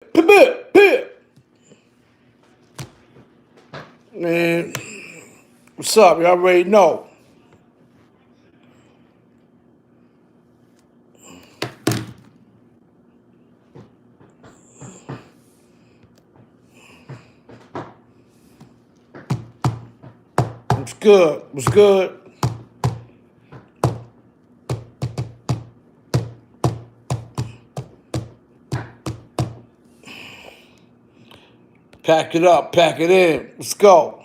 Man, what's up? You already know. What's good? What's good? Pack it up, pack it in. Let's go.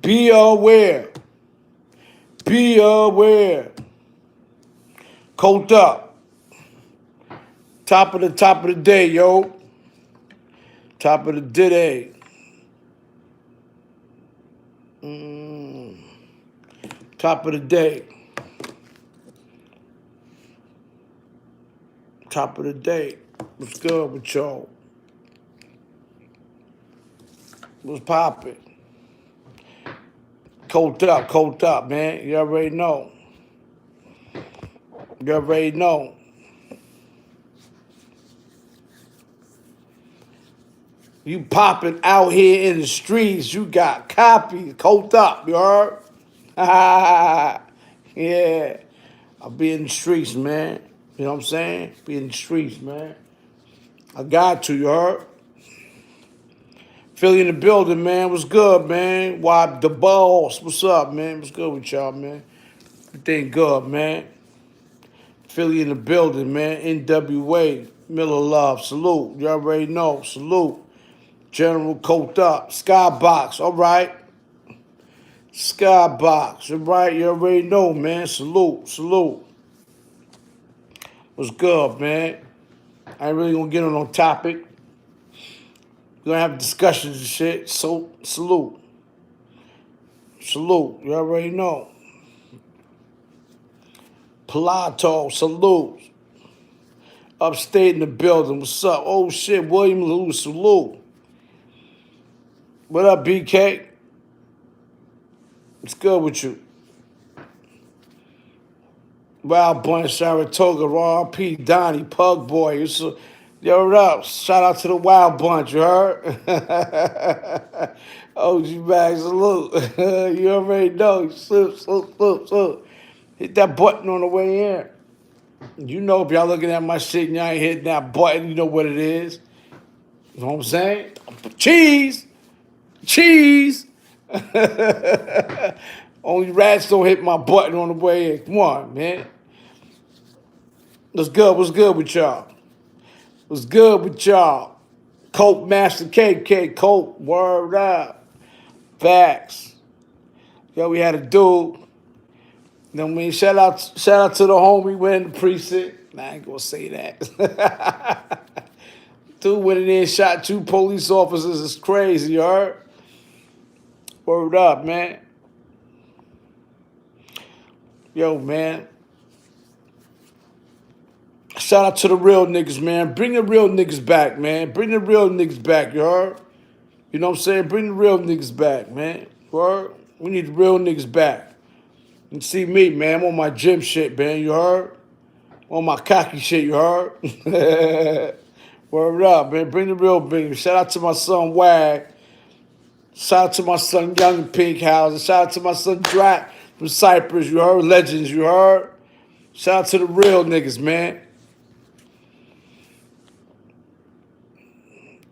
Be aware. Be aware. Colt up. Top of the day, yo. Top of the day. Top of the day. Top of the day. What's good with y'all? What's poppin'? Colt up, man. You already know. You already know. You popping out here in the streets, you got copies, colt up, you heard? Yeah. I'll be in the streets, man. You know what I'm saying? Be in the streets, man. I got to, you heard? Philly in the building, man. What's good, man? Why the boss? What's up, man? What's good with y'all, man? Everything good, man. Philly in the building, man. NWA, Miller Love, salute. You already know, salute. General Colt up, Skybox, all right. Skybox, all right. You already know, man. Salute, salute. What's good, man? I ain't really gonna get on no topic. We're gonna have discussions and shit. So salute. Salute. You already know. Plato, salute. Upstate in the building. What's up? Oh shit, William Lewis, salute. What up, BK? What's good with you? Wild Bunch, Saratoga, Raw P, Donnie, Pug Boy. Yo, what up? Shout out to the Wild Bunch, you heard? OG Mag, salute. You already know. Salute. Hit that button on the way in. You know, if y'all looking at my shit and y'all ain't hitting that button, you know what it is. You know what I'm saying? Cheese! Cheese! Only rats don't hit my button on the way in. Come on, man. What's good? What's good with y'all? What's good with y'all? Colt Master KK, Colt, word up. Facts. Yo, we had a dude. Then we shout out to the homie went in the precinct. Nah, I ain't gonna say that. Dude went in there and shot 2 police officers. It's crazy, you heard? Word up, man. Yo, man. Shout out to the real niggas, man. Bring the real niggas back, man. Bring the real niggas back, you heard? You know what I'm saying? Bring the real niggas back, man. You heard? We need the real niggas back. And see me, man. I'm on my gym shit, man. You heard? On my cocky shit, you heard? Word up, man. Bring the real big. Shout out to my son Wag. Shout out to my son Young and Pink House. And shout out to my son Drac from Cypress. You heard? Legends, you heard? Shout out to the real niggas, man.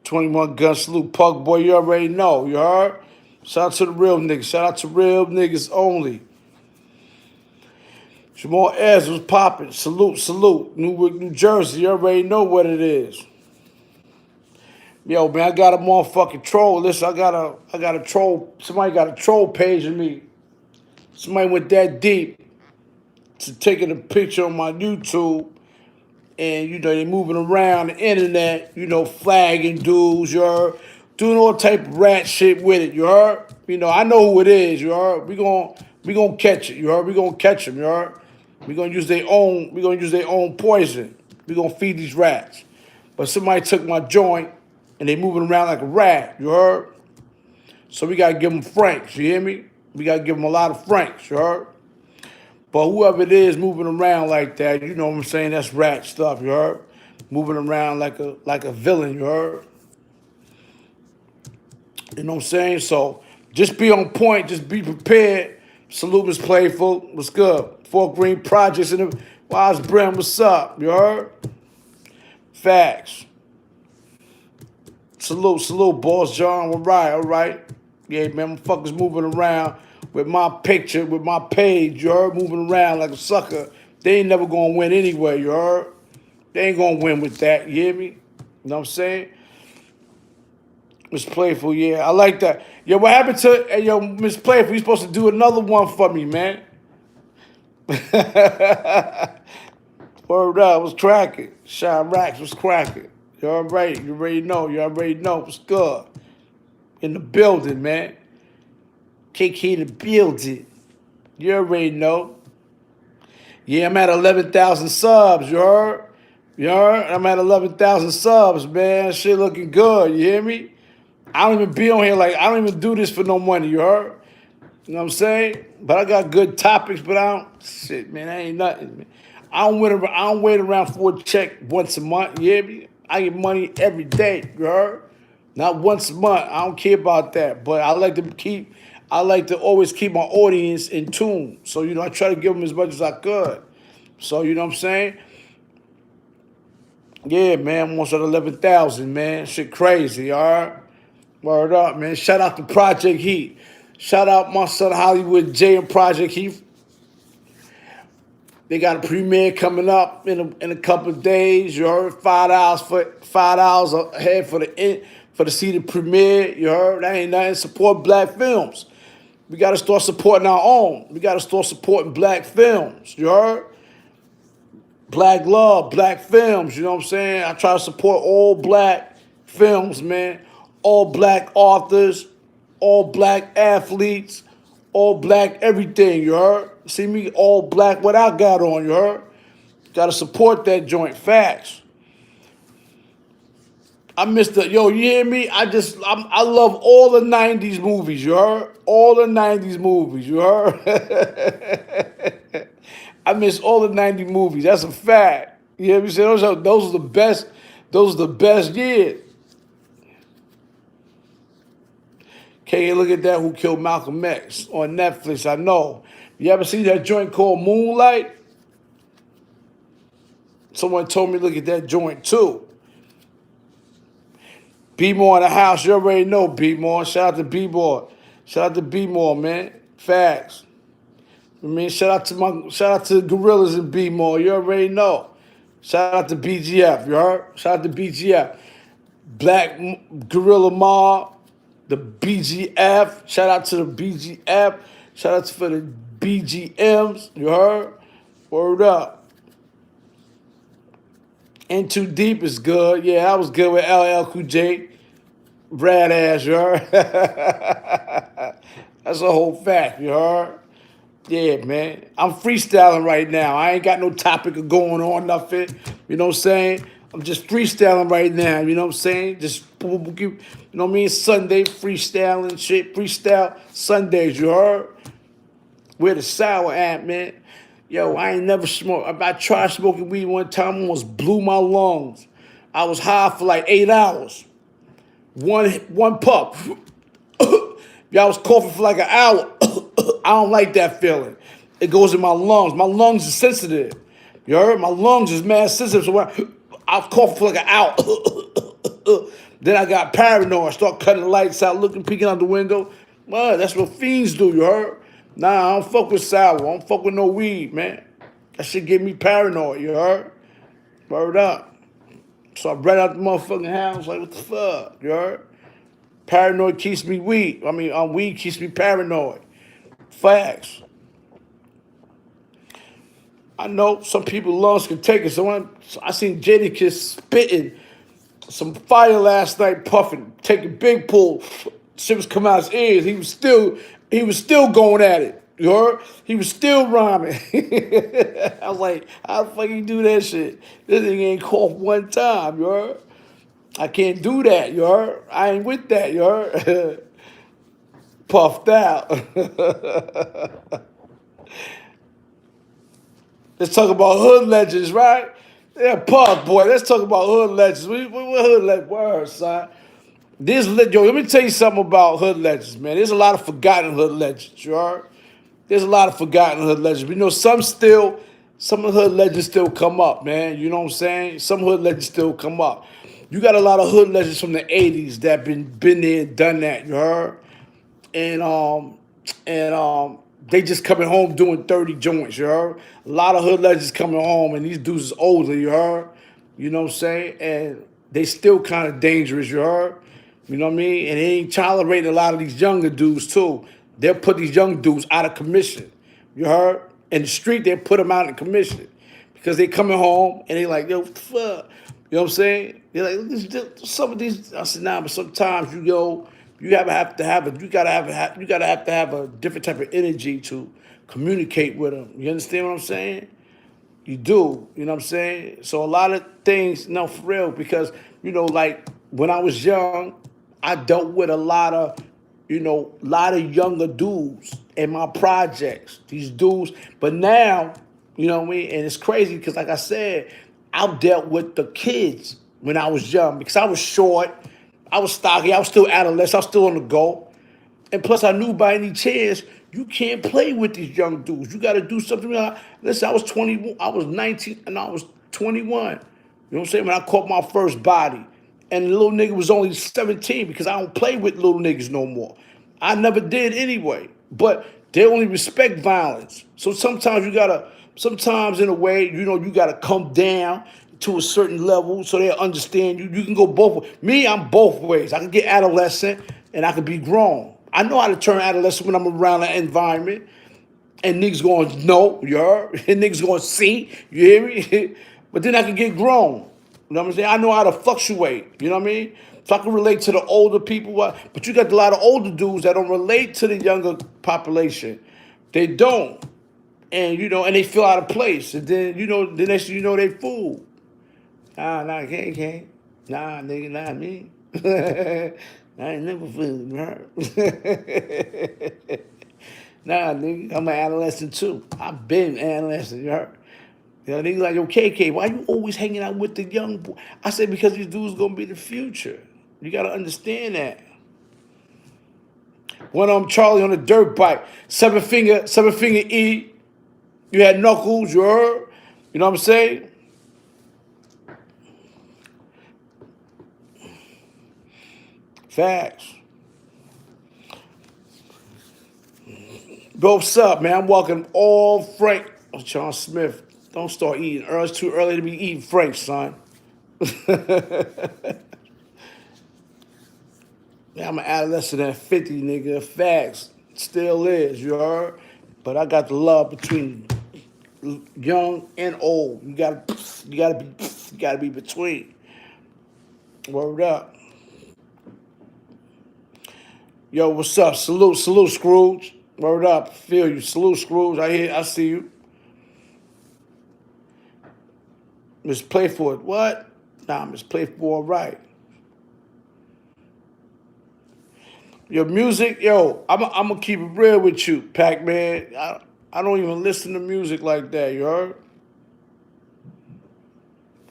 21 gun salute. Pug boy, you already know. You heard? Shout out to the real niggas. Shout out to real niggas only. Jamal Ayers was popping. Salute. Newark, New Jersey. You already know what it is. Yo, man, I got a motherfucking troll. Listen, I got a troll. Somebody got a troll page of me. Somebody went that deep to taking a picture on my YouTube. And, you know, they moving around the internet, you know, flagging dudes, you heard? Doing all type of rat shit with it, you heard? You know, I know who it is, you heard? We gonna catch it, you heard? We gonna catch them, you heard? We gonna use their own poison. We gonna feed these rats. But somebody took my joint and they moving around like a rat, you heard? So we gotta give them franks, you hear me? We gotta give them a lot of franks, you heard? But whoever it is moving around like that, you know what I'm saying? That's rat stuff, you heard? Moving around like a villain, you heard? You know what I'm saying? So just be on point, just be prepared. Salute Miss Playful. What's good? Fort Greene Projects in the Wise Brim, what's up? You heard? Facts. Salute, Boss John. All right. Yeah, man, motherfuckers moving around with my picture, with my page, you heard? Moving around like a sucker. They ain't never gonna win anyway, you heard? They ain't gonna win with that, you hear me? You know what I'm saying? Miss Playful, yeah, I like that. Yo, what happened to, hey, yo, Miss Playful, you supposed to do another one for me, man. Word up, what's cracking? Shine Racks, what's cracking? You already know, what's good. In the building, man. KK in the building. You already know. Yeah, I'm at 11,000 subs, you heard? You heard? I'm at 11,000 subs, man. Shit looking good, you hear me? I don't even be on here like, I don't even do this for no money, you heard? You know what I'm saying? But I got good topics, but I don't, shit, man, that ain't nothing, man. I don't wait around for a check once a month, you hear me? I get money every day, you heard? Not once a month. I don't care about that. But I like to always keep my audience in tune. So, you know, I try to give them as much as I could. So, you know what I'm saying? Yeah, man, almost at 11,000, man. Shit crazy, all right? Word up, man. Shout out to Project Heat. Shout out my son Hollywood J and Project Heat. They got a premiere coming up in a couple of days. You heard $5 ahead for the seated premiere. You heard that ain't nothing. Support black films. We got to start supporting our own. We got to start supporting black films. You heard? Black love, black films. You know what I'm saying? I try to support all black films, man. All black authors, all black athletes, all black everything, you heard? See me all black what I got on, you heard? Got to support that joint. Facts. I missed the, yo, you hear me? I love all the 90s movies, you heard? All the 90s movies, you heard? I miss all the 90s movies. That's a fact. You hear me? Those are the best years. Okay, look at that, Who Killed Malcolm X on Netflix, I know. You ever see that joint called Moonlight? Someone told me look at that joint too. B-More in the house, you already know B-More. Shout out to B-More. Shout out to B-More, man. Facts. I mean, shout out to the Gorillas and B-More, you already know. Shout out to BGF, you heard? Shout out to BGF. Black Gorilla Mob. The BGF, shout out to the BGF, shout out for the BGMs, you heard? Word up. In Too Deep is good. Yeah, I was good with LL Cool J. Brad ass, you heard? That's a whole fact, you heard? Yeah, man. I'm freestyling right now. I ain't got no topic of going on, nothing. You know what I'm saying? I'm just freestyling right now, you know what I'm saying? Just, you know what I mean? Sunday, freestyling shit. Freestyle Sundays, you heard? Where the sour at, man? Yo, I ain't never smoked. I tried smoking weed one time, almost blew my lungs. I was high for like 8 hours. One puff. Y'all was coughing for like an hour. I don't like that feeling. It goes in my lungs. My lungs are sensitive. You heard? My lungs is mad sensitive. So when I was coughing for like an hour. Then I got paranoid. I start cutting the lights out, peeking out the window. Man, that's what fiends do, you heard? Nah, I don't fuck with sour. I don't fuck with no weed, man. That shit get me paranoid, you heard? Word up. So I ran out the motherfucking house like, what the fuck, you heard? Paranoid keeps me weak. Weed keeps me paranoid. Facts. I know some people's lungs can take it. So I seen Jadakiss spitting some fire last night, puffing, taking big pull. Shit was coming out his ears. He was still going at it. You heard? He was still rhyming. I was like, how the fuck you do that shit? This thing ain't coughed one time, you heard? I can't do that, you heard? I ain't with that, you heard? puffed out. Let's talk about hood legends, right? Yeah, Puff, boy. Let's talk about hood legends. What hood legends? Word, son. Yo, let me tell you something about hood legends, man. There's a lot of forgotten hood legends, you heard? There's a lot of forgotten hood legends. We know some of the hood legends still come up, man. You know what I'm saying? Some hood legends still come up. You got a lot of hood legends from the 80s that been there and done that, you heard? And they just coming home doing 30 joints, you heard? A lot of hood legends coming home, and these dudes is older, you heard? You know what I'm saying? And they still kind of dangerous, you heard? You know what I mean? And they ain't tolerating a lot of these younger dudes too. They'll put these young dudes out of commission. You heard? In the street, they put them out of commission because they coming home and they like, yo, fuck. You know what I'm saying? They're like, some of these. I said, nah, but sometimes you have to have a different type of energy to communicate with them. You understand what I'm saying? You do, you know what I'm saying? So a lot of things, no, for real, because, like when I was young, I dealt with a lot of younger dudes in my projects, these dudes. But now, you know what I mean? And it's crazy because, like I said, I dealt with the kids when I was young because I was short, I was stocky, I was still adolescent, I was still on the go. And plus, I knew by any chance you can't play with these young dudes. You got to do something. Listen, I was 20, I was 19, and I was 21. You know what I'm saying? When I caught my first body, and the little nigga was only 17 because I don't play with little niggas no more. I never did anyway. But they only respect violence. So sometimes in a way, you gotta come down to a certain level so they understand you. You can go both ways. Me, I'm both ways. I can get adolescent and I can be grown. I know how to turn adolescent when I'm around that environment. And niggas going, no, you heard? And niggas going, see, you hear me? But then I can get grown. You know what I'm saying? I know how to fluctuate. You know what I mean? So I can relate to the older people. But you got a lot of older dudes that don't relate to the younger population. They don't. And they feel out of place. And then, the next thing you know, they fool. Nah, can't. Nah, nigga, not me. I ain't never feeling hurt. Nah, nigga, I'm an adolescent too. I've been adolescent, you heard? Niggas like, yo, KK, why you always hanging out with the young boy? I said, because these dudes gonna be the future. You gotta understand that. One Charlie on a dirt bike, seven finger E. You had Knuckles, you heard? You know what I'm saying? Facts. Bro, what's up, man? I'm walking all Frank. Oh, John Smith, don't start eating. It's too early to be eating Frank, son. Yeah, I'm an adolescent at 50, nigga. Facts. Still is, you heard? But I got the love between young and old. You gotta be between. Word up. Yo, what's up? Salute, Scrooge. Word up. Feel you. Salute, Scrooge. I see you. Miss Playford, what? Nah, Miss Playford, all right. Your music, yo, I'm gonna keep it real with you, Pac-Man. I don't even listen to music like that, you heard?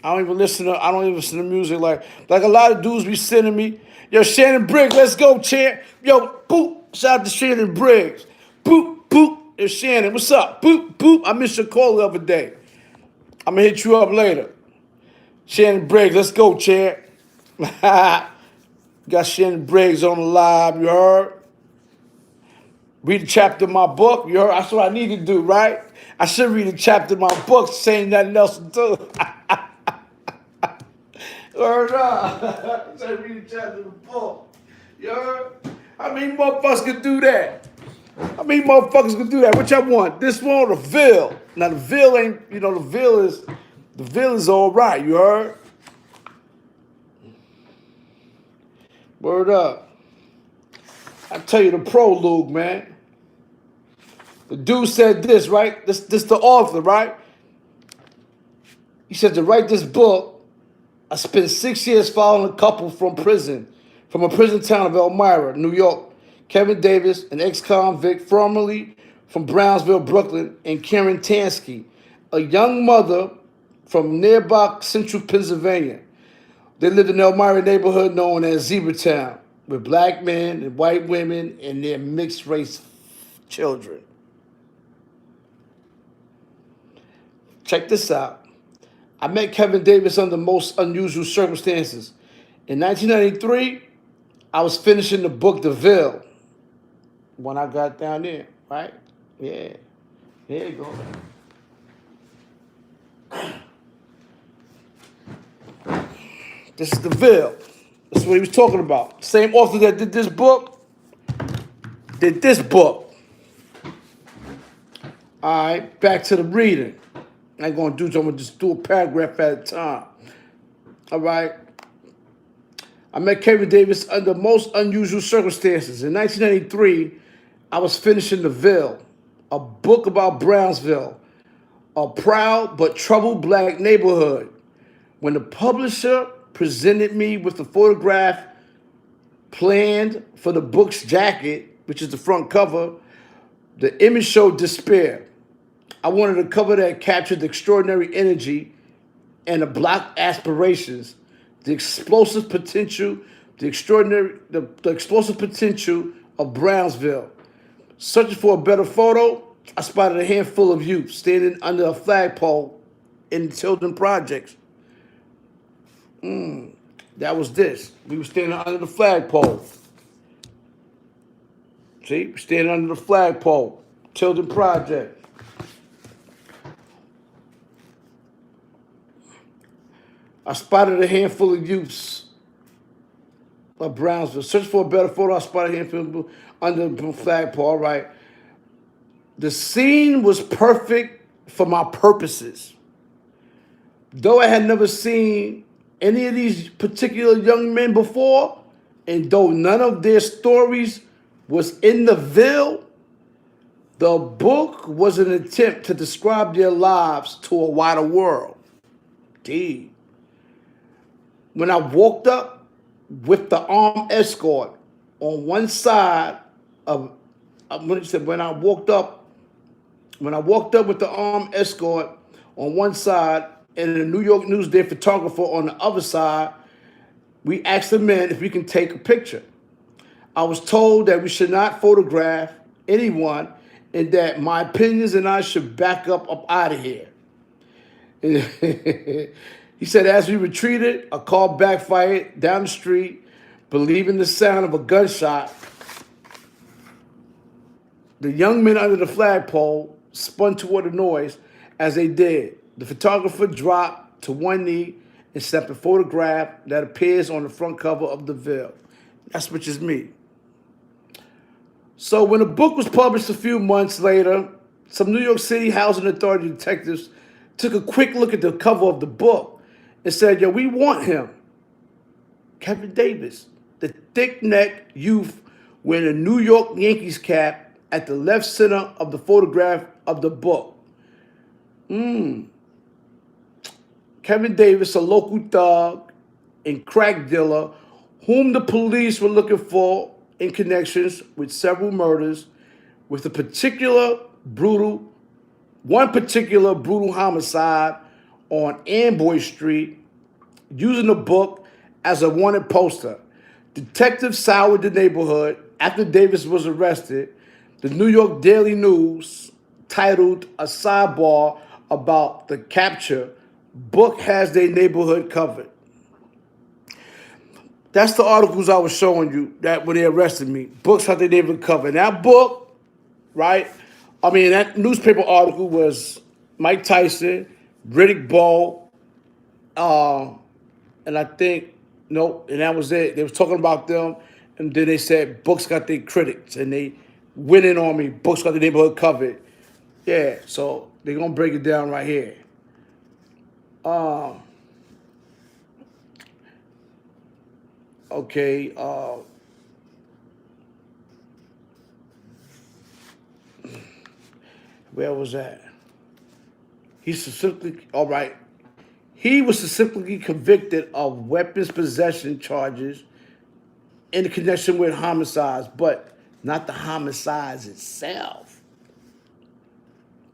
I don't even listen to music like a lot of dudes be sending me. Yo, Shannon Briggs, let's go, champ. Yo, boop. Shout out to Shannon Briggs. Boop, boop. Yo, Shannon, what's up? Boop, boop. I missed your call the other day. I'm gonna hit you up later. Shannon Briggs, let's go, champ. Got Shannon Briggs on the live, you heard? Read a chapter of my book, you heard? That's what I need to do, right? I should read a chapter of my book, saying nothing else to do. Word up. I should read a chapter of the book. You heard? How many motherfuckers can do that? How many motherfuckers can do that? Which I want? This one or the Ville? Now the Ville ain't, the Ville is all right, you heard? Word up. I tell you the prologue, man. The dude said this, right? This the author, right? He said to write this book, I spent 6 years following a couple from a prison town of Elmira, New York, Kevin Davis, an ex-convict formerly from Brownsville, Brooklyn, and Karen Tansky, a young mother from nearby central Pennsylvania. They lived in the Elmira neighborhood known as Zebra Town, with black men and white women and their mixed race children. Check this out. I met Kevin Davis under most unusual circumstances. In 1993, I was finishing the book The Ville. When I got down there, right? Yeah. There you go. This is The Ville. That's what he was talking about. Same author that did this book, did this book. All right, back to the reading. I ain't gonna do it, I'm gonna just do a paragraph at a time. All right. I met Kevin Davis under most unusual circumstances. In 1993, I was finishing The Ville, a book about Brownsville, a proud but troubled black neighborhood. When the publisher presented me with the photograph planned for the book's jacket, which is the front cover, the image showed despair. I wanted a cover that captured the extraordinary energy and the black aspirations, the explosive potential, the explosive potential of Brownsville. Searching for a better photo, I spotted a handful of youth standing under a flagpole in the Children Projects. That was this. We were standing under the flagpole. See, we're standing under the flagpole. Children Project. I spotted a handful of youths of Brownsville. Searching for a better photo, I spotted a handful under the flagpole. All right. The scene was perfect for my purposes. Though I had never seen any of these particular young men before, and though none of their stories was in the Ville, the book was an attempt to describe their lives to a wider world. Indeed. When I walked up with the armed escort on one side of, when I walked up with the armed escort on one side and the New York Newsday photographer on the other side, we asked the men if we can take a picture. I was told that we should not photograph anyone and that my opinions and I should back up out of here. He said, as we retreated, a car backfired down the street, believing the sound of a gunshot. The young men under the flagpole spun toward the noise. As they did, the photographer dropped to one knee and snapped a photograph that appears on the front cover of The Ville. That's which is me. So when the book was published a few months later, some New York City Housing Authority detectives took a quick look at the cover of the book and said, yo, we want him. Kevin Davis, the thick-necked youth wearing a New York Yankees cap at the left center of the photograph of the book. Kevin Davis, a local thug and crack dealer whom the police were looking for in connections with several murders, with one particular brutal homicide on Amboy Street, using the book as a wanted poster. Detectives soured the neighborhood after Davis was arrested. The New York Daily News titled a sidebar about the capture, "Book has their neighborhood covered." That's the articles I was showing you that when they arrested me. Books have their neighborhood covered. That book, right? I mean, that newspaper article was Mike Tyson, Riddick Bowe, and I think, nope, and that was it. They was talking about them, and then they said books got their critics, and they went in on me. Books got the neighborhood covered. Yeah, so they're going to break it down right here. Okay, where was that? He was specifically convicted of weapons possession charges in connection with homicides, but not the homicides itself.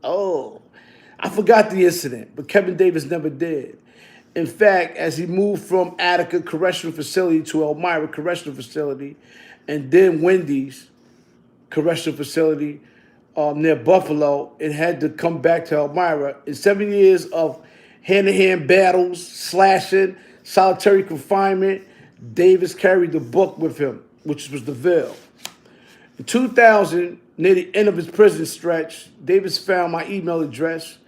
Oh, I forgot the incident, but Kevin Davis never did. In fact, as he moved from Attica Correctional Facility to Elmira Correctional Facility, and then Wendy's Correctional Facility near Buffalo, and had to come back to Elmira. In 7 years of hand-to-hand battles, slashing, solitary confinement, Davis carried the book with him, which was The Veil. In 2000, near the end of his prison stretch, Davis found my email address,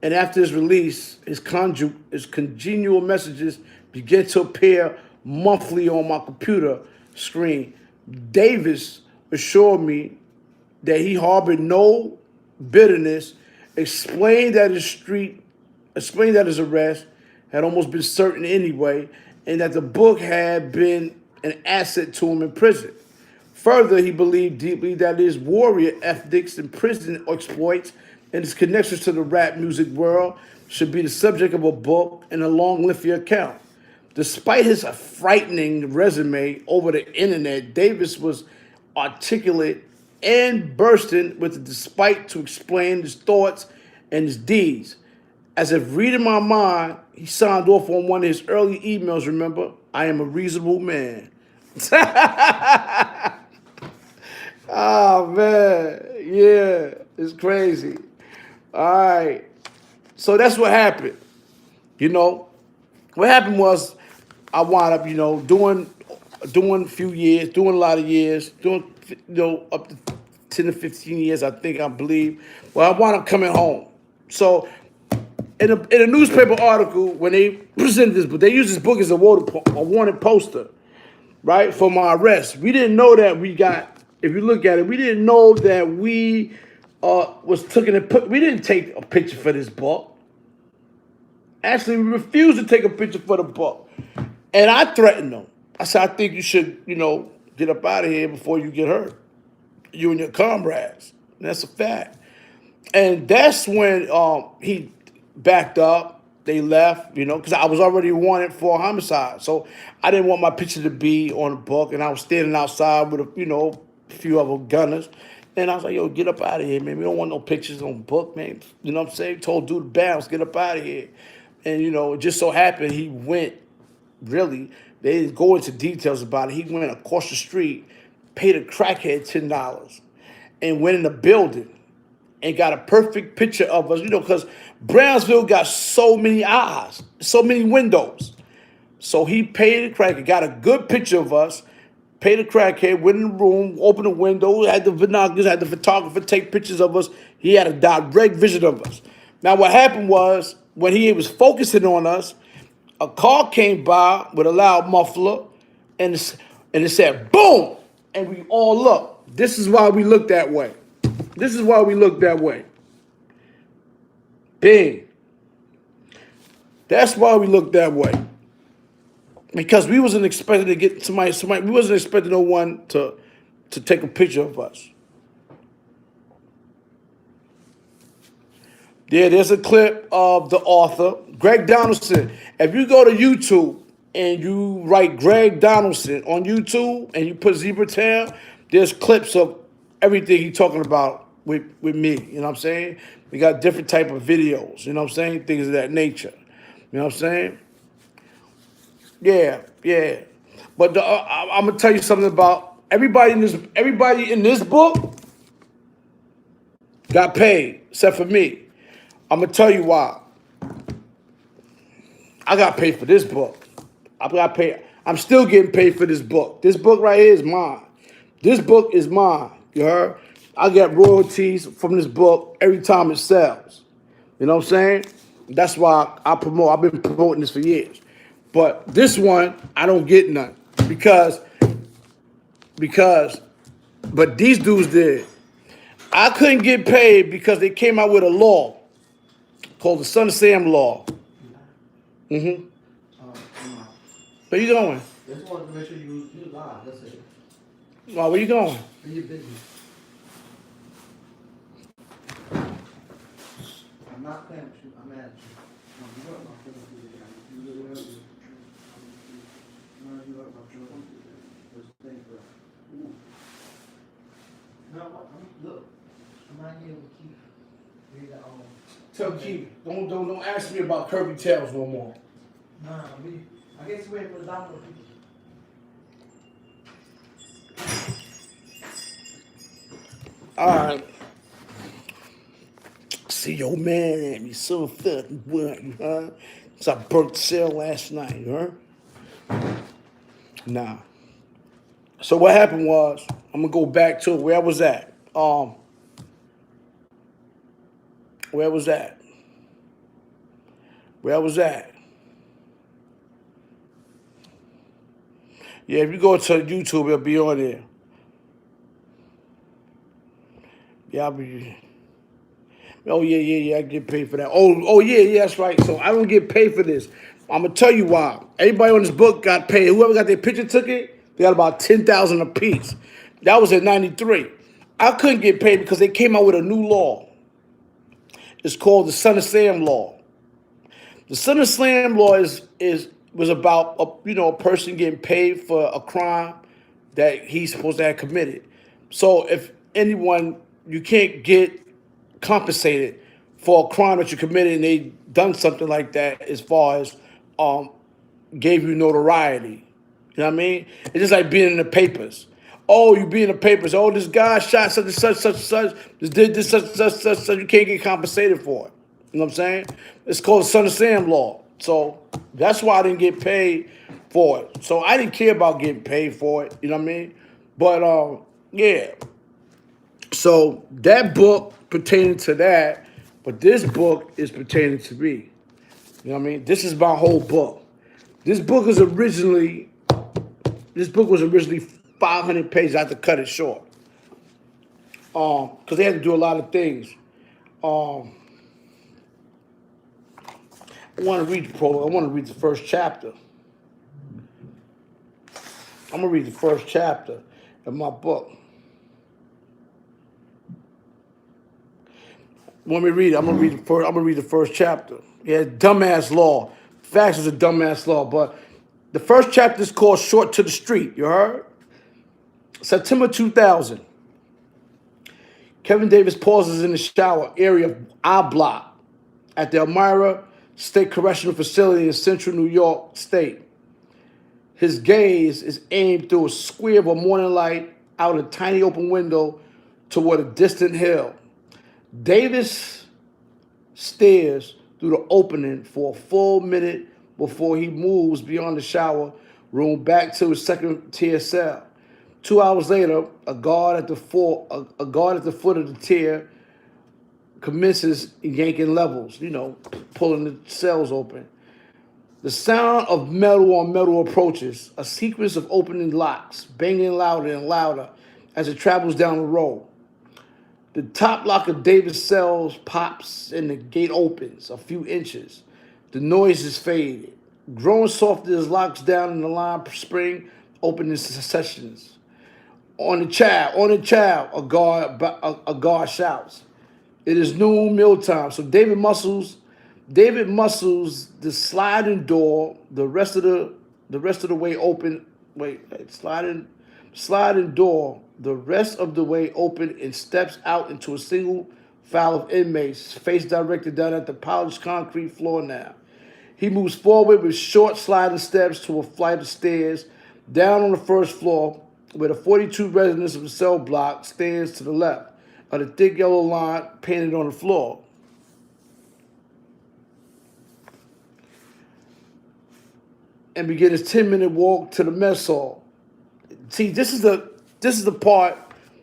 and after his release, his congenial messages began to appear monthly on my computer screen. Davis assured me that he harbored no bitterness, explained that his arrest had almost been certain anyway, and that the book had been an asset to him in prison. Further, he believed deeply that his warrior ethics and prison exploits and his connections to the rap music world should be the subject of a book and a long, lengthy account. Despite his frightening resume over the internet, Davis was articulate and bursting with a despite to explain his thoughts and his deeds. As if reading my mind, he signed off on one of his early emails, remember? I am a reasonable man. Oh, man. Yeah, it's crazy. All right. So that's what happened. You know, what happened was I wound up, doing a few years, doing a lot of years, doing, up to 10 to 15 years, I believe. Well, I wound up coming home. So in a newspaper article, when they presented this book, they used this book as a wanted poster, right, for my arrest. We didn't know that if you look at it, we didn't know that we we didn't take a picture for this book. Actually, we refused to take a picture for the book. And I threatened them. I said, I think you should, get up out of here before you get hurt. You and your comrades. And that's a fact. And that's when he backed up. They left, because I was already wanted for homicide. So I didn't want my picture to be on the book. And I was standing outside with, a few other gunners. And I was like, yo, get up out of here, man. We don't want no pictures on the book, man. You know what I'm saying? Told dude to bounce, get up out of here. And, it just so happened he went, really, they didn't go into details about it. He went across the street, paid a crackhead $10, and went in the building and got a perfect picture of us, because Brownsville got so many eyes, so many windows. So he paid a crackhead, got a good picture of us, paid a crackhead, went in the room, opened the window, had the binoculars, had the photographer take pictures of us. He had a direct vision of us. Now what happened was, when he was focusing on us, a car came by with a loud muffler, and it said, boom! And we all looked. This is why we look that way. This is why we look that way. Bing. That's why we look that way. Because we wasn't expecting to get somebody, we wasn't expecting no one to take a picture of us. Yeah, there's a clip of the author, Greg Donaldson. If you go to YouTube and you write Greg Donaldson on YouTube and you put Zebra Town, there's clips of everything he's talking about with me. You know what I'm saying? We got different type of videos. You know what I'm saying? Things of that nature. You know what I'm saying? Yeah. But I'm gonna tell you something about everybody in this book got paid except for me. I'm gonna tell you why. I got paid for this book. I'm still getting paid for this book. This book right here is mine. This book is mine. You heard? I get royalties from this book every time it sells. You know what I'm saying? That's why I promote. I've been promoting this for years. But this one, I don't get none because but these dudes did. I couldn't get paid because they came out with a law called the Son of Sam Law. Mm-hmm. Where you going? Just wanted to make sure you live. That's it. Well, where you going? In your business. I'm not playing with you. I'm at you. No, you hurt my feelings. You really hurt me. No, you hurt my feelings. Just think, bro. Ooh. Look, I'm not here with Keith. We got Tell Keith, don't ask me about Kirby Tales no more. Nah, I guess we're waiting for the domino people. All right. See, your man had me so fucking worried, huh? So I burnt the cell last night, huh? Nah. So what happened was, I'm gonna go back to where I was at. Where was that? Where I was at? Yeah, if you go to YouTube, it'll be on there. Yeah, I'll be. Oh yeah, I get paid for that. Oh yeah, that's right. So I don't get paid for this. I'm gonna tell you why. Everybody on this book got paid. Whoever got their picture ticket, they got about 10,000 apiece. That was in '93. I couldn't get paid because they came out with a new law. It's called the Son of Sam law. The Son of Sam law was about a person getting paid for a crime that he's supposed to have committed. So if anyone, you can't get compensated for a crime that you committed and they done something like that as far as gave you notoriety. You know what I mean? It's just like being in the papers. Oh, you be in the papers. Oh, this guy shot such and such, such and such. This did this such and such, such and such. You can't get compensated for it. You know what I'm saying? It's called the Son of Sam law. So that's why I didn't get paid for it. So I didn't care about getting paid for it. You know what I mean? But yeah. So that book pertaining to that, but this book is pertaining to me. You know what I mean? This is my whole book. This book was originally 500 pages. I had to cut it short. Because they had to do a lot of things. I want to read the prologue. I want to read the first chapter. I'm gonna read the first chapter of my book. Want me to read it? I'm gonna read the first chapter. Yeah, dumbass law. Facts is a dumbass law, but the first chapter is called "Short to the Street." You heard? September 2000. Kevin Davis pauses in the shower area of I Block at the Elmira State Correctional Facility in Central New York State. His gaze is aimed through a square of a morning light out a tiny open window toward a distant hill. Davis stares through the opening for a full minute before he moves beyond the shower room back to his second-tier cell. 2 hours later, a guard at the foot of the tier commences yanking levels, pulling the cells open. The sound of metal on metal approaches, a sequence of opening locks, banging louder and louder as it travels down the row. The top lock of Davis' cells pops and the gate opens a few inches. The noise is faded, growing softer as locks down in the line spring open in sections. On the child, a guard shouts. It is noon mealtime, so David muscles the sliding door the rest of the way open. Sliding door the rest of the way open and steps out into a single file of inmates, face directed down at the polished concrete floor now. He moves forward with short sliding steps to a flight of stairs down on the first floor where the 42 residents of the cell block stands to the left of the thick yellow line painted on the floor. And begin his 10-minute walk to the mess hall. See, this is the part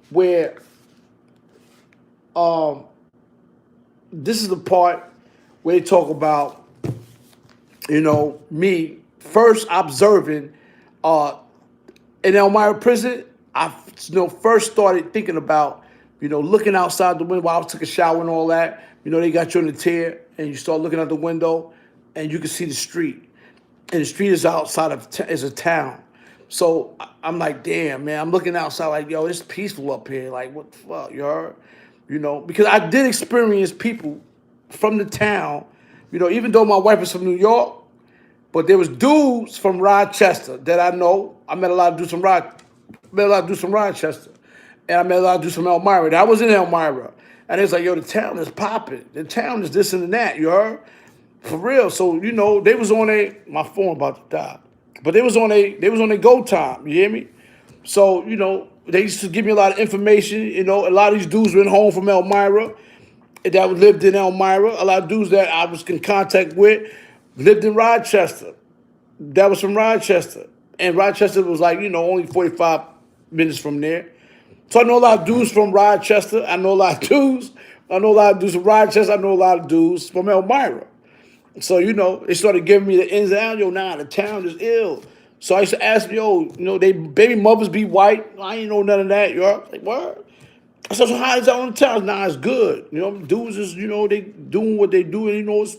where they talk about, me first observing in Elmira prison. I first started thinking about, looking outside the window while I took a shower and all that. They got you in the tier and you start looking out the window and you can see the street. And the street is outside of is a town. So I'm like, damn, man, I'm looking outside like, yo, it's peaceful up here. Like, what the fuck, you heard? Because I did experience people from the town, even though my wife is from New York, but there was dudes from Rochester that I know. I met a lot of dudes from Rochester. And I met a lot of dudes from Elmira. That was in Elmira. And it's like, yo, the town is popping. The town is this and that, you heard? For real. So, you know, they was on my phone about to die. But they was on a go time, you hear me? So, you know, they used to give me a lot of information. You know, a lot of these dudes went home from Elmira that lived in Elmira. A lot of dudes that I was in contact with lived in Rochester. That was from Rochester. And Rochester was like, you know, only 45 minutes from there. So I know a lot of dudes from Rochester. I know a lot of dudes. I know a lot of dudes from Rochester. I know a lot of dudes from Elmira. So, you know, they started giving me the ins and outs. Yo, nah, the town is ill. So I used to ask them, yo, you know, they baby mothers be white. I ain't know none of that, yo. Like, what? I said, so how is that on the town? Nah, it's good. You know, dudes is, you know, they doing what they do, and you know, it's,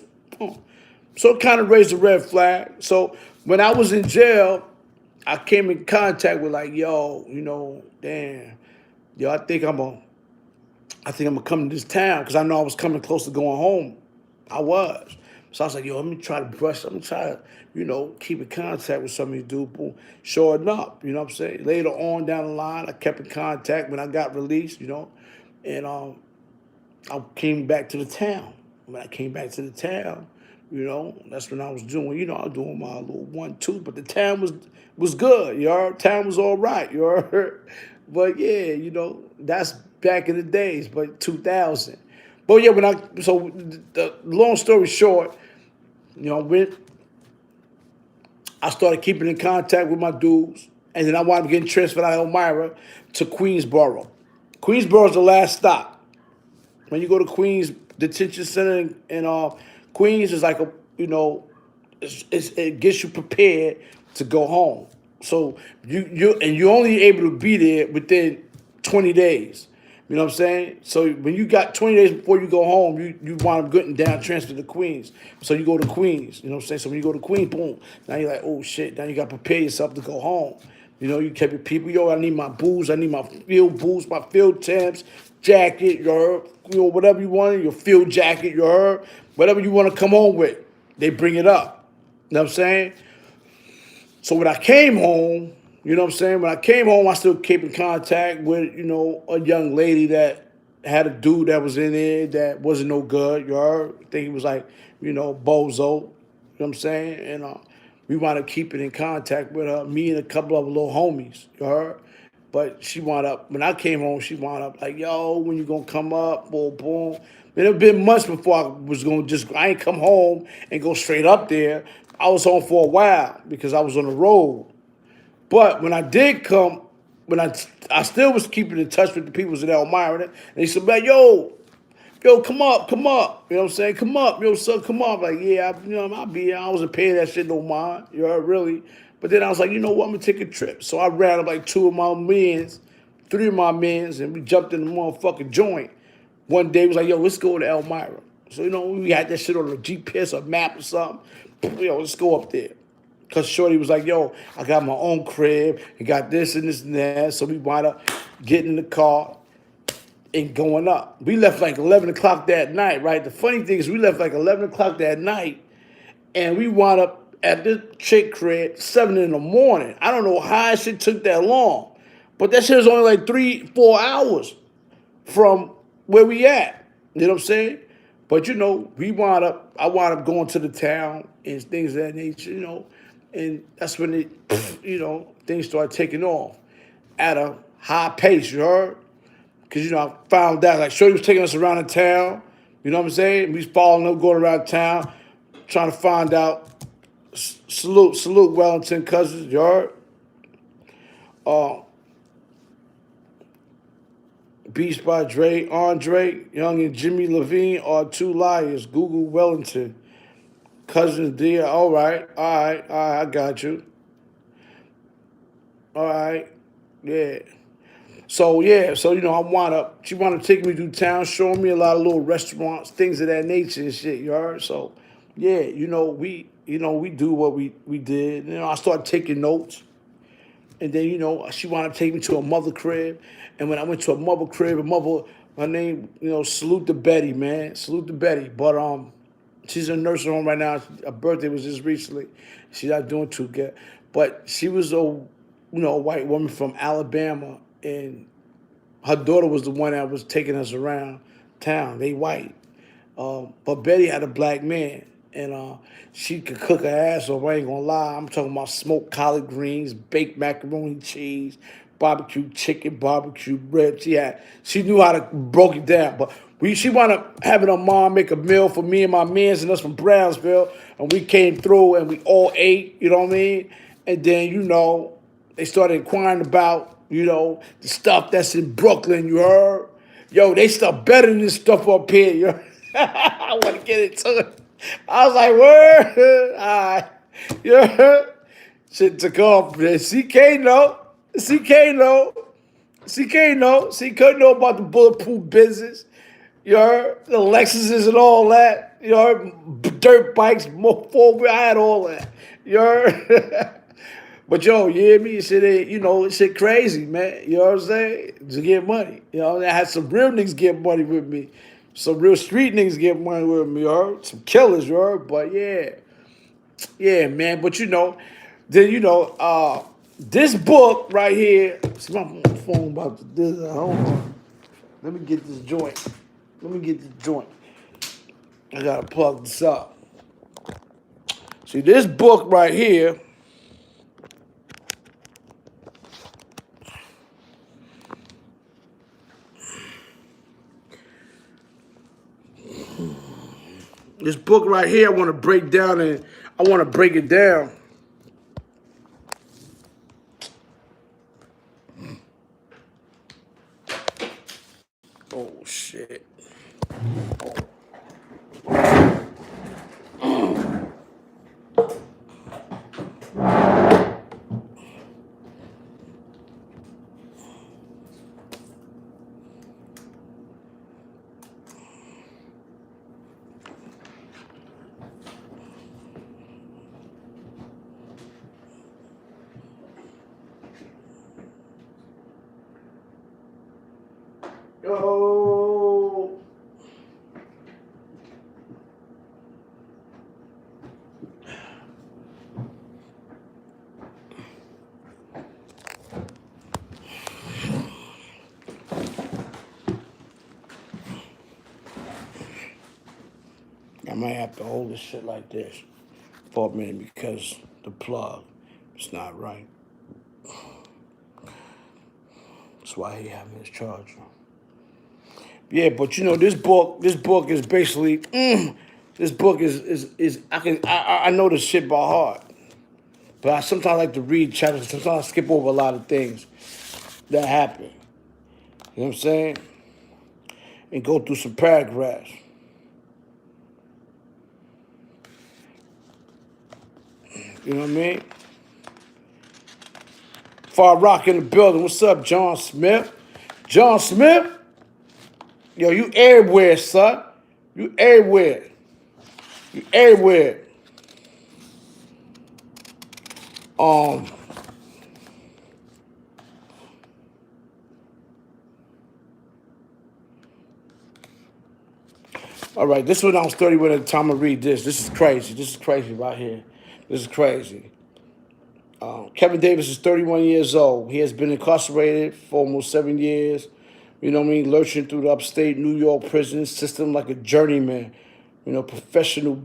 so it kind of raised a red flag. So when I was in jail, I came in contact with like, yo, you know, damn, yo, I think I'm gonna come to this town because I know I was coming close to going home. I was. So I was like, yo, let me try to try to, you know, keep in contact with some of these dudes. Boom. Showing up, you know what I'm saying? Later on down the line, I kept in contact when I got released, you know, and I came back to the town. When I came back to the town, you know, that's when I was doing, you know, I was doing my little 1-2, but the town was good, you heard? Town was all right, you heard? But yeah, you know, that's back in the days, but 2000. But yeah, so the long story short, you know, I started keeping in contact with my dudes, and then I wound up getting transferred out of Elmira to Queensboro. Queensboro is the last stop. When you go to Queens Detention Center in Queens, is like a, you know, it gets you prepared to go home. So you're only able to be there within 20 days. You know what I'm saying? So when you got 20 days before you go home, you wind up getting down transferred to Queens. So you go to Queens. You know what I'm saying? So when you go to Queens, boom, now you're like, oh shit, now you got to prepare yourself to go home. You know, you kept your people, yo, I need my booze, I need my field booze, my field temps, jacket, you know, whatever you want, your field jacket, whatever you want to come home with, they bring it up. You know what I'm saying? So when I came home, you know what I'm saying? When I came home, I still kept in contact with, you know, a young lady that had a dude that was in there that wasn't no good, you heard? I think he was like, you know, bozo, you know what I'm saying? And we wound up keeping in contact with her, me and a couple of little homies, you heard? But she wound up, when I came home, she wound up like, yo, when you gonna come up, boom, boom. But it had been months before I was gonna I ain't come home and go straight up there. I was home for a while because I was on the road. But when I did come, I still was keeping in touch with the people in Elmira, and they said, man, yo, come up. You know what I'm saying? Come up, yo, son, come up. Like, yeah, you know, I'll be here. I wasn't paying that shit no mind, you know, really. But then I was like, you know what, I'm gonna take a trip. So I ran up like 3 of my mans, and we jumped in the motherfucking joint. One day, was like, yo, let's go to Elmira. So, you know, we had that shit on a GPS or map or something. Yo, let's go up there. Because Shorty was like, yo, I got my own crib, and got this and this and that. So we wound up getting in the car and going up. We left like 11 o'clock that night, right? The funny thing is we left like 11 o'clock that night, and we wound up at this chick crib 7 in the morning. I don't know how that shit took that long. But that shit was only like 3-4 hours from where we at. You know what I'm saying? But you know, I wound up going to the town and things of that nature, you know, and that's when you know, things started taking off at a high pace, you heard? Because, you know, I found out, like, Shorty was taking us around the town, you know what I'm saying? We was following them, going around town, trying to find out, salute Wellington Cousins, you heard? Beats by Dre, Andre, Young and Jimmy Levine are 2 liars. Google Wellington. Cousins dear. All right, I got you. All right, yeah. So you know, she wanted to take me through town, showing me a lot of little restaurants, things of that nature and shit, you heard? So, yeah, you know, we do what we did. You know, I started taking notes. And then, you know, she wanted to take me to a mother crib. And when I went to a mother crib, her name, you know, salute to Betty, man. Salute to Betty. But she's in a nursing home right now. Her birthday was just recently. She's not doing too good. But she was a white woman from Alabama. And Her daughter was the one that was taking us around town. They white. But Betty had a black man, and she could cook her ass off. I ain't gonna lie. I'm talking about smoked collard greens, baked macaroni cheese, barbecue chicken, barbecue ribs. She knew how to broke it down. But she wound up having her mom make a meal for me and my mans and us from Brownsville, and we came through and we all ate. You know what I mean? And then they started inquiring about the stuff that's in Brooklyn. You heard? Yo, they stuff better than this stuff up here. You heard? I want to get into it. I was like, word. All right. Yeah. Shit took off. CK know. CK know. CK know. CK know about the bulletproof business. You heard? The Lexuses and all that. You heard? Dirt bikes, four-wheel. I had all that. You heard? But yo, you hear me? Shit crazy, man. You know what I'm saying? To get money. I had some real niggas get money with me. Some real street niggas get money with me, you heard? Some killers, you heard? But yeah. Yeah, man. But then this book right here. See my phone about to do this. Hold on. Let me get this joint. I gotta plug this up. See, this book right here. This book right here, I want to break down and I want to break it down. Oh, shit. Yo. I might have to hold this shit like this for a minute because the plug is not right. That's why he having his charger. Yeah, but this book is basically this book is I know this shit by heart. But I sometimes like to read chapters, sometimes I skip over a lot of things that happen. You know what I'm saying? And go through some paragraphs. You know what I mean? Far Rock in the building. What's up, John Smith? John Smith? Yo, you everywhere, son. You everywhere. You everywhere. All right, this one I was 31 at the time I read this. This is crazy. This is crazy right here. This is crazy. Kevin Davis is 31 years old. He has been incarcerated for almost 7 years. You know what I mean? Lurching through the upstate New York prison system like a journeyman. Professional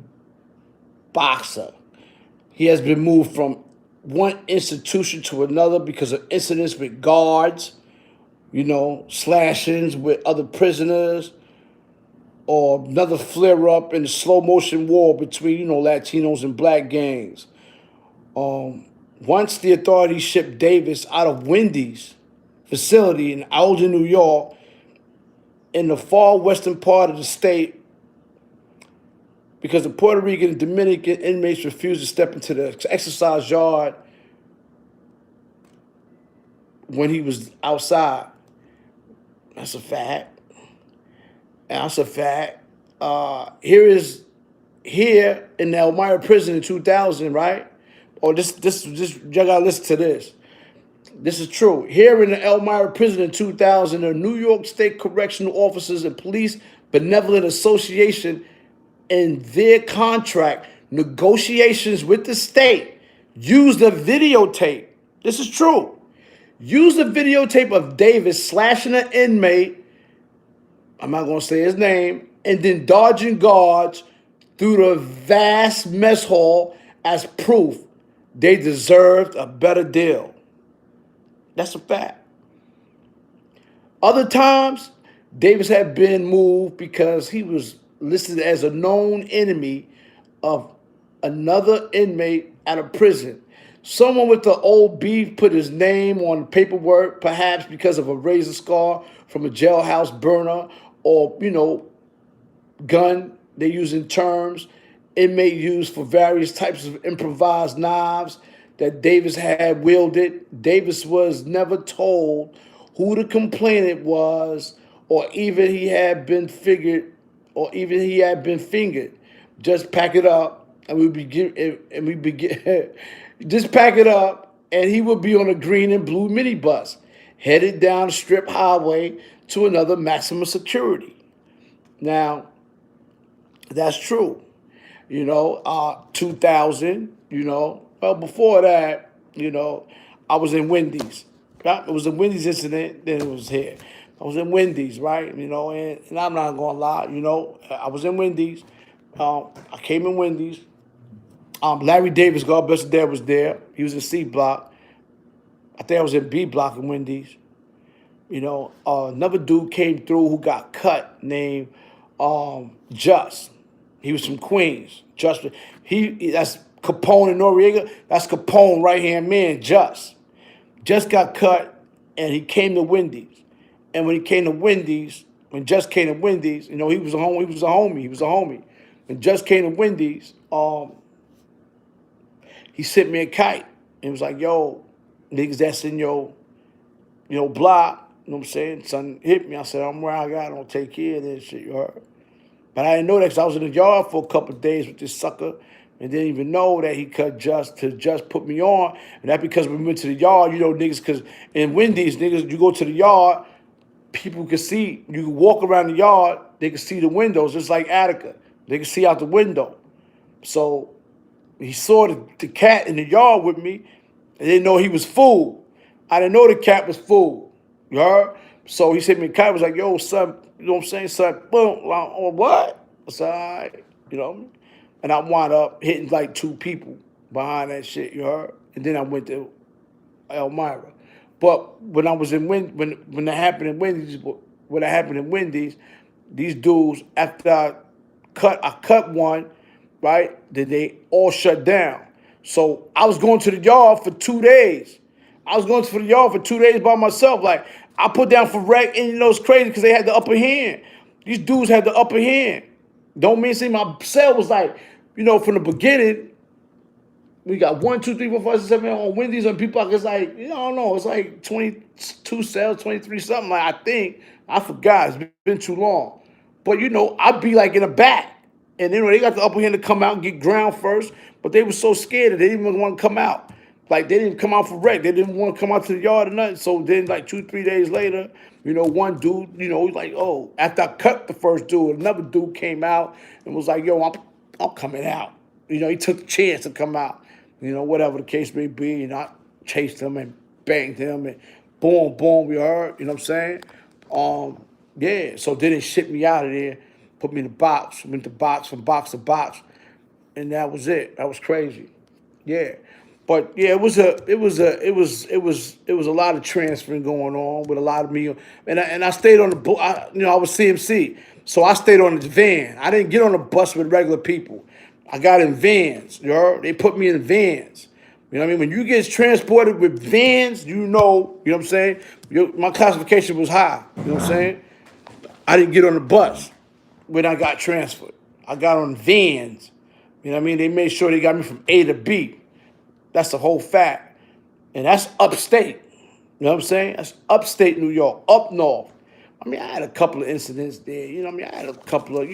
boxer. He has been moved from one institution to another because of incidents with guards, slashings with other prisoners, or another flare-up in the slow-motion war between, Latinos and black gangs. Once the authorities shipped Davis out of Wendy's facility in Alden, New York, in the far western part of the state, because the Puerto Rican and Dominican inmates refused to step into the exercise yard when he was outside. That's a fact. That's a fact. Here in the Elmira prison in 2000, right? Or this, you gotta listen to this. This is true. Here in the Elmira prison in 2000, the New York State Correctional Officers and Police Benevolent Association, in their contract negotiations with the state, used a videotape. This is true. used a videotape of Davis slashing an inmate, I'm not going to say his name, and then dodging guards through the vast mess hall as proof they deserved a better deal. That's a fact. Other times, Davis had been moved because he was listed as a known enemy of another inmate at a prison. Someone with the old beef put his name on paperwork, perhaps because of a razor scar from a jailhouse burner or, gun they're using terms inmate used for various types of improvised knives that Davis had wielded. Davis was never told who the complainant was, or even he had been fingered. Just pack it up, and we begin. Just pack it up, and he would be on a green and blue minibus, headed down Strip Highway to another maximum security. Now, that's true. 2000, well, before that, I was in Wendy's. Right? It was a Wendy's incident, then it was here. I was in Wendy's, right? And I'm not going to lie, I was in Wendy's. I came in Wendy's. Larry Davis, God bless his dad, was there. He was in C block. I think I was in B block in Wendy's. Another dude came through who got cut named Just. He was from Queens. Just that's Capone and Noriega. That's Capone right hand man. Just got cut, and he came to Wendy's. And when Just came to Wendy's, he was a homie. He was a homie. When Just came to Wendy's, he sent me a kite and was like, "Yo, niggas that's in your block. You know what I'm saying? Son hit me." I said, "I'm where I got. Don't take care of this shit, you heard?" But I didn't know that because I was in the yard for a couple of days with this sucker and didn't even know that he cut Just put me on. And that because we went to the yard, niggas, because in Wendy's, niggas, you go to the yard, people can see, you can walk around the yard, they can see the windows, just like Attica. They can see out the window. So he saw the cat in the yard with me and didn't know he was fooled. I didn't know the cat was fooled. You heard? So he sent me a cat, was like, "Yo, son," you know what I'm saying? Son, boom, oh, what? I said, "All right," And I wound up hitting like 2 people behind that shit, you heard? And then I went to Elmira. But when I was when that happened in Wendy's, these dudes, after I cut one, right? Then they all shut down. So I was going to the yard for 2 days. I was going to the yard for 2 days by myself. Like, I put down for rec, and it's crazy because they had the upper hand. These dudes had the upper hand. Don't mean see my cell was like, from the beginning, we got 1, 2, 3, 4, 5, 6, 7 on Wendy's, and people, it's like, I don't know, it's like 22 cells, 23 something. Like, I think I forgot. It's been too long. But I'd be like in the back. And they got the upper hand to come out and get ground first, but they were so scared that they didn't even want to come out. Like, they didn't come out for rec. They didn't want to come out to the yard or nothing. So then, like 2, 3 days later, one dude, he's like, "Oh," after I cut the first dude, another dude came out and was like, "Yo, I'm coming out." He took the chance to come out. Whatever the case may be, and I chased him and banged him and boom, boom, we heard, what I'm saying? Yeah, so then they shipped me out of there, put me in the box, went to box from box to box, and that was it. That was crazy. Yeah. But yeah, it was a lot of transferring going on with a lot of me, and I stayed on the I was CMC, so I stayed on the van. I didn't get on the bus with regular people. I got in vans. They put me in vans. You know what I mean? When you get transported with vans, you know what I'm saying? My classification was high. You know what I'm saying? I didn't get on the bus when I got transferred. I got on vans. You know what I mean? They made sure they got me from A to B. That's the whole fact. And that's upstate. You know what I'm saying? That's upstate New York, up north. I mean, I had a couple of incidents there. I had a couple of,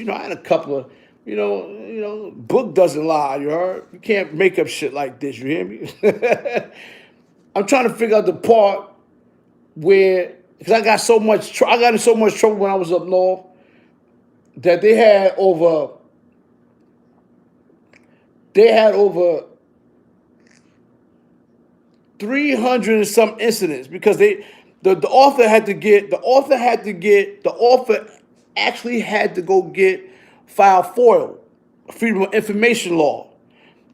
book doesn't lie, you heard? You can't make up shit like this, you hear me? I'm trying to figure out the part where, because I got in so much trouble when I was up north that they had over 3 300 and some incidents because the author actually had to go get file FOIL, Freedom of Information Law,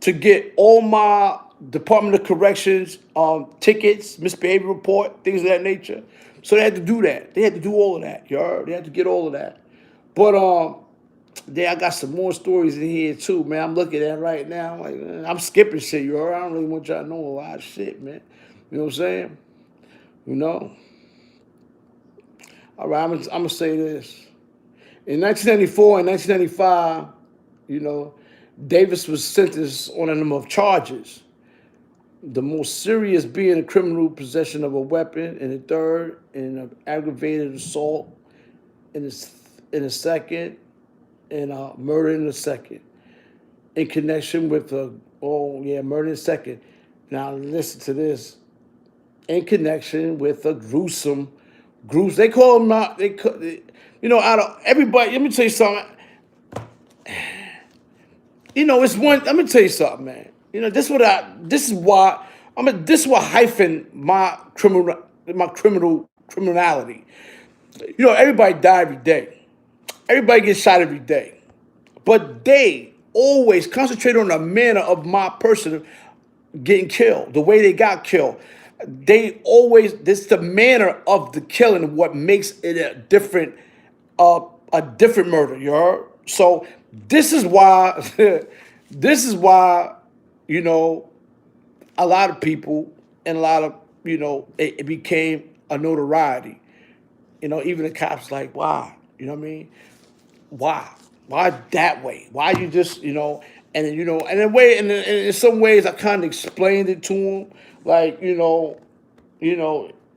to get all my Department of Corrections tickets, misbehavior report, things of that nature. So they had to do that. They had to do all of that. You heard? They had to get all of that. But I got some more stories in here too, man. I'm looking at it right now. Like, man, I'm skipping shit, you heard? I don't really want y'all to know a lot of shit, man. You know what I'm saying? You know? All right, I'm gonna say this. In 1994 and 1995, you know, Davis was sentenced on a number of charges. The most serious being a criminal possession of a weapon, and the third, in an aggravated assault, in the second, and murder in the second, in connection with murder in the second. Now listen to this. In connection with a gruesome, they call them out. Out of everybody. Let me tell you something. It's one. Let me tell you something, man. This is why hyphen my criminality. Everybody die every day. Everybody gets shot every day. But they always concentrate on the manner of my person getting killed, the way they got killed. This the manner of the killing what makes it a different murder, you heard? So this is why a lot of people and a lot of, it became a notoriety. Even the cops like, why? You know what I mean? Why? Why that way? Why you just, and in some ways I kind of explained it to them, like,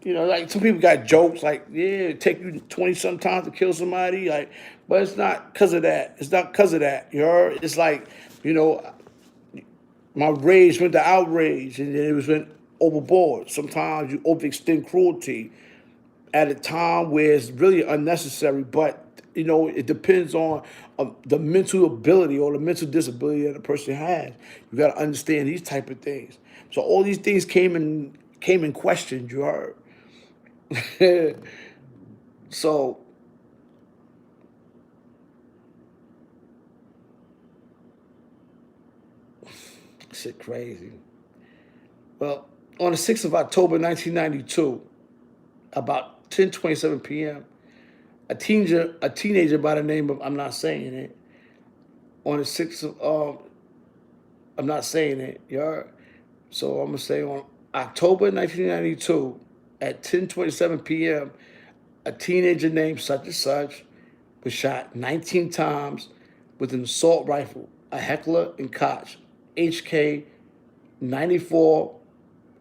like some people got jokes like, yeah, it take you 20 sometimes to kill somebody, like, but it's not because of that. It's not because of that. You heard? It's like, my rage went to outrage, and then it went overboard. Sometimes you overextend cruelty at a time where it's really unnecessary, but it depends on the mental ability or the mental disability that a person has. You got to understand these type of things. So all these things came in question. You heard. So shit crazy. Well, on the 6th of October 1992, about 10:27 p.m., a teenager by the name of, I'm not saying it, on the 6th of, I'm not saying it, you heard? So I'm going to say on October 1992 at 10:27 p.m., a teenager named such and such was shot 19 times with an assault rifle, a Heckler & Koch HK 94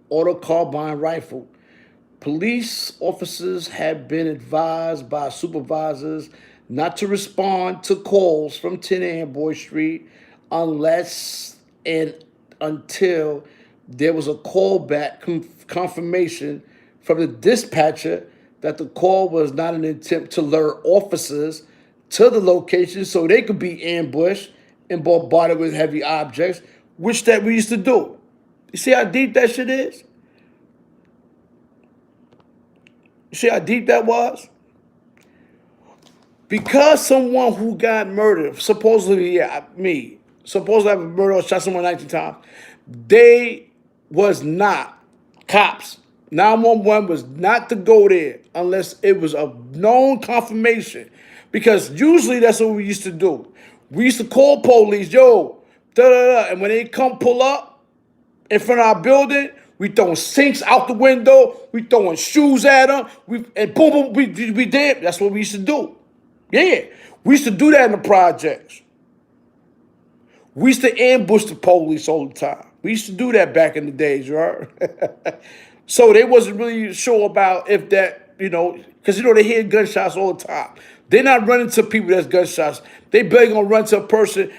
auto carbine rifle. Police officers had been advised by supervisors not to respond to calls from 10 Amboy Street unless and until there was a callback confirmation from the dispatcher that the call was not an attempt to lure officers to the location so they could be ambushed and bombarded with heavy objects, which that we used to do. You see how deep that shit is? You see how deep that was? Because someone who got murdered, supposedly I've murdered or shot someone 19 times, they was not cops. 911 was not to go there unless it was a known confirmation. Because usually that's what we used to do. We used to call police, yo, da-da-da, and when they come pull up in front of our building, we throwing sinks out the window, we throwing shoes at them, and boom, boom, we did. That's what we used to do. Yeah, we used to do that in the projects. We used to ambush the police all the time. We used to do that back in the days, right? So they wasn't really sure about if that, because they hear gunshots all the time. They're not running to people that's gunshots. They barely gonna run to a person.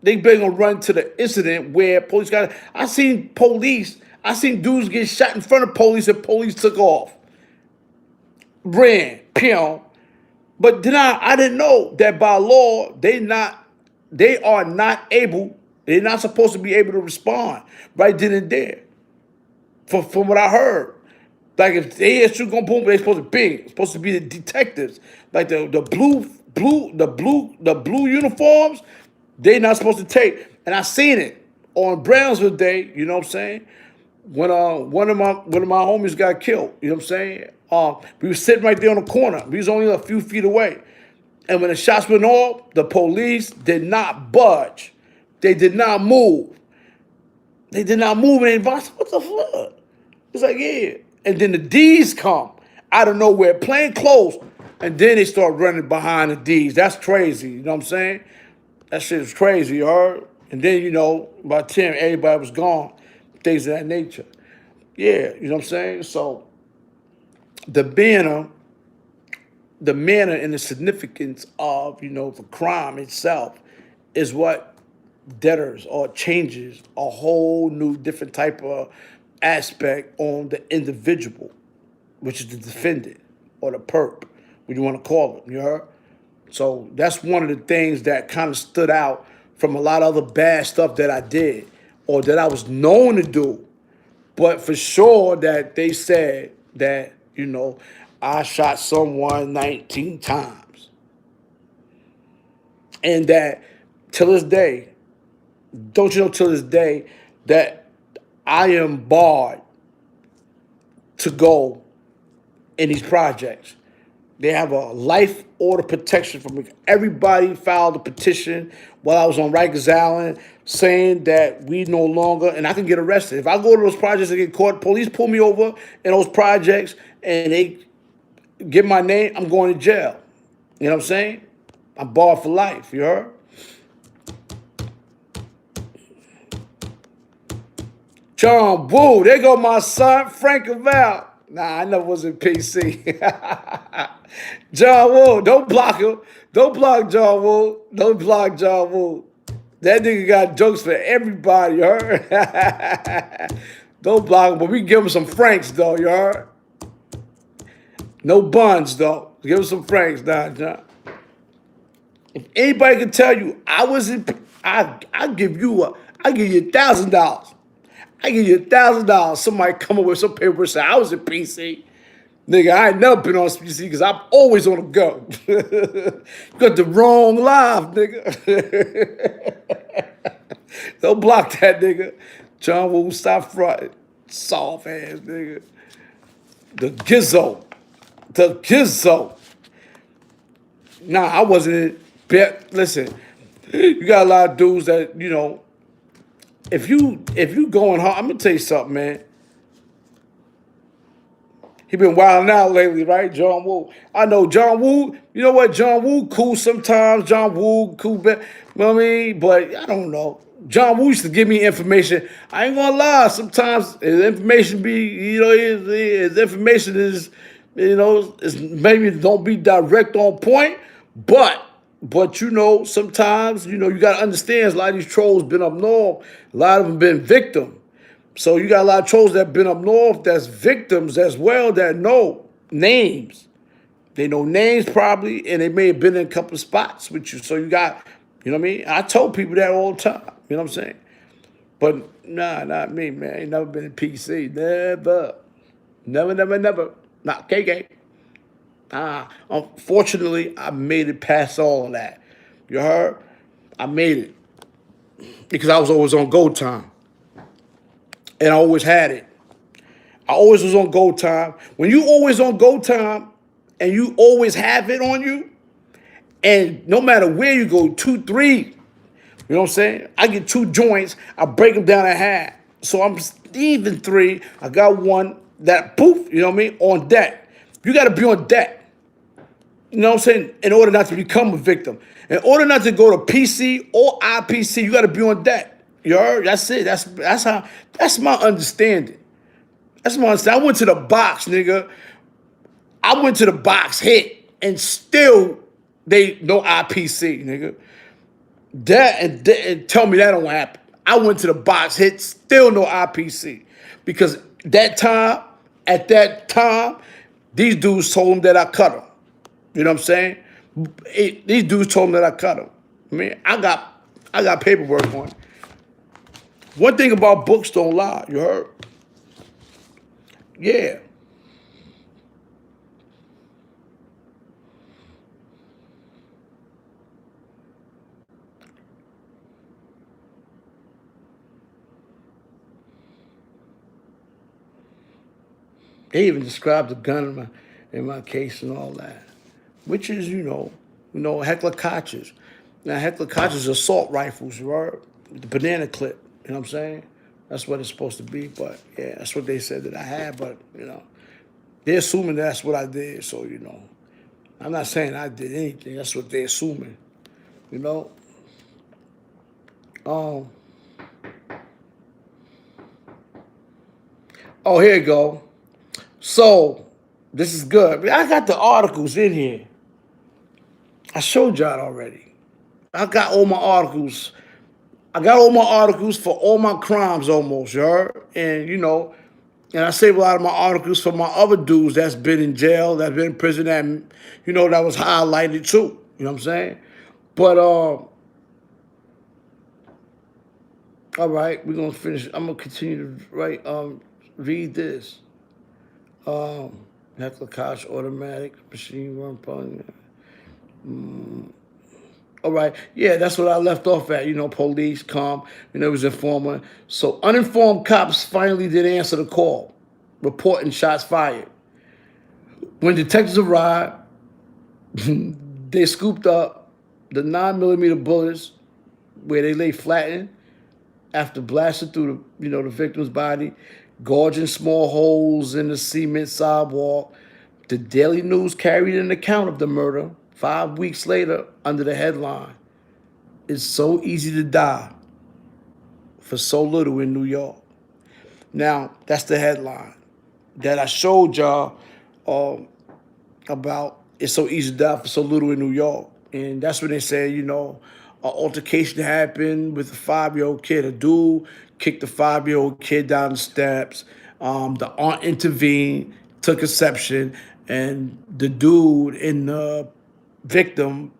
They barely gonna run to the incident where police I seen dudes get shot in front of police and police took off. Ran, pew. But then I didn't know that by law, they're not supposed to be able to respond right then and there. from what I heard. Like if they hear shoot going boom, they supposed to be. It's supposed to be the detectives. Like the blue uniforms, they not supposed to take. And I seen it on Brownsville Day, you know what I'm saying? When one of my homies got killed, you know what I'm saying? We were sitting right there on the corner. We was only a few feet away. And when the shots went off, the police did not budge. They did not move. They did not move. And they said, what the fuck? It's like, yeah. And then the D's come out of nowhere, plain clothes. And then they start running behind the D's. That's crazy. You know what I'm saying? That shit is crazy, you heard? And then, you know, by 10, everybody was gone. Things of that nature. Yeah, you know what I'm saying? So the manner and the significance of, you know, the crime itself is what debtors or changes a whole new different type of aspect on the individual, which is the defendant or the perp, what you want to call them, you heard? So that's one of the things that kind of stood out from a lot of other bad stuff that I did or that I was known to do. But for sure that they said that, you know, I shot someone 19 times. And that till this day, don't you know till this day that I am barred to go in these projects. They have a life order protection for me. Everybody filed a petition while I was on Rikers Island saying that we no longer, and I can get arrested. If I go to those projects and get caught, police pull me over in those projects and they get my name, I'm going to jail. You know what I'm saying? I'm barred for life, you heard? John Woo, there go my son, Frank Val. Nah, I never was in PC. John Woo, don't block him. Don't block John Woo. Don't block John Woo. That nigga got jokes for everybody, you heard? Don't block him, but we can give him some Franks, though, you heard? No buns, though. Give him some Franks, nah, John. If anybody can tell you I was in, I give you $1,000. I give you $1,000. Somebody come up with some paper and say I was in PC. Nigga, I ain't never been on PC because I'm always on the go. You got the wrong live, nigga. Don't block that nigga. John Woo, stop fronting. Soft ass nigga. The Gizzo. The Gizzo. Nah, I wasn't in. Listen, you got a lot of dudes that, you know, if you going hard, I'm gonna tell you something, man. He been wilding out lately, right? John Woo. I know John Woo. You know what? John Woo cool sometimes. John Woo cool, you know what I mean? But I don't know. John Woo used to give me information. I ain't gonna lie. Sometimes his information be, you know, his information is, you know, is maybe don't be direct on point, but you know, sometimes, you know, you gotta understand a lot of these trolls been up north. A lot of them been victim. So you got a lot of trolls that been up north that's victims as well that know names. They know names probably, and they may have been in a couple of spots with you. So you got, you know what I mean? I told people that all the time. You know what I'm saying? But nah, not me, man. I ain't never been in PC. Never. Never. Not KK. Unfortunately, I made it past all of that. You heard? I made it. Because I was always on go time. And I always had it. I always was on go time. When you always on go time and you always have it on you, and no matter where you go, 2, 3, you know what I'm saying? I get 2 joints, I break them down in half. So I'm even 3. I got 1 that poof, you know what I mean, on deck. You got to be on deck. You know what I'm saying? In order not to become a victim. In order not to go to PC or IPC, you got to be on deck. You heard? That's it. That's my understanding. That's my understanding. I went to the box, nigga. I went to the box hit, and still they no IPC, nigga. And tell me that don't happen. I went to the box hit, still no IPC. Because at that time, these dudes told them that I cut them. You know what I'm saying? These dudes told me that I cut them. I mean, I got paperwork on it. One thing about books don't lie, you heard? Yeah. They even described the gun in my case and all that, which is, Heckler Koch's. Now, Heckler Koch's assault rifles, right? With the banana clip, you know what I'm saying? That's what it's supposed to be, but yeah, that's what they said that I had, but, they're assuming that's what I did, so, I'm not saying I did anything. That's what they're assuming, you know? Um, oh, here you go. So, this is good. I got the articles in here. I showed y'all already. I got all my articles. I got all my articles for all my crimes almost, you heard? And, and I save a lot of my articles for my other dudes that's been in jail, that's been in prison, that, that was highlighted too. You know what I'm saying? But, all right, we're going to finish. I'm going to continue to read this. Heckler Koch automatic machine gun pulling. All right, yeah, that's what I left off at. Police, calm, it was informer. So uninformed cops finally did answer the call, reporting shots fired. When detectives arrived, they scooped up the 9mm bullets where they lay flattened after blasting through the victim's body, gorging small holes in the cement sidewalk. The Daily News carried an account of the murder 5 weeks later under the headline, "It's so easy to die for so little in New York." Now, that's the headline that I showed y'all about. It's so easy to die for so little in New York. And that's when they said, an altercation happened with a 5-year-old kid. A dude kicked the 5-year-old kid down the steps. The aunt intervened, took exception, and the dude and the victim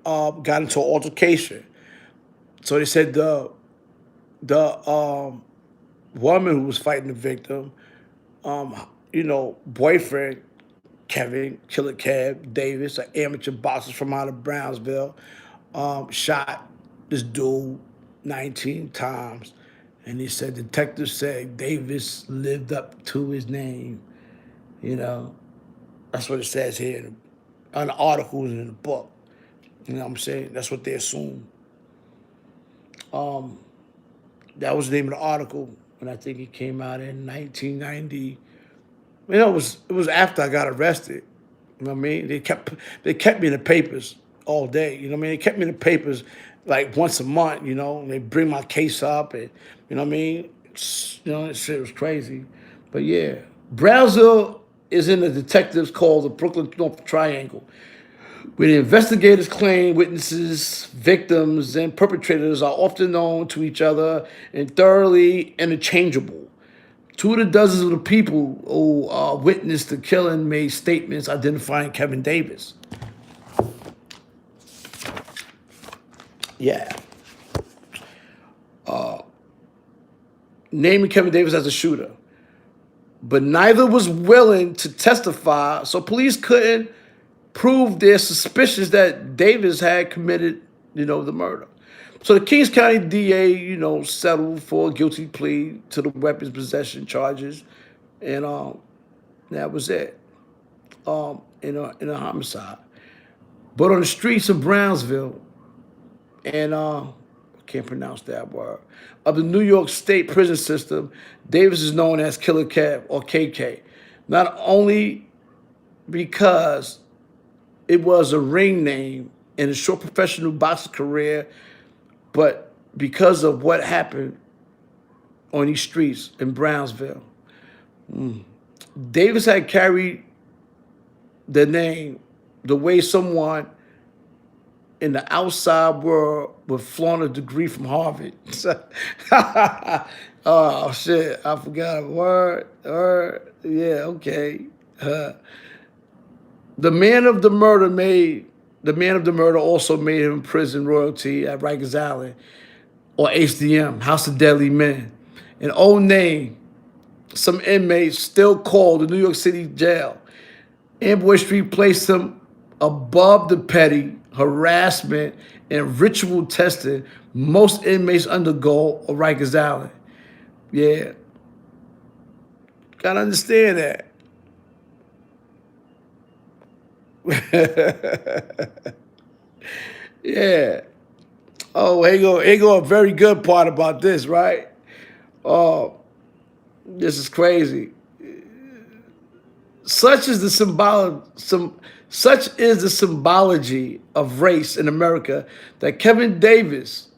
got into an altercation. So they said the woman who was fighting the victim, boyfriend, Kevin, Killer Kev Davis, an amateur boxer from out of Brownsville, shot this dude 19 times. And he said, detectives said Davis lived up to his name. That's what it says here on the articles in the book. You know what I'm saying? That's what they assume. That was the name of the article, and I think it came out in 1990. It was after I got arrested. You know what I mean? They kept me in the papers all day. You know what I mean? They kept me in the papers like once a month. And they bring my case up, and you know what I mean? That shit was crazy. But yeah, Brownsville is in the detectives called the Brooklyn North Triangle, where the investigators claim witnesses, victims, and perpetrators are often known to each other and thoroughly interchangeable. 2 of the dozens of the people who witnessed the killing made statements identifying Kevin Davis. Yeah. Naming Kevin Davis as a shooter. But neither was willing to testify, so police couldn't prove their suspicions that Davis had committed, the murder. So the Kings County DA, settled for a guilty plea to the weapons possession charges, and that was it. In a homicide. But on the streets of Brownsville, and I can't pronounce that word, of the New York State prison system, Davis is known as Killer Kev, or KK. Not only because it was a ring name in a short professional boxing career, but because of what happened on these streets in Brownsville. Davis had carried the name the way someone in the outside world would flaunt a degree from Harvard. Oh, shit, I forgot a word. Yeah, okay. The man of the murder also made him prison royalty at Rikers Island, or HDM, House of Deadly Men. An old name some inmates still call the New York City jail. Amboy Street placed him above the petty harassment and ritual testing most inmates undergo on Rikers Island. Yeah. Gotta understand that. Yeah. Oh, here go a very good part about this, right? Oh, this is crazy. Such is the symbology of race in America that Kevin Davis,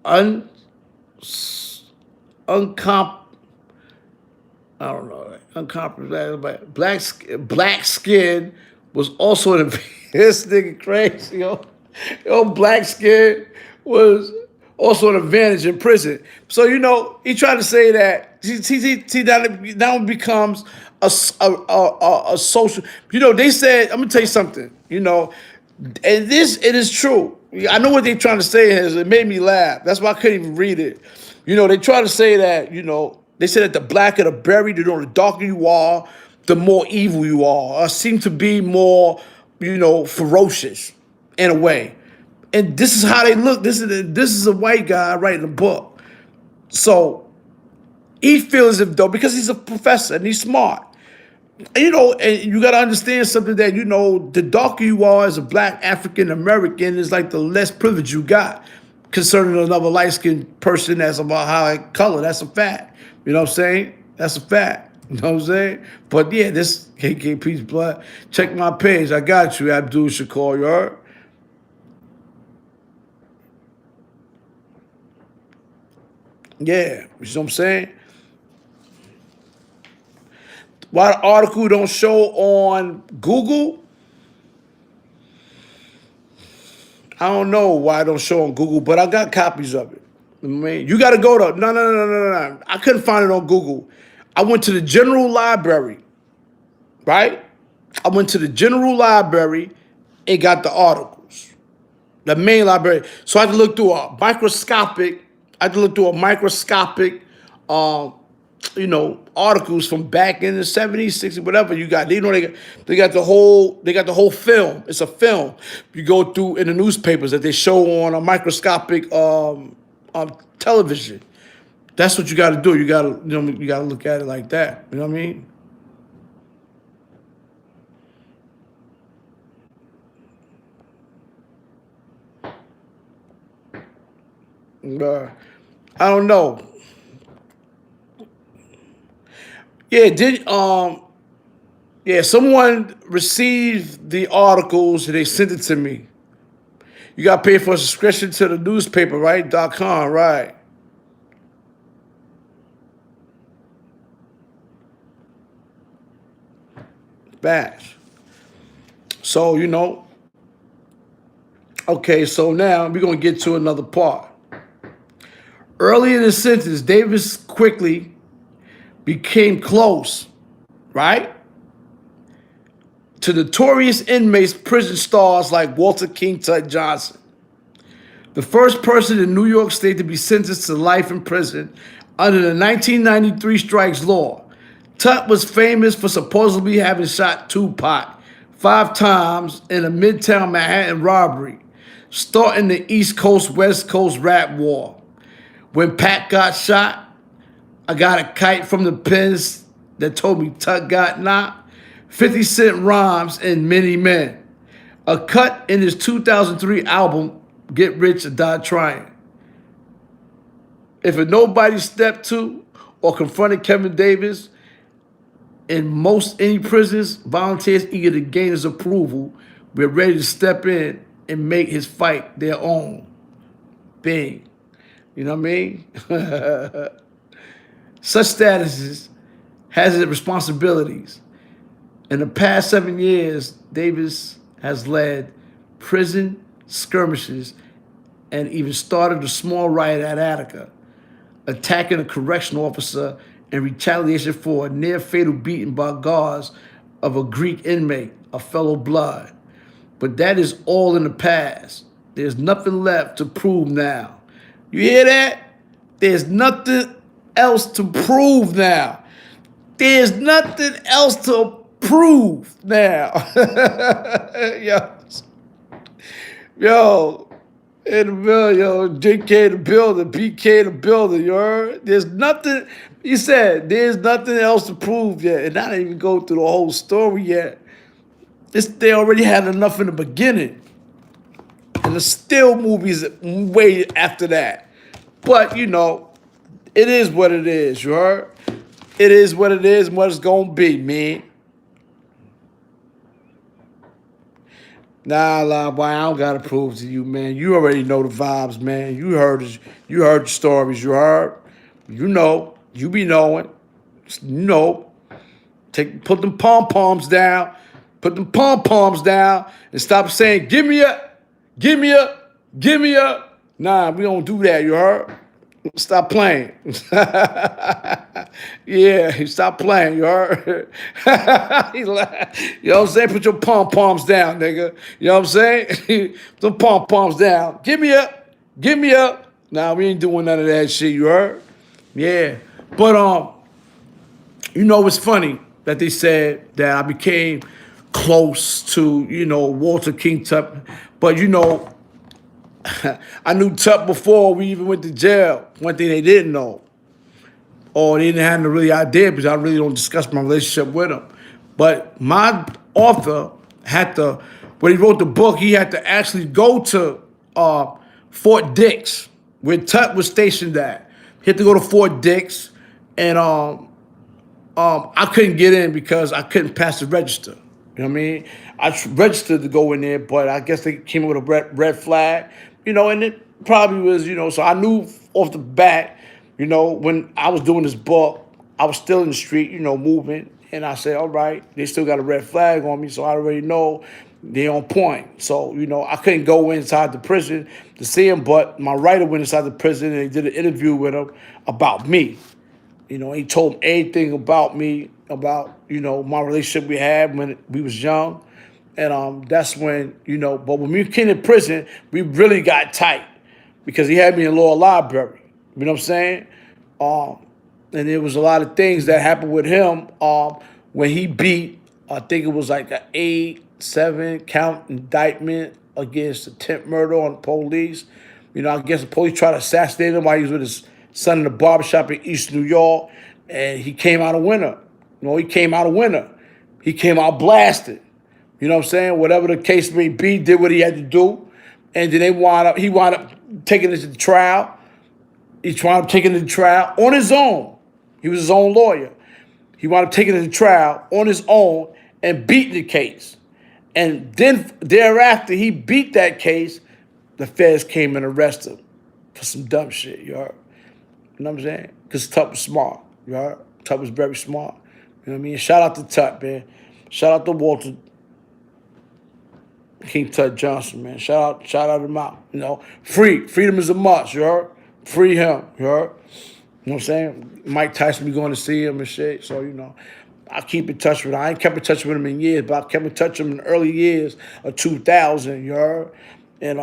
uncomp I don't know, uncompromised, black skin was also an this nigga crazy, yo. Yo, black skin was also an advantage in prison. So, you know, he tried to say that, see that now it becomes a social, you know, they said, I'm gonna tell you something, you know, and it is true. I know what they're trying to say is, it made me laugh. That's why I couldn't even read it. You know, they try to say that, you know, they said that the blacker the berry, you know, the darker you are, the more evil you are, or seem to be more, you know, ferocious in a way. And this is how they look. This is a white guy writing a book. So he feels as if though, because he's a professor and he's smart. And, you know, and you got to understand something that, you know, the darker you are as a black African American is like the less privilege you got concerning another light-skinned person that's of a high color. That's a fact. You know what I'm saying? That's a fact. You know what I'm saying? But yeah, this KKP's blood. Check my page. I got you, Abdul Shakur. You heard? Yeah. You see what I'm saying? Why the article don't show on Google? I don't know why it don't show on Google, but I got copies of it. I mean, you got to go to, no. I couldn't find it on Google. I went to the general library, right? I went to the general library and got the articles, the main library. So I had to look through you know, articles from back in the 70s, 60s, whatever you got. You know, they got the whole film. It's a film. You go through in the newspapers that they show on a microscopic television. That's what you got to do. You got to, you got to look at it like that. You know what I mean? I don't know. Yeah, someone received the articles and they sent it to me. You got to pay for a subscription to the newspaper, right? .com, right? Bash. So, you know, okay, so now we're going to get to another part. Early in the sentence, Davis quickly became close, right, to notorious inmates, prison stars like Walter King Tut Johnson, the first person in New York State to be sentenced to life in prison under the 1993 strikes law. Tut was famous for supposedly having shot Tupac 5 times in a Midtown Manhattan robbery, starting the East Coast-West Coast rap war. When Pac got shot, I got a kite from the pens that told me Tut got knocked. 50 Cent rhymes in Many Men. A cut in his 2003 album, Get Rich or Die Trying. If a nobody stepped to or confronted Kevin Davis, in most any prisons, volunteers eager to gain his approval, we're ready to step in and make his fight their own. Bing. You know what I mean? Such statuses has its responsibilities. In the past 7 years, Davis has led prison skirmishes and even started a small riot at Attica, attacking a correctional officer in retaliation for a near-fatal beating by guards of a Greek inmate, a fellow blood. But that is all in the past. There's nothing left to prove now. You hear that? There's nothing else to prove now. There's nothing else to prove now. yo, yo, in the building, yo, JK in the building, BK in the building, you heard? There's nothing, he said, there's nothing else to prove yet. And I didn't even go through the whole story yet. They already had enough in the beginning. And there's still movies way after that. But, you know, it is what it is, you heard? It is what it is and what it's gonna be, man. Nah, boy, I don't gotta prove to you, man. You already know the vibes, man. You heard the stories, you heard. You know, you be knowing. You know. Put them pom-poms down. Put them pom-poms down and stop saying, give me a. Nah, we don't do that, you heard? Stop playing. Yeah, stop playing, you heard? You know what I'm saying? Put your pom-poms down, nigga. You know what I'm saying? Put them pom-poms down. Give me up. Nah, we ain't doing none of that shit, you heard? Yeah. But you know, it's funny that they said that I became close to, you know, Walter King Tut. But, you know, I knew Tut before we even went to jail. One thing they didn't know, or they didn't have no really idea, because I really don't discuss my relationship with him. But my author had to, when he wrote the book, he had to actually go to Fort Dix, where Tut was stationed at. He had to go to Fort Dix, and I couldn't get in because I couldn't pass the register. You know what I mean? I registered to go in there, but I guess they came with a red flag, you know, and it probably was, you know, so I knew off the bat, you know, when I was doing this book, I was still in the street, you know, moving, and I said, all right, they still got a red flag on me, so I already know they on point. So, you know, I couldn't go inside the prison to see him, but my writer went inside the prison and they did an interview with him about me. You know, he told him everything about me, about, you know, my relationship we had when we was young. And that's when, you know, but when we came in prison, we really got tight because he had me in Law Library. You know what I'm saying? And there was a lot of things that happened with him when he beat, I think it was like an 8-7 count indictment against attempted murder on the police. You know, I guess the police tried to assassinate him while he was with his son in the barbershop in East New York, and he came out a winner. You know, he came out a winner. He came out blasted. You know what I'm saying? Whatever the case may be, did what he had to do. And then he wound up taking it to the trial. He wound up taking it to trial on his own. He was his own lawyer. He wound up taking it to trial on his own and beat the case. And then thereafter, he beat that case, the feds came and arrested him for some dumb shit, you heard? You know what I'm saying? Because Tut was smart, you heard? Tut was very smart. You know what I mean? Shout out to Tut, man. Shout out to Walter King Tut Johnson, man. Shout out him out. You know, freedom is a must, you heard? Free him, you heard? You know what I'm saying? Mike Tyson be going to see him and shit. So, you know, I keep in touch with him. I ain't kept in touch with him in years, but I kept in touch with him in the early years of 2000, you heard? And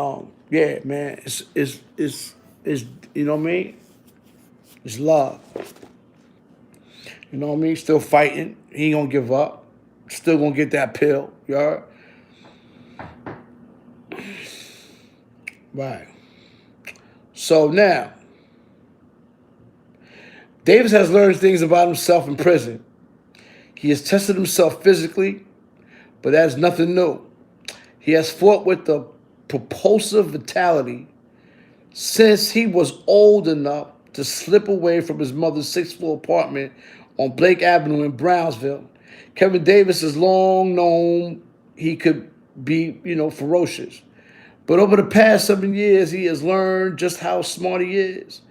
yeah, man, it's you know what I mean? It's love. You know what I mean? Still fighting. He ain't gonna give up. Still gonna get that pill, you heard? Right. So now, Davis has learned things about himself in prison. He has tested himself physically, but that is nothing new. He has fought with the propulsive vitality since he was old enough to slip away from his mother's sixth-floor apartment on Blake Avenue in Brownsville. Kevin Davis has long known he could be, you know, ferocious. But over the past 7 years, he has learned just how smart he is.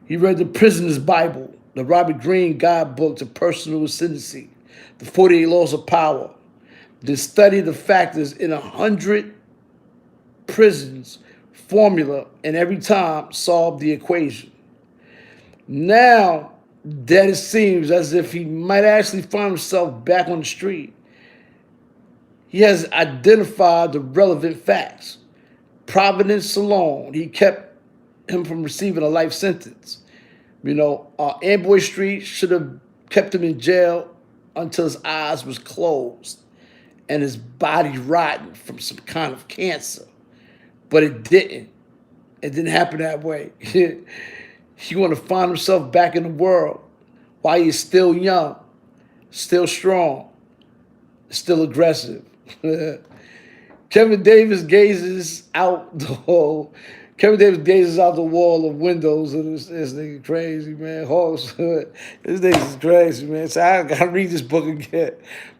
He read the Prisoner's Bible, the Robert Greene Guidebook to Personal Ascendancy, the 48 Laws of Power, then studied the factors in 100 prisons formula, and every time solved the equation. Now that it seems as if he might actually find himself back on the street, he has identified the relevant facts. Providence alone, he kept him from receiving a life sentence. You know, Amboy Street should have kept him in jail until his eyes was closed and his body rotten from some kind of cancer. But it didn't. It didn't happen that way. He want to find himself back in the world while he's still young, still strong, still aggressive. Kevin Davis gazes out the wall. Kevin Davis gazes out the wall of windows, and this nigga crazy, man. Hawks, this nigga is crazy, man. So I gotta read this book again.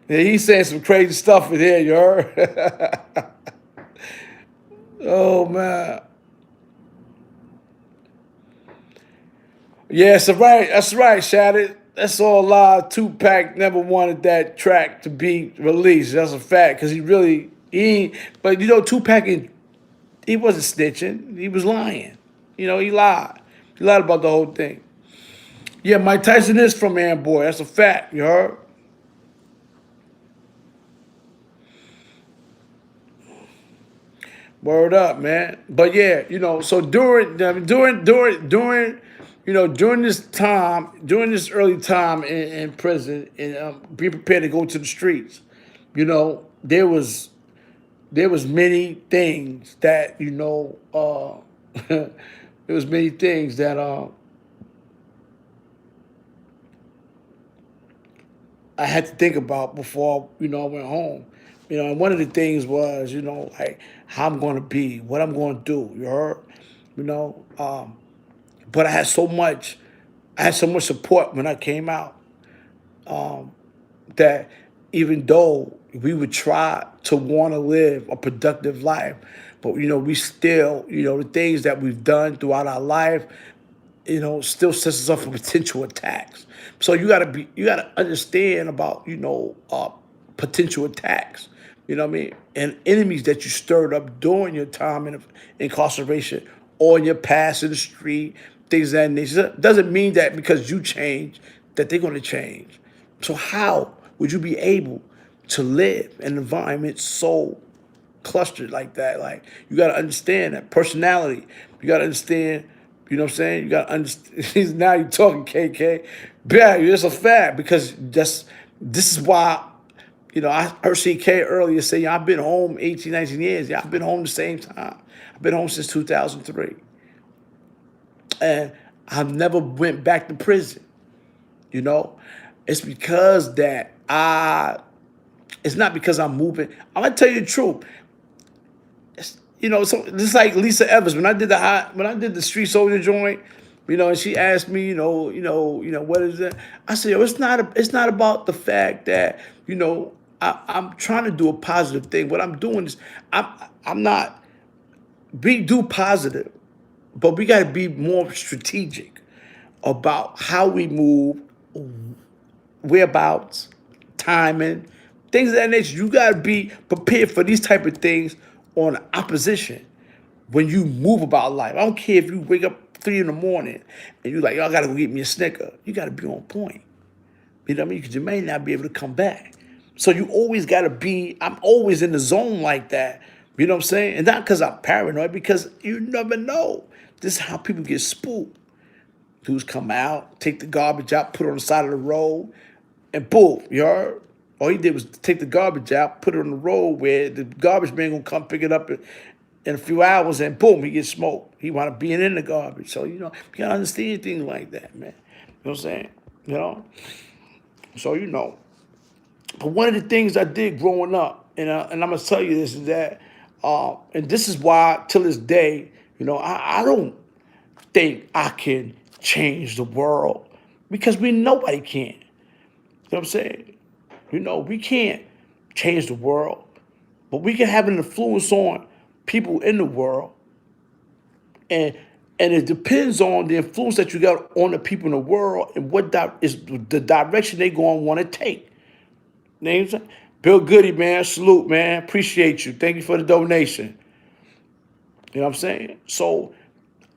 Yeah, he's saying some crazy stuff in here, you heard? Oh man. Yeah, that's right, Shattered. That's all lie. Tupac never wanted that track to be released. That's a fact, because he but you know, Tupac, he wasn't snitching. He was lying. You know, he lied. He lied about the whole thing. Yeah, Mike Tyson is from Amboy. That's a fact, you heard? Word up, man. But yeah, you know, so during this time, during this early time in prison, and be prepared to go to the streets. You know, there was many things that there was many things that I had to think about before I went home. You know, and one of the things was like how I'm going to be, what I'm going to do. You heard, you know. But I had so much support when I came out, that even though we would try to want to live a productive life, but we still, the things that we've done throughout our life, still sets us up for potential attacks. So you gotta understand about, potential attacks. You know what I mean? And enemies that you stirred up during your time in incarceration or in your past in the street, things of that nature. Doesn't mean that because you change that they're gonna change. So how would you be able to live in an environment so clustered like that? Like, you got to understand that personality. You got to understand, you know what I'm saying? You got to understand. Now you're talking, KK. Yeah, it's a fact, because this is why, I heard CK earlier say, I've been home 18, 19 years. Yeah, I've been home the same time. I've been home since 2003. And I've never went back to prison, you know? It's because that it's not because I'm moving. I'm going to tell you the truth. So just like Lisa Evans, when I did the street soldier joint, and she asked me, what is it? I said, yo, it's not about the fact that, I'm trying to do a positive thing. What I'm doing is I'm not do positive, but we got to be more strategic about how we move, whereabouts, timing, things of that nature. You got to be prepared for these type of things on opposition when you move about life. I don't care if you wake up 3 in the morning and you're like, yo, I got to go get me a Snicker. You got to be on point. You know what I mean? Because you may not be able to come back. So you always got to be, I'm always in the zone like that. You know what I'm saying? And not because I'm paranoid, because you never know. This is how people get spooked. Dudes come out, take the garbage out, put it on the side of the road, and boom, you heard? All he did was take the garbage out, put it on the road where the garbage man gonna come pick it up in a few hours, and boom, he gets smoked. He wanna be in the garbage. So, you gotta understand things like that, man. You know what I'm saying? So, But one of the things I did growing up, and I'm gonna tell you this, is that, and this is why, till this day, I don't think I can change the world, because nobody can. You know what I'm saying? We can't change the world, but we can have an influence on people in the world, and it depends on the influence that you got on the people in the world and what is the direction they going to want to take. Names, Bill Goody, man, salute, man, appreciate you. Thank you for the donation. You know what I'm saying? So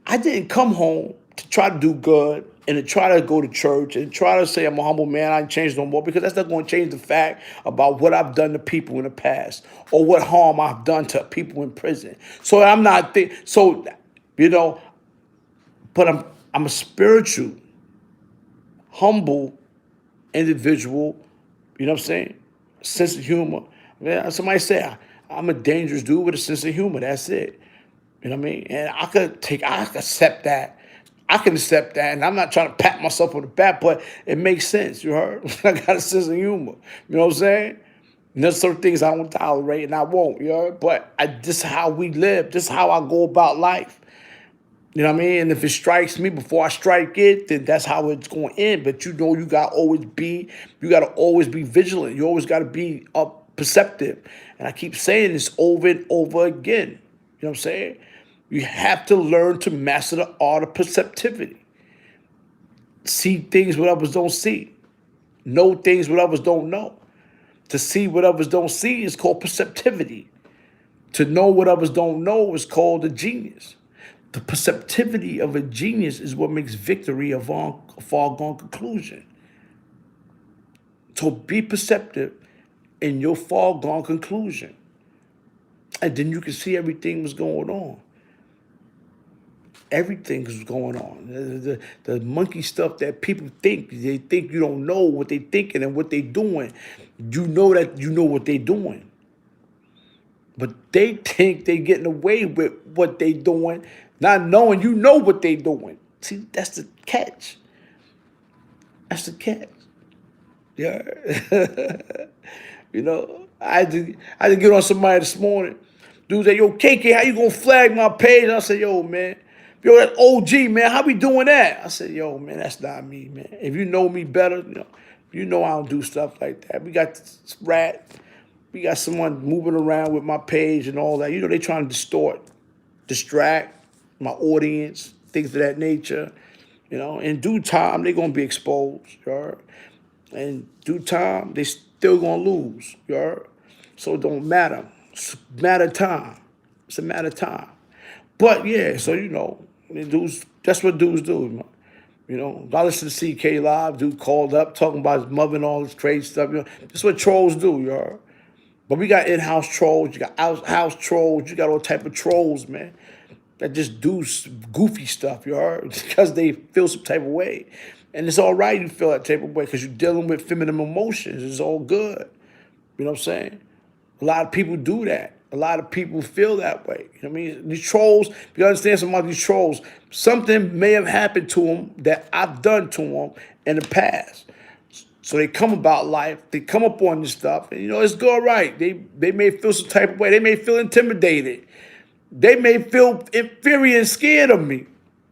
I didn't come home to try to do good and to try to go to church and try to say I'm a humble man, I ain't changed no more, because that's not going to change the fact about what I've done to people in the past or what harm I've done to people in prison. So I'm not but I'm a spiritual, humble individual, you know what I'm saying? Sense of humor. Man, somebody say I'm a dangerous dude with a sense of humor. That's it. You know what I mean? And I could accept that. I can accept that, and I'm not trying to pat myself on the back, but it makes sense. You heard? I got a sense of humor. You know what I'm saying? And there's certain things I don't tolerate, and I won't. You heard? But this is how we live. This is how I go about life. You know what I mean? And if it strikes me before I strike it, then that's how it's going to end. But you know, you got to always be vigilant. You always got to be perceptive. And I keep saying this over and over again. You know what I'm saying? You have to learn to master the art of perceptivity. See things what others don't see. Know things what others don't know. To see what others don't see is called perceptivity. To know what others don't know is called a genius. The perceptivity of a genius is what makes victory a foregone conclusion. So be perceptive in your foregone conclusion. And then you can see everything was going on. Everything is going on. The monkey stuff that people think, they think you don't know what they thinking and what they doing. You know that you know what they doing. But they think they getting away with what they doing, not knowing you know what they doing. See, that's the catch. That's the catch. Yeah. You know, I had to get on somebody this morning. Dude said, yo, KK, how you gonna flag my page? I said, yo, man. Yo, that OG, man, how we doing that? I said, yo, man, that's not me, man. If you know me better, you know I don't do stuff like that. We got this rat. We got someone moving around with my page and all that. You know, they trying to distort, distract my audience, things of that nature. You know, in due time, they're going to be exposed, you heard? In due time, they still going to lose, you heard? So it don't matter. It's a matter of time. It's a matter of time. But, yeah, so, you know, dudes, that's what dudes do, man. You know, I listen to CK Live, dude called up, talking about his mother and all this crazy stuff. You know, that's what trolls do, you heard? But we got in-house trolls, you got out-house trolls, you got all type of trolls, man, that just do goofy stuff, you heard? Because they feel some type of way. And it's all right you feel that type of way because you're dealing with feminine emotions. It's all good. You know what I'm saying? A lot of people do that. A lot of people feel that way. You know what I mean? These trolls, you understand some of these trolls, something may have happened to them that I've done to them in the past. So they come about life, they come up on this stuff, and you know, it's all right. They may feel some type of way, they may feel intimidated. They may feel inferior and scared of me.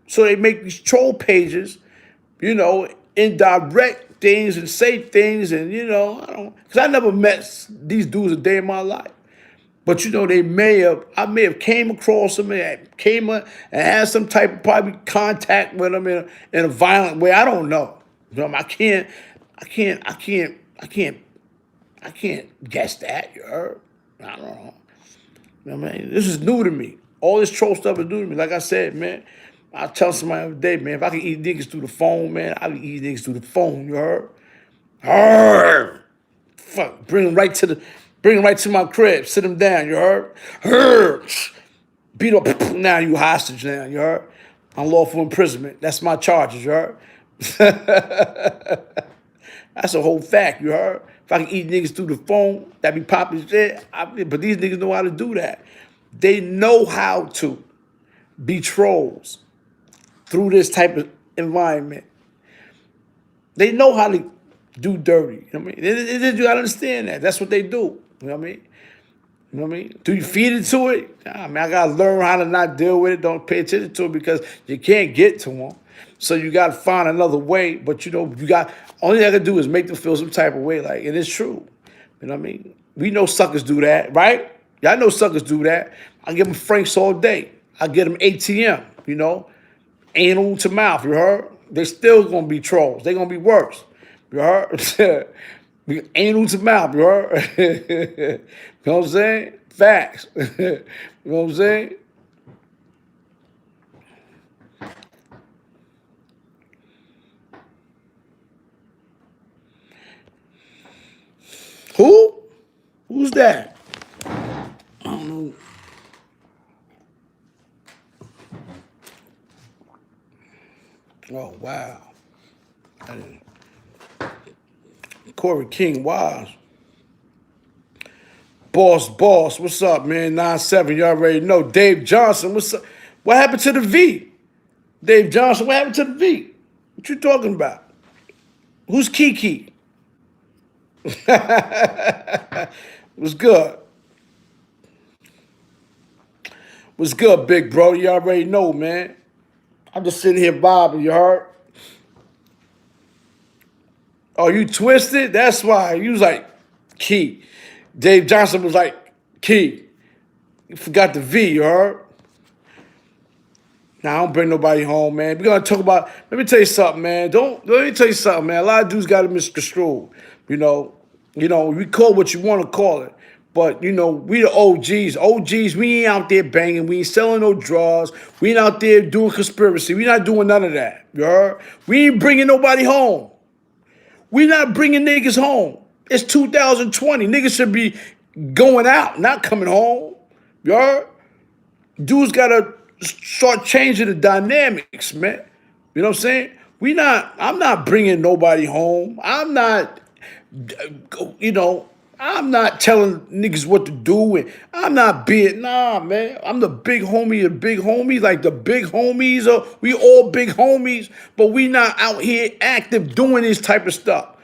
So they make these troll pages, you know, indirect things and say things, and you know, because I never met these dudes a day in my life. But you know, I may have came across them and came up and had some type of probably contact with them in a violent way. I don't know. You know, I can't guess that. You heard? I don't know. You know what I mean? This is new to me. All this troll stuff is new to me. Like I said, man, I tell somebody every day, man, if I can eat niggas through the phone, man, I can eat niggas through the phone. You heard? Arr! Fuck, bring them right to my crib. Sit them down. You heard? Arr! Beat up. Now you hostage. Now you heard? Unlawful imprisonment. That's my charges. You heard? That's a whole fact, you heard? If I can eat niggas through the phone, that be popping shit. But these niggas know how to do that. They know how to be trolls through this type of environment. They know how to do dirty. You know what I mean? You gotta understand that. That's what they do. You know what I mean? You know what I mean? Do you feed into it? Nah, man, I gotta learn how to not deal with it. Don't pay attention to it because you can't get to them. So you gotta find another way. But you know, only thing I can do is make them feel some type of way. Like, and it's true. You know what I mean? We know suckers do that, right? Y'all know suckers do that. I give them Franks all day. I get them ATM, you know? Anal to mouth, you heard? They still gonna be trolls. They gonna be worse. You heard? Anal to mouth, you heard? You know what I'm saying? Facts. You know what I'm saying? Who? Who's that? I don't know. Oh, wow. I didn't. Corey King Wise. Boss, what's up, man? 9-7, you already know. Dave Johnson, what's up? What happened to the V? Dave Johnson, what happened to the V? What you talking about? Who's Kiki? What's good? What's good, big bro? You already know, man. I'm just sitting here bobbing, you heard? Oh, you twisted? That's why. You was like, Key. Dave Johnson was like, Key. You forgot the V, you heard? Nah, I don't bring nobody home, man. We're gonna talk about. Let me tell you something, man. Let me tell you something, man. A lot of dudes got it misconstrued. You know, we call what you want to call it. But we the OGs. OGs, we ain't out there banging. We ain't selling no drugs. We ain't out there doing conspiracy. We not doing none of that. You heard? We ain't bringing nobody home. We not bringing niggas home. It's 2020. Niggas should be going out, not coming home. You heard? Dudes gotta start changing the dynamics, man. You know what I'm saying? I'm not bringing nobody home. I'm not, I'm not telling niggas what to do. And I'm not man. I'm the big homie of big homies. Like the big homies, we all big homies, but we not out here active doing this type of stuff.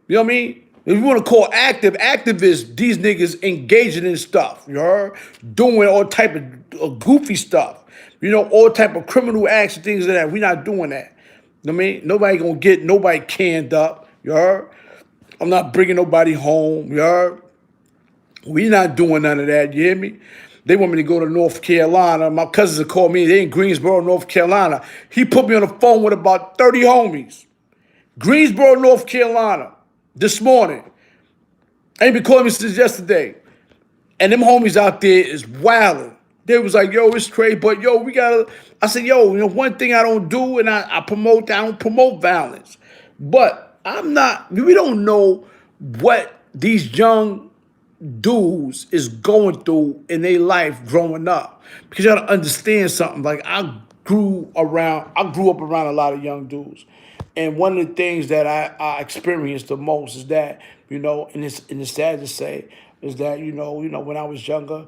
You know what I mean? If you want to call active is these niggas engaging in stuff, you heard? Doing all type of goofy stuff. All type of criminal acts and things like that. We not doing that. You know what I mean? Nobody gonna get nobody canned up, you heard? I'm not bringing nobody home, you heard? We not doing none of that, you hear me? They want me to go to North Carolina. My cousins have called me. They in Greensboro, North Carolina. He put me on the phone with about 30 homies. Greensboro, North Carolina. This morning. Ain't been calling me since yesterday. And them homies out there is wilding. They was like, yo, it's crazy, but yo, I said, yo, one thing I don't do, and I don't promote violence. But we don't know what these young dudes is going through in their life growing up. Because you gotta understand something. Like I grew up around a lot of young dudes. And one of the things that I experienced the most is that, and it's sad to say, is that, when I was younger,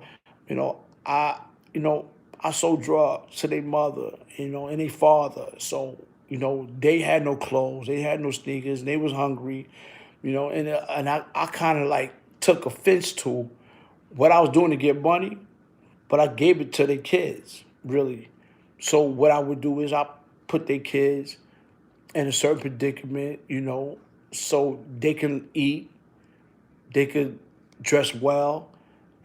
I sold drugs to their mother, and their father. So, they had no clothes, they had no sneakers, and they was hungry, and I kind of like took offense to what I was doing to get money, but I gave it to their kids, really. So what I would do is I put their kids in a certain predicament, so they can eat, they could dress well.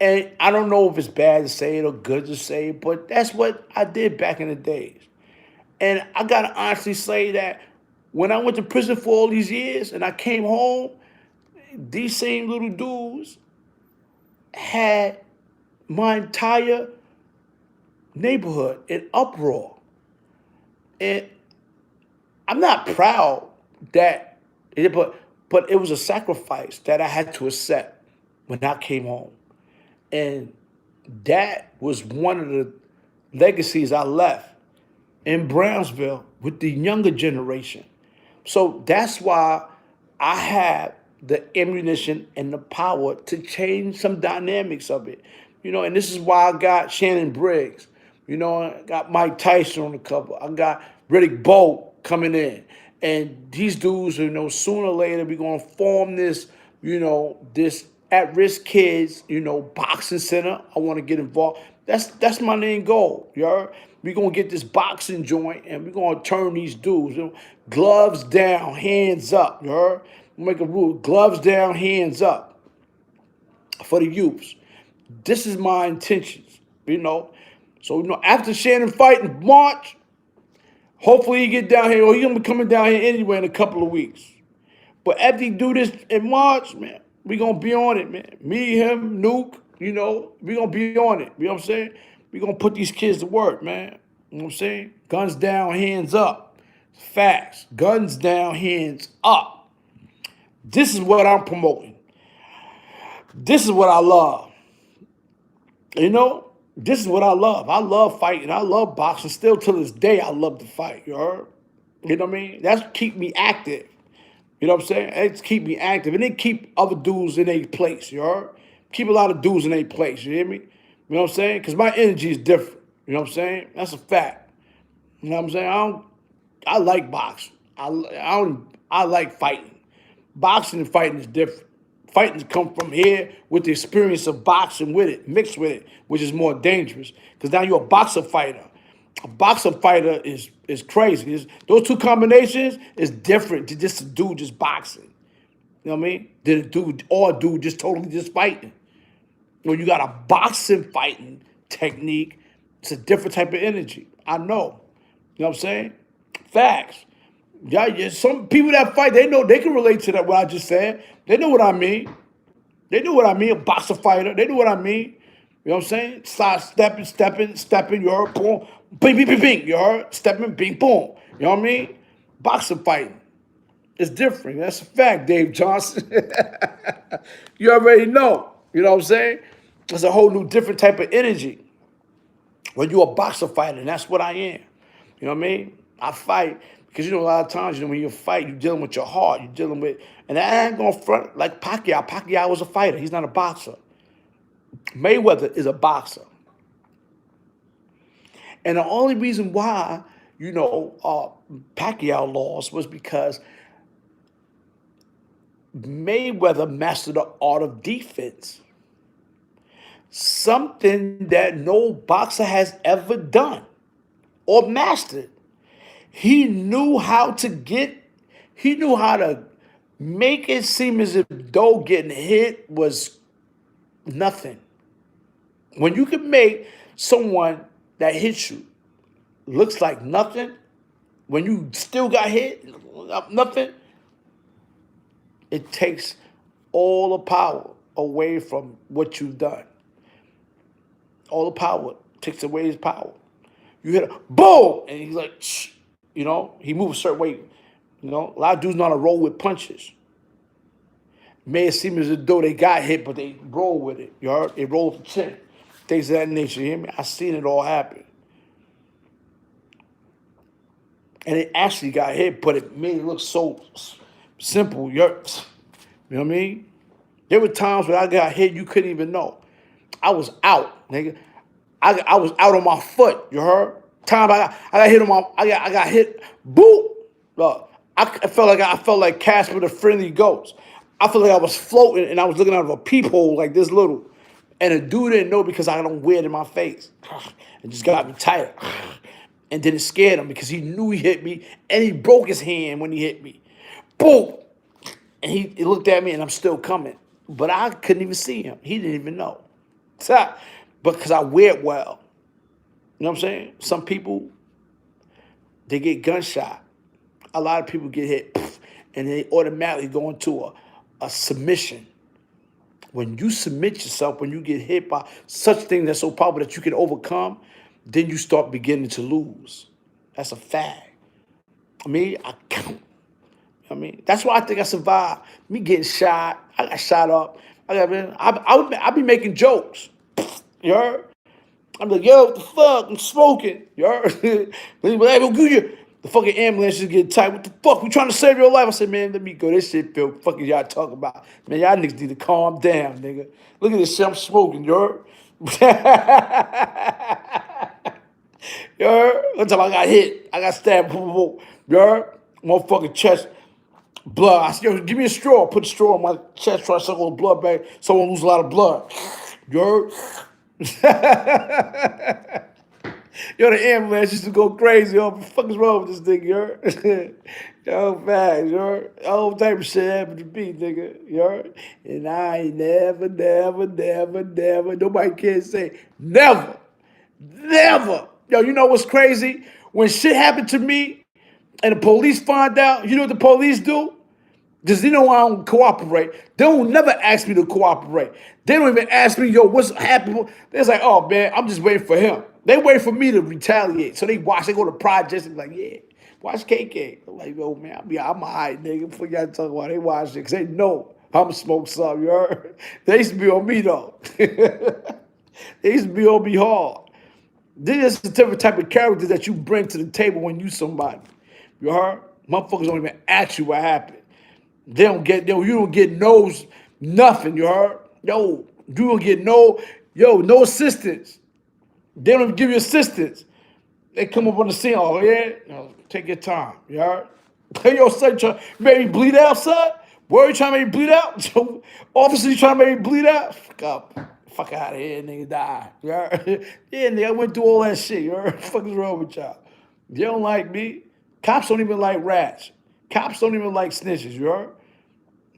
And I don't know if it's bad to say it or good to say it, but that's what I did back in the days. And I gotta honestly say that when I went to prison for all these years and I came home, these same little dudes had my entire neighborhood in uproar. And I'm not proud but it was a sacrifice that I had to accept when I came home. And that was one of the legacies I left in Brownsville with the younger generation. So that's why I have the ammunition and the power to change some dynamics of it. And this is why I got Shannon Briggs. I got Mike Tyson on the cover. I got Riddick Bowe coming in. And these dudes, sooner or later we're gonna form this, this at-risk kids, boxing center. I want to get involved. That's my main goal, you heard? We're gonna get this boxing joint and we're gonna turn these dudes, gloves down, hands up, you heard? Make a rule, gloves down, hands up for the youths. This is my intentions, So, after Shannon fight in March, hopefully he get down here, or he's gonna be coming down here anyway in a couple of weeks. But after he do this in March, man, we gonna be on it, man. Me, him, Nuke, we gonna be on it. You know what I'm saying? We gonna put these kids to work, man. You know what I'm saying? Guns down, hands up. Facts. Guns down, hands up. This is what I'm promoting. This is what I love. This is what I love. I love fighting. I love boxing. Still to this day, I love to fight. You heard? You know what I mean? That's keep me active. You know what I'm saying? It keep me active. And then keep other dudes in their place, you heard? Keep a lot of dudes in their place, you hear me? You know what I'm saying? Because my energy is different. You know what I'm saying? That's a fact. You know what I'm saying? I like boxing. I like fighting. Boxing and fighting is different. Fighting come from here with the experience of boxing with it, mixed with it, which is more dangerous. Because now you're a boxer fighter. A boxer fighter is crazy. Those two combinations is different to just a dude just boxing. You know what I mean? Than a dude just totally just fighting. When you got a boxing fighting technique, it's a different type of energy. I know. You know what I'm saying? Facts. Yeah, some people that fight, they know they can relate to that what I just said. They know what I mean. They know what I mean. A boxer fighter, they know what I mean. You know what I'm saying? Start stepping, you heard? Boom. Bing, bing, bing, bing, you heard? Stepping, bing, boom. You know what I mean? Boxer fighting. It's different. That's a fact, Dave Johnson. You already know. You know what I'm saying? It's a whole new different type of energy. When you're a boxer fighter, and that's what I am. You know what I mean? I fight because, a lot of times, when you fight, you're dealing with your heart. You're dealing with, and I ain't going to front like Pacquiao. Pacquiao was a fighter. He's not a boxer. Mayweather is a boxer. And the only reason why, Pacquiao lost was because Mayweather mastered the art of defense. Something that no boxer has ever done or mastered. He knew how to make it seem as if though getting hit was nothing. When you can make someone that hits you looks like nothing, when you still got hit, nothing, it takes all the power away from what you've done. All the power takes away his power. You hit a boom, and he's like, shh, he moves a certain way. A lot of dudes know how to roll with punches. May it seem as though they got hit, but they roll with it. You heard? They roll with the chin. Things of that nature. You hear me? I seen it all happen. And it actually got hit, but it made it look so simple. You know what I mean? There were times when I got hit, you couldn't even know. I was out, nigga. I was out on my foot. You heard? Time I got hit on my. I got hit. Boop. Look, I felt like Casper the Friendly Ghost. I felt like I was floating and I was looking out of a peephole like this little. And the dude didn't know because I don't wear it in my face. It just got me tired. And then it scared him because he knew he hit me and he broke his hand when he hit me. Boom. And he looked at me and I'm still coming. But I couldn't even see him. He didn't even know. But because I wear it well. You know what I'm saying? Some people, they get gunshot. A lot of people get hit and they automatically go into a submission. When you submit yourself, when you get hit by such thing that's so powerful that you can overcome, then you start beginning to lose. That's a fact. That's why I think I survived. Me getting shot, I got shot up. I be making jokes. You heard? I'm like, yo, what the fuck? I'm smoking. You heard? The fucking ambulance is getting tight. What the fuck? We trying to save your life. I said, man, let me go. This shit feel fucking y'all talking about. Man, y'all niggas need to calm down, nigga. Look at this shit. I'm smoking, you heard? You heard? One time I got hit. I got stabbed. You heard? Motherfucking chest. Blood. I said, yo, give me a straw. Put a straw on my chest. Try to suck all the blood back. So I won't lose a lot of blood. You heard? Yo, the ambulance used to go crazy. Yo, what the fuck is wrong with this nigga, you heard? Yo, facts, you heard? All type of shit happened to me, nigga, you heard? And I ain't never, nobody can say never. Yo, you know what's crazy? When shit happened to me and the police find out, you know what the police do? Because they know I don't cooperate. They don't never ask me to cooperate. They don't even ask me, yo, what's happening? They're like, oh, man, I'm just waiting for him. They wait for me to retaliate. So they go to projects and be like, yeah, watch KK. I'm like, yo, man, I'm all right, nigga. Before y'all talk about it, they watch it because they know I'm going to smoke some, you heard? They used to be on me, though. They used to be on me hard. This is the different type of character that you bring to the table when you somebody. You heard? Motherfuckers don't even ask you what happened. They don't get yo. You don't get nothing. You heard? Yo, you don't get no assistance. They don't even give you assistance. They come up on the scene. Oh yeah, take your time. You heard? Hey, yo, son, maybe bleed out, son. Where you trying to make me bleed out? Officer, you trying to make me bleed out? Fuck up. Fuck out of here, nigga, die. You heard? Yeah, nigga, I went through all that shit. You heard? Fuck is wrong with y'all? You don't like me. Cops don't even like rats. Cops don't even like snitches. You heard?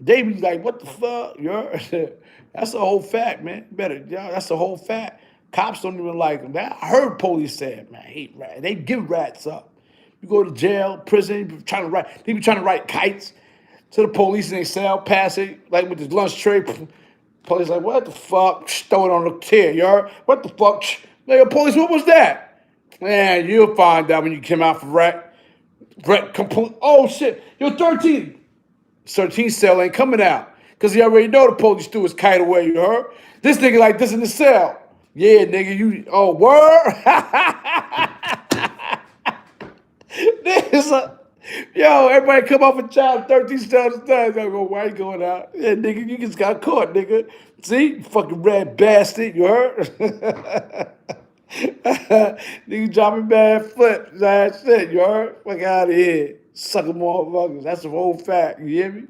They be like, what the fuck? You heard? That's the whole fact, man. Better, yeah, that's the whole fact. Cops don't even like them. I heard police say it, man. I hate rats. They give rats up. You go to jail, prison, you be trying to write. They be trying to write kites to the police in their cell, pass it like with this lunch tray. Police like, what the fuck? Throw it on the chair, you heard? What the fuck? Like, police, what was that? Man, you'll find out when you come out for rec. Oh shit, you're 13. 13 cell ain't coming out. Because he already know the police threw his kite away, you heard? This nigga like this in the cell. Yeah, nigga, oh, word? This yo, everybody come off a child 13 cells times. I go, why you going out? Yeah, nigga, you just got caught, nigga. See? You fucking red bastard, you heard? Nigga dropping bad flips, that shit, you heard? Fuck out of here. Sucker motherfuckers. That's a whole fact, you hear me?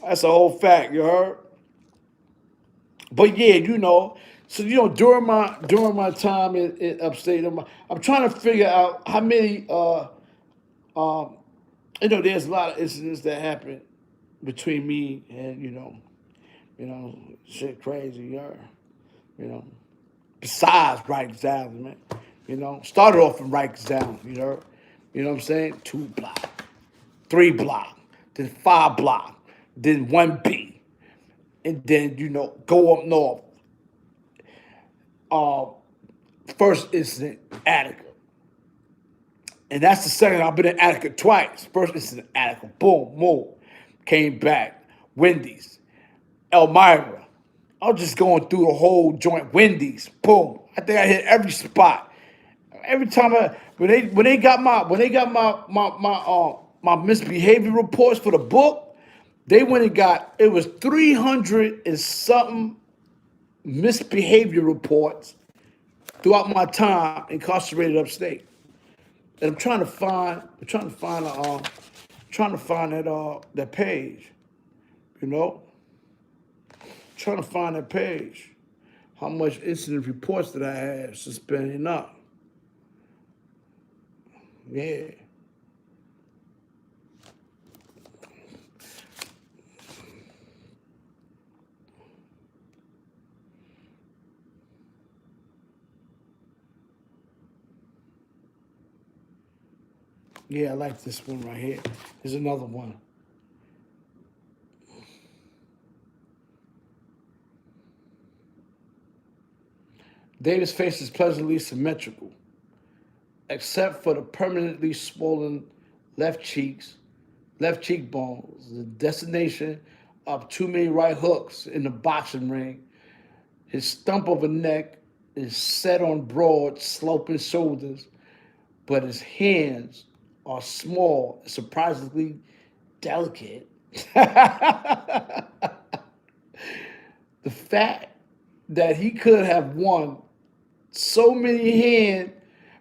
That's a whole fact, you heard? But yeah, so during my time in upstate, I'm trying to figure out how many there's a lot of incidents that happen between me and shit crazy, you know. Besides Rikers Island, man, started off in Rikers Island, you know what I'm saying? 2 block, 3 block, then 5 block, then 1B, and then go up north. First incident, Attica. And that's the second. I've been in Attica twice. First incident, Attica. Boom, boom. Came back. Wendy's. Elmira. I was just going through the whole joint. Wendy's. Boom. I think I hit every spot. Every time when they got my misbehavior reports for the book, they went and got, it was 300 and something misbehavior reports throughout my time incarcerated upstate. And I'm trying to find that page, Trying to find that page. How much incident reports that I have suspending up. Yeah. Yeah, I like this one right here. There's another one. Davis' face is pleasantly symmetrical, except for the permanently swollen left cheekbones, the destination of too many right hooks in the boxing ring. His stump of a neck is set on broad, sloping shoulders, but his hands are small and surprisingly delicate. The fact that he could have won so many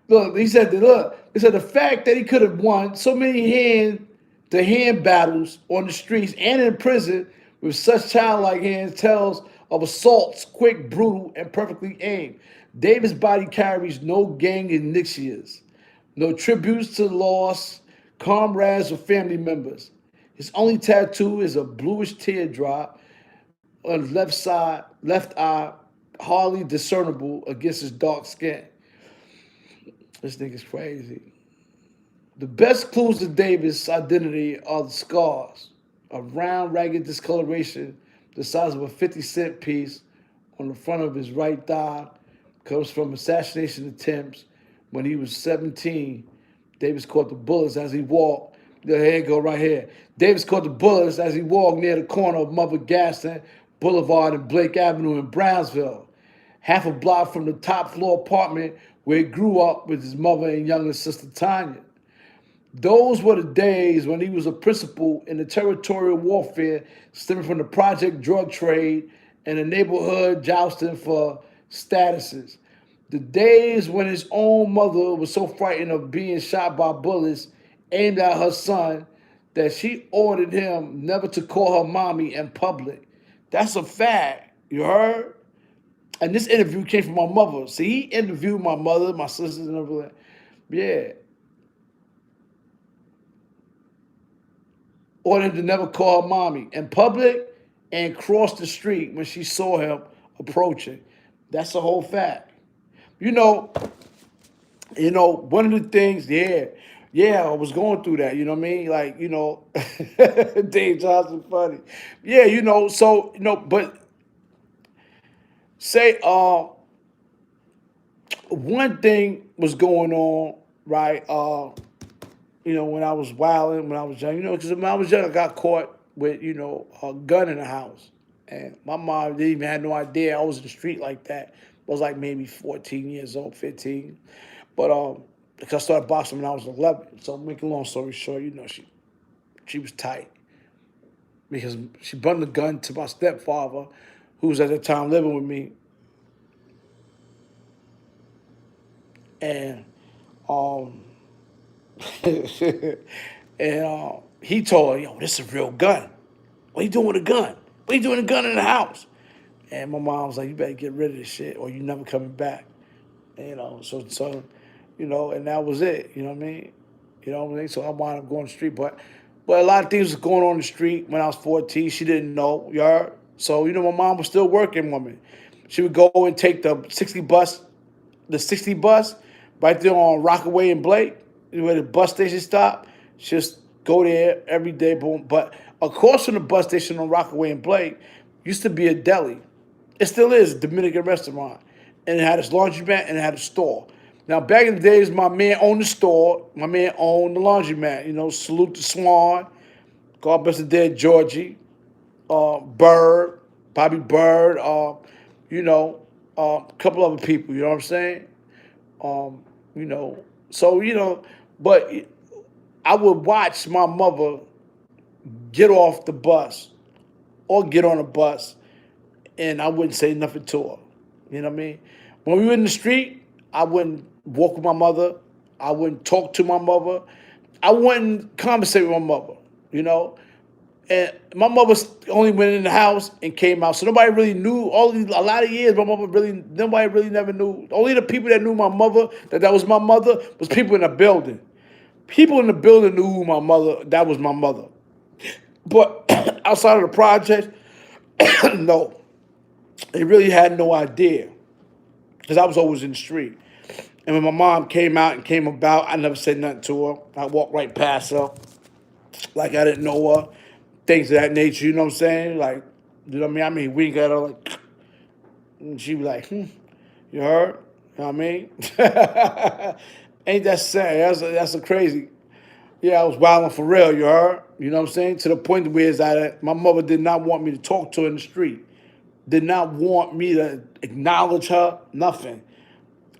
the fact that he could have won so many hand-to-hand battles on the streets and in prison with such childlike hands tells of assaults, quick, brutal, and perfectly aimed. Davis' body carries no gang initials, no tributes to lost comrades or family members. His only tattoo is a bluish teardrop on his left eye, hardly discernible against his dark skin. This nigga's crazy. The best clues to Davis' identity are the scars, a round, ragged discoloration the size of a 50-cent piece on the front of his right thigh, comes from assassination attempts when he was 17. Davis caught the bullets as he walked. Here you go, right here. Davis caught the bullets as he walked near the corner of Mother Gaston Boulevard and Blake Avenue in Brownsville, half a block from the top floor apartment where he grew up with his mother and younger sister Tanya. Those were the days when he was a principal in the territorial warfare stemming from the project drug trade and the neighborhood jousting for statuses. The days when his own mother was so frightened of being shot by bullets aimed at her son that she ordered him never to call her mommy in public. That's a fact. You heard? And this interview came from my mother. See, he interviewed my mother, my sisters, and everything. Yeah. Ordered him to never call her mommy in public and cross the street when she saw him approaching. That's the whole fact. You know, one of the things, yeah, I was going through that, you know what I mean? Like, Dave Johnson funny. Yeah, so, but say one thing was going on, right? When I was wilding, when I was young, because when I was young, I got caught with, a gun in the house. And my mom didn't even have no idea I was in the street like that. I was like maybe 14 years old, 15. But because I started boxing when I was 11. So make a long story short, she was tight. Because she brought the gun to my stepfather, who was at the time living with me. And he told her, yo, this is a real gun. What are you doing with a gun? What are you doing with a gun in the house? And my mom was like, you better get rid of this shit or you never coming back. So and that was it. You know what I mean? You know what I mean? So I wound up going to the street. But a lot of things was going on in the street when I was 14. She didn't know. You heard? So, my mom was still working woman. She would go and take the 60 bus right there on Rockaway and Blake, where the bus station stopped. Just go there every day, boom. But across from the bus station on Rockaway and Blake used to be a deli. It still is a Dominican restaurant. And it had its laundromat and it had a store. Now, back in the days, my man owned the store. My man owned the laundromat. Salute to Swan. God bless the dead Georgie. Bird. Bobby Bird. A couple other people. You know what I'm saying? But I would watch my mother get off the bus or get on a bus, and I wouldn't say nothing to her. You know what I mean? When we were in the street, I wouldn't walk with my mother. I wouldn't talk to my mother. I wouldn't conversate with my mother, And my mother only went in the house and came out. So nobody really knew. A lot of years, nobody really never knew. Only the people that knew my mother, that was my mother, was people in the building. People in the building knew that was my mother. But outside of the project, no. They really had no idea. Because I was always in the street. And when my mom came out and came about, I never said nothing to her. I walked right past her like I didn't know her. Things of that nature, you know what I'm saying? Like, you know what I mean? We got her like, and she be like, you heard? You know what I mean? Ain't that sad? That's a crazy. Yeah, I was wilding for real, you heard? You know what I'm saying? To the point where my mother did not want me to talk to her in the street. Did not want me to acknowledge her, nothing.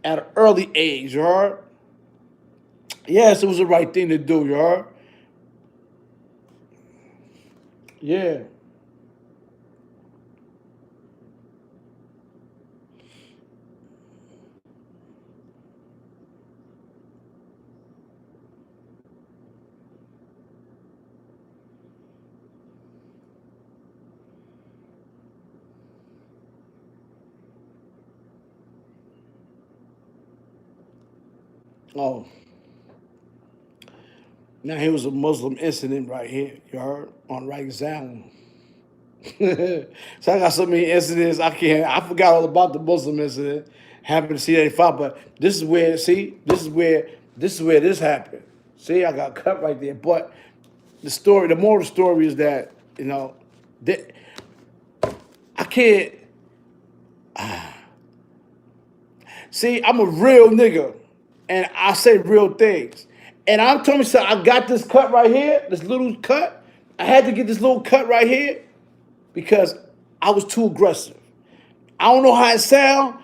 At an early age, you heard? Yes, it was the right thing to do, you heard? Yeah. Oh. Now here was a Muslim incident right here, you heard? On Rikers Island. So I got so many incidents, I forgot all about the Muslim incident. Happened to C-85, but this is where this happened. See, I got cut right there. But the moral of the story is that, that I can't, see, I'm a real nigga, and I say real things. And I'm telling you something, I got this cut right here, this little cut. I had to get this little cut right here because I was too aggressive. I don't know how it sound.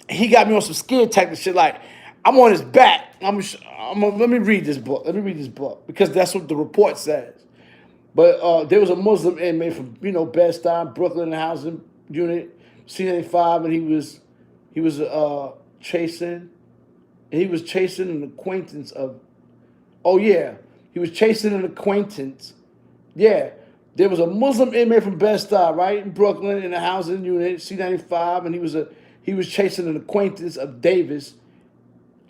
He got me on some skin tactic shit like, I'm on his back. Let me read this book. Let me read this book because that's what the report says. But there was a Muslim inmate from Bed-Stuy, Brooklyn housing unit, C95, and he was chasing. And he was chasing an acquaintance of. Oh yeah, he was chasing an acquaintance. Yeah, there was a Muslim inmate from Bed-Stuy, right in Brooklyn, in a housing unit, C95, and he was chasing an acquaintance of Davis,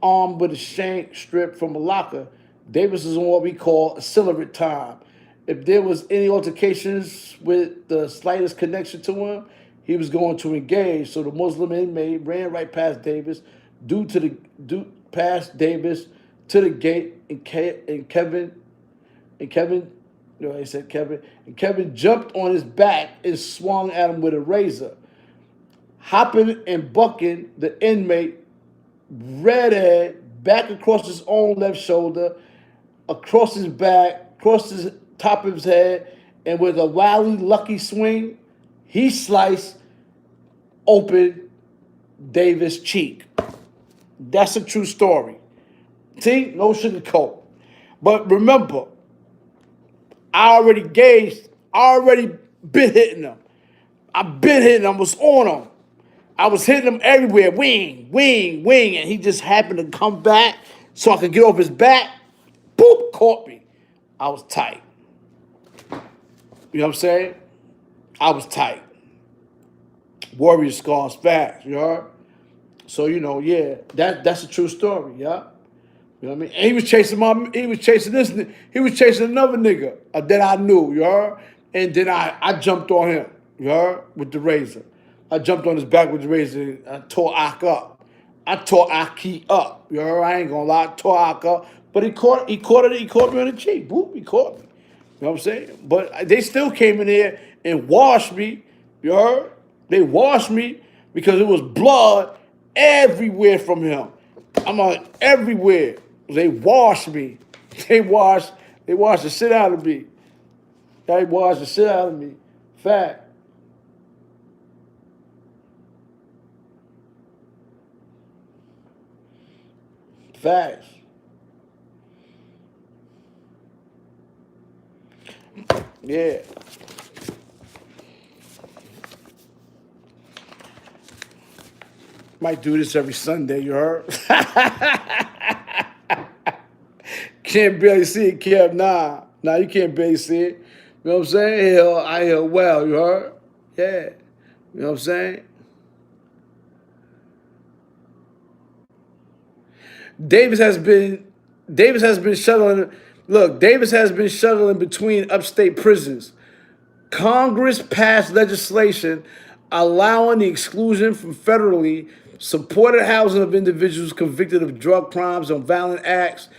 armed with a shank strip from a locker. Davis is on what we call auxiliary time. If there was any altercations with the slightest connection to him, he was going to engage. So the Muslim inmate ran right past Davis, past Davis to the gate, and Kevin, no, he said Kevin, and Kevin jumped on his back and swung at him with a razor. Hopping and bucking, the inmate redhead back across his own left shoulder, across his back, across his top of his head, and with a wily, lucky swing, he sliced open Davis' cheek. That's a true story. See, no sugarcoat. But remember, I already been hitting him. I've been hitting him, I was on him. I was hitting him everywhere, wing, wing, wing, and he just happened to come back so I could get off his back. Boop, caught me. I was tight. You know what I'm saying? I was tight. Warrior scars fast, you heard? So, yeah, that's a true story, yeah? You know what I mean? And he was chasing another nigga that I knew, you heard? And then I jumped on him, you heard? With the razor. I jumped on his back with the razor and I tore Ak up. I tore Aki up, you heard? I ain't gonna lie, I tore Ak up. But he caught me on the cheek. Boop, he caught me. You know what I'm saying? But they still came in here and washed me, you heard? They washed me because it was blood everywhere from him. I'm like, everywhere. They washed me. They washed the shit out of me. They washed the shit out of me. Fact. Facts. Yeah. Might do this every Sunday, you heard? Can't barely see it, Kev. Nah, you can't barely see it. You know what I'm saying? I hear well, you heard? Yeah. You know what I'm saying? Davis has been shuttling. Look, Davis has been shuttling between upstate prisons. Congress passed legislation allowing the exclusion from federally supported housing of individuals convicted of drug crimes and violent acts.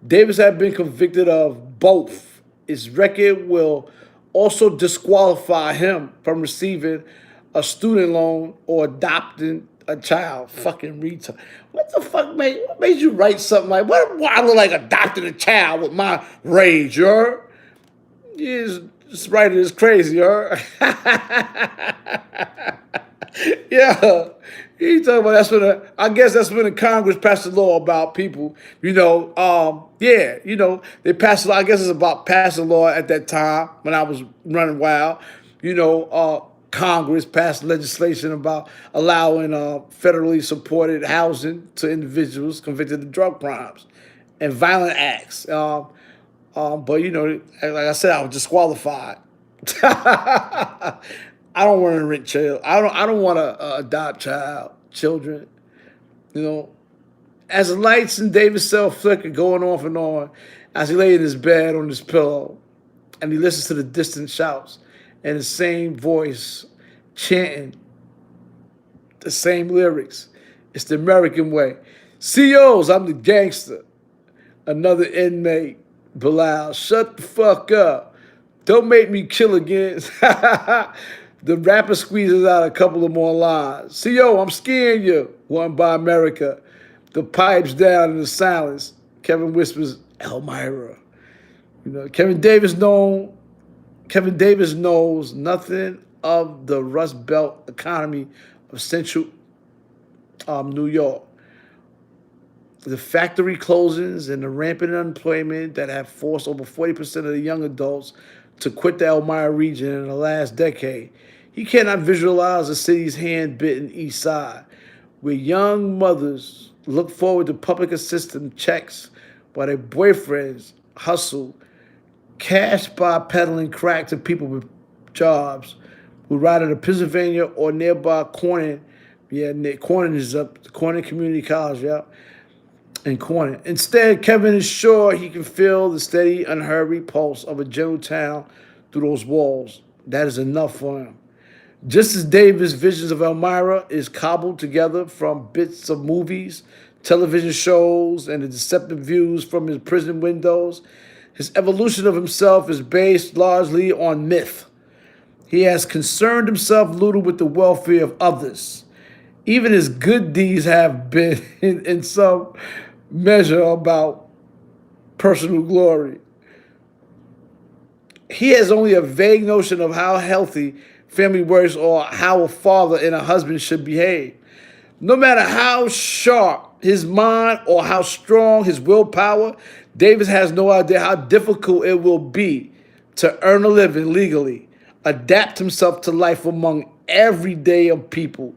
Davis had been convicted of both. His record will also disqualify him from receiving a student loan or adopting a child. Fucking retard. What the fuck, mate? What made you write something like, what do I look like adopting a child with my rage, you heard? This writer is crazy, you heard? Yeah. He talking about I guess that's when the Congress passed a law about people, they passed a law, I guess it's about passing a law at that time when I was running wild. Congress passed legislation about allowing federally supported housing to individuals convicted of drug crimes and violent acts. But like I said, I was disqualified. I don't want to rent child. I don't want to adopt children. As the lights in Davis' cell flicker going off and on, as he lay in his bed on his pillow, and he listens to the distant shouts and the same voice chanting the same lyrics. It's the American way. COs, I'm the gangster. Another inmate, Bilal, shut the fuck up. Don't make me kill again. The rapper squeezes out a couple of more lines. CO, I'm scaring you. One by America. The pipes down in the silence. Kevin whispers, Elmira. Kevin Davis knows nothing of the Rust Belt economy of central New York. The factory closings and the rampant unemployment that have forced over 40% of the young adults to quit the Elmira region in the last decade. He cannot visualize the city's hand-bitten east side, where young mothers look forward to public assistance checks while their boyfriends hustle cash by peddling crack to people with jobs who ride to Pennsylvania or nearby Corning. Yeah, Corning is up, Corning Community College, yeah, in Corning. Instead, Kevin is sure he can feel the steady, unhurried pulse of a gentle town through those walls. That is enough for him. Just as Davis' visions of Elmira is cobbled together from bits of movies, television shows, and the deceptive views from his prison windows, his evolution of himself is based largely on myth. He has concerned himself little with the welfare of others. Even his good deeds have been, in some measure, about personal glory. He has only a vague notion of how healthy family works or how a father and a husband should behave. No matter how sharp his mind or how strong his willpower, Davis has no idea how difficult it will be to earn a living legally, adapt himself to life among everyday people,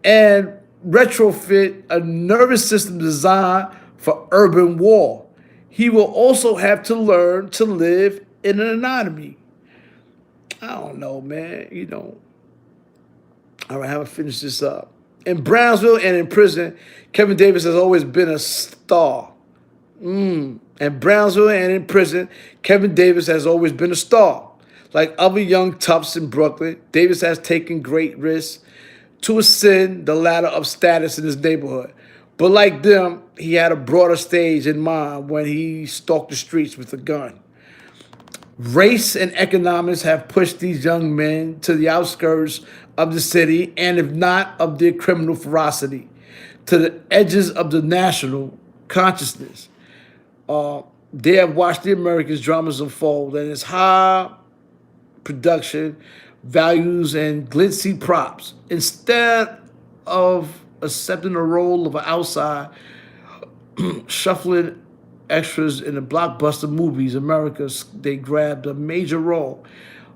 and retrofit a nervous system designed for urban war. He will also have to learn to live in an anatomy. I don't know, man. All right, how to finish this up. In Brownsville and in prison, Kevin Davis has always been a star. In Brownsville and in prison, Kevin Davis has always been a star. Like other young toughs in Brooklyn, Davis has taken great risks to ascend the ladder of status in his neighborhood. But like them, he had a broader stage in mind when he stalked the streets with a gun. Race and economics have pushed these young men to the outskirts of the city, and if not of their criminal ferocity, to the edges of the national consciousness. They have watched the Americans' dramas unfold, and its high production values and glitzy props. Instead of accepting the role of an outside, shuffling extras in the blockbuster movies, they grabbed a major role.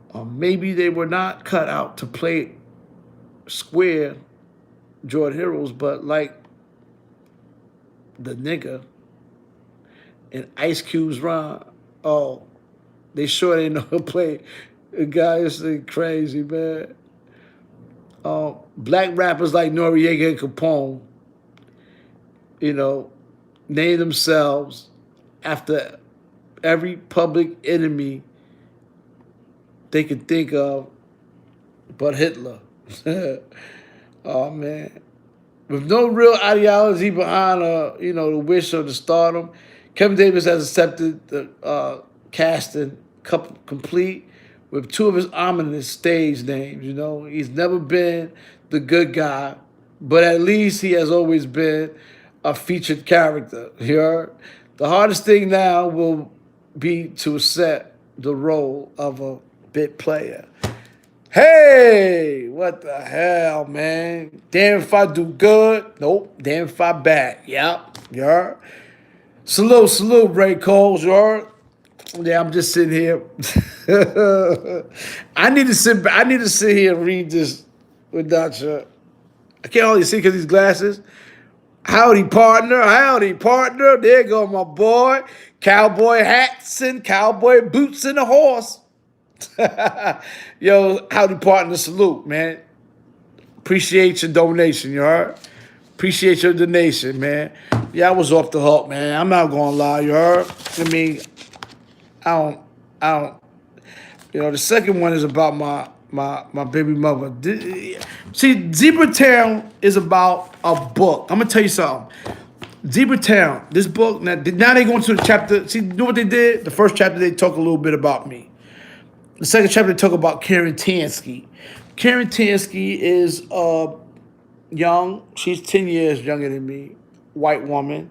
Or maybe they were not cut out to play square Jordan heroes, but like the nigga in Ice Cube's rhyme, they sure they know how to play. The guy is crazy, man. Black rappers like Noriega and Capone, name themselves after every public enemy they could think of but Hitler. Oh, man. With no real ideology behind, the wish or the stardom, Kevin Davis has accepted the casting complete with two of his ominous stage names. He's never been the good guy, but at least he has always been a featured character. You heard? The hardest thing now will be to accept the role of a bit player. Hey, what the hell, man? Damn if I do good. Nope. Damn if I bad. Yep. You heard? Salute, Ray Coles, you heard? Yeah, I'm just sitting here. I need to sit here and read this without you. I can't hardly see because these glasses. Howdy, partner. There go my boy. Cowboy hats and cowboy boots and a horse. Yo, howdy, partner. Salute, man. Appreciate your donation, you heard? Appreciate your donation, man. Yeah, I was off the hook, man. I'm not gonna lie, you heard? I mean, I don't. The second one is about my baby mother. See, Zebra Town is about a book. I'm gonna tell you something. Zebra Town, this book, now they go into the chapter. See, you know what they did? The first chapter, they talk a little bit about me. The second chapter, they talk about Karen Tansky. Karen Tansky is young. She's 10 years younger than me. White woman.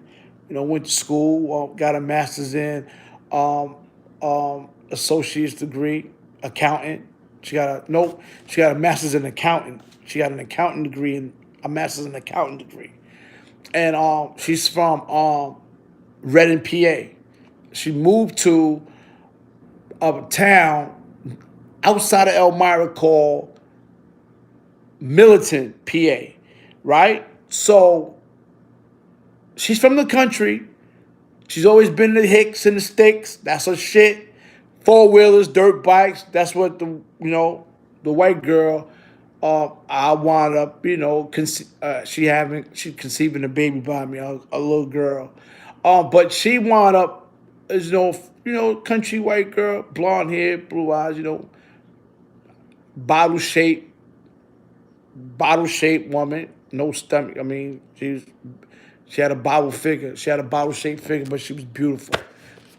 Went to school, got a master's in associate's degree, accountant. She got a master's in accounting. She got an accounting degree and a master's in accounting degree. and she's from Reading, PA. She moved to a town outside of Elmira called Militant, PA, right? So she's from the country. She's always been the hicks and the sticks. That's her shit. Four wheelers, dirt bikes. That's what the white girl. I wound up, she conceiving a baby by me, a little girl. But she wound up as country white girl, blonde hair, blue eyes, bottle shape, bottle shaped woman, no stomach. I mean, she had a bottle figure. She had a bottle shaped figure, but she was beautiful.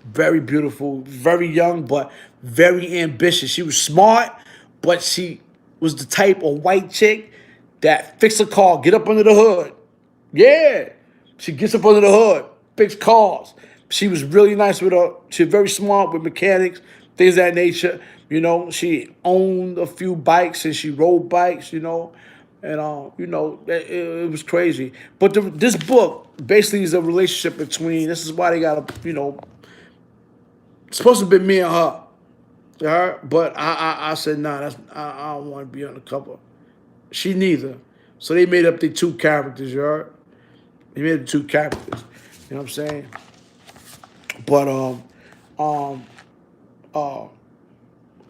Very beautiful, very young, but very ambitious. She was smart, but she was the type of white chick that fix a car, get up under the hood. Yeah. She gets up under the hood, fix cars. She was really nice with her. She was very smart with mechanics, things of that nature. She owned a few bikes and she rode bikes, and it was crazy. But this book basically is a relationship between. This is why they got a, it's supposed to be me and her. But I said nah. I don't want to be on the cover. She neither. So they made up the two characters. You heard? They made the two characters. You know what I'm saying? But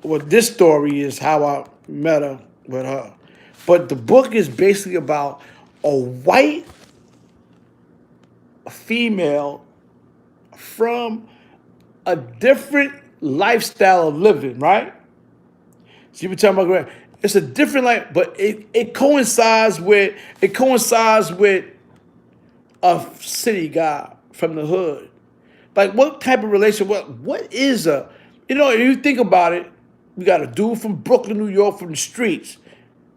well, this story is how I met her with her. But the book is basically about a white female from a different lifestyle of living, right? So you were talking about it's a different life, but it coincides with a city guy from the hood. Like what type of relation? What is a if you think about it, you got a dude from Brooklyn, New York, from the streets.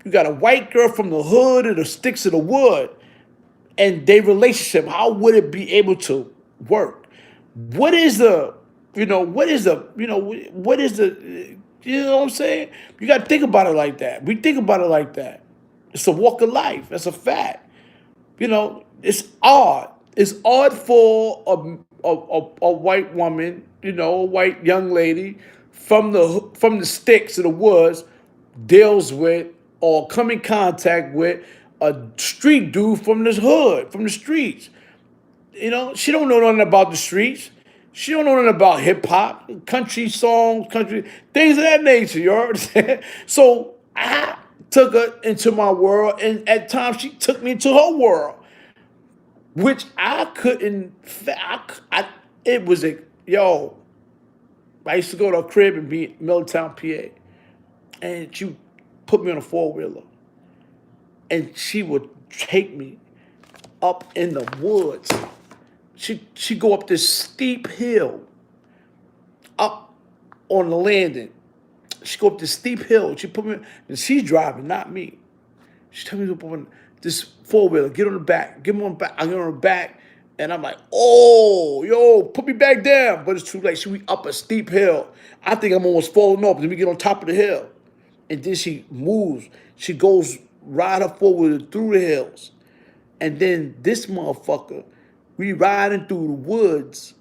You got a white girl from the hood or the sticks of the wood, and their relationship. How would it be able to work? What is the what is the you know what I'm saying? You got to think about it like that. We think about it like that. It's a walk of life. That's a fact. It's odd. It's odd for a white woman, a white young lady from the sticks of the woods deals with or come in contact with a street dude from this hood, from the streets. She don't know nothing about the streets. She don't know nothing about hip hop, country songs, country things of that nature. You understand? So I took her into my world, and at times she took me into her world, which I couldn't. It was yo. I used to go to a crib and be in Milltown, PA, and she put me on a four-wheeler, and she would take me up in the woods. She go up this steep hill, up on the landing. She go up this steep hill. She put me, and she's driving, not me. She tell me to put on this four-wheeler, get on the back, get me on the back. I get on the back, and I'm like, oh, yo, put me back down. But it's too late. She up a steep hill. I think I'm almost falling off. Then we get on top of the hill. And then she moves. She goes ride her four-wheeler through the hills. And then this motherfucker, we riding through the woods,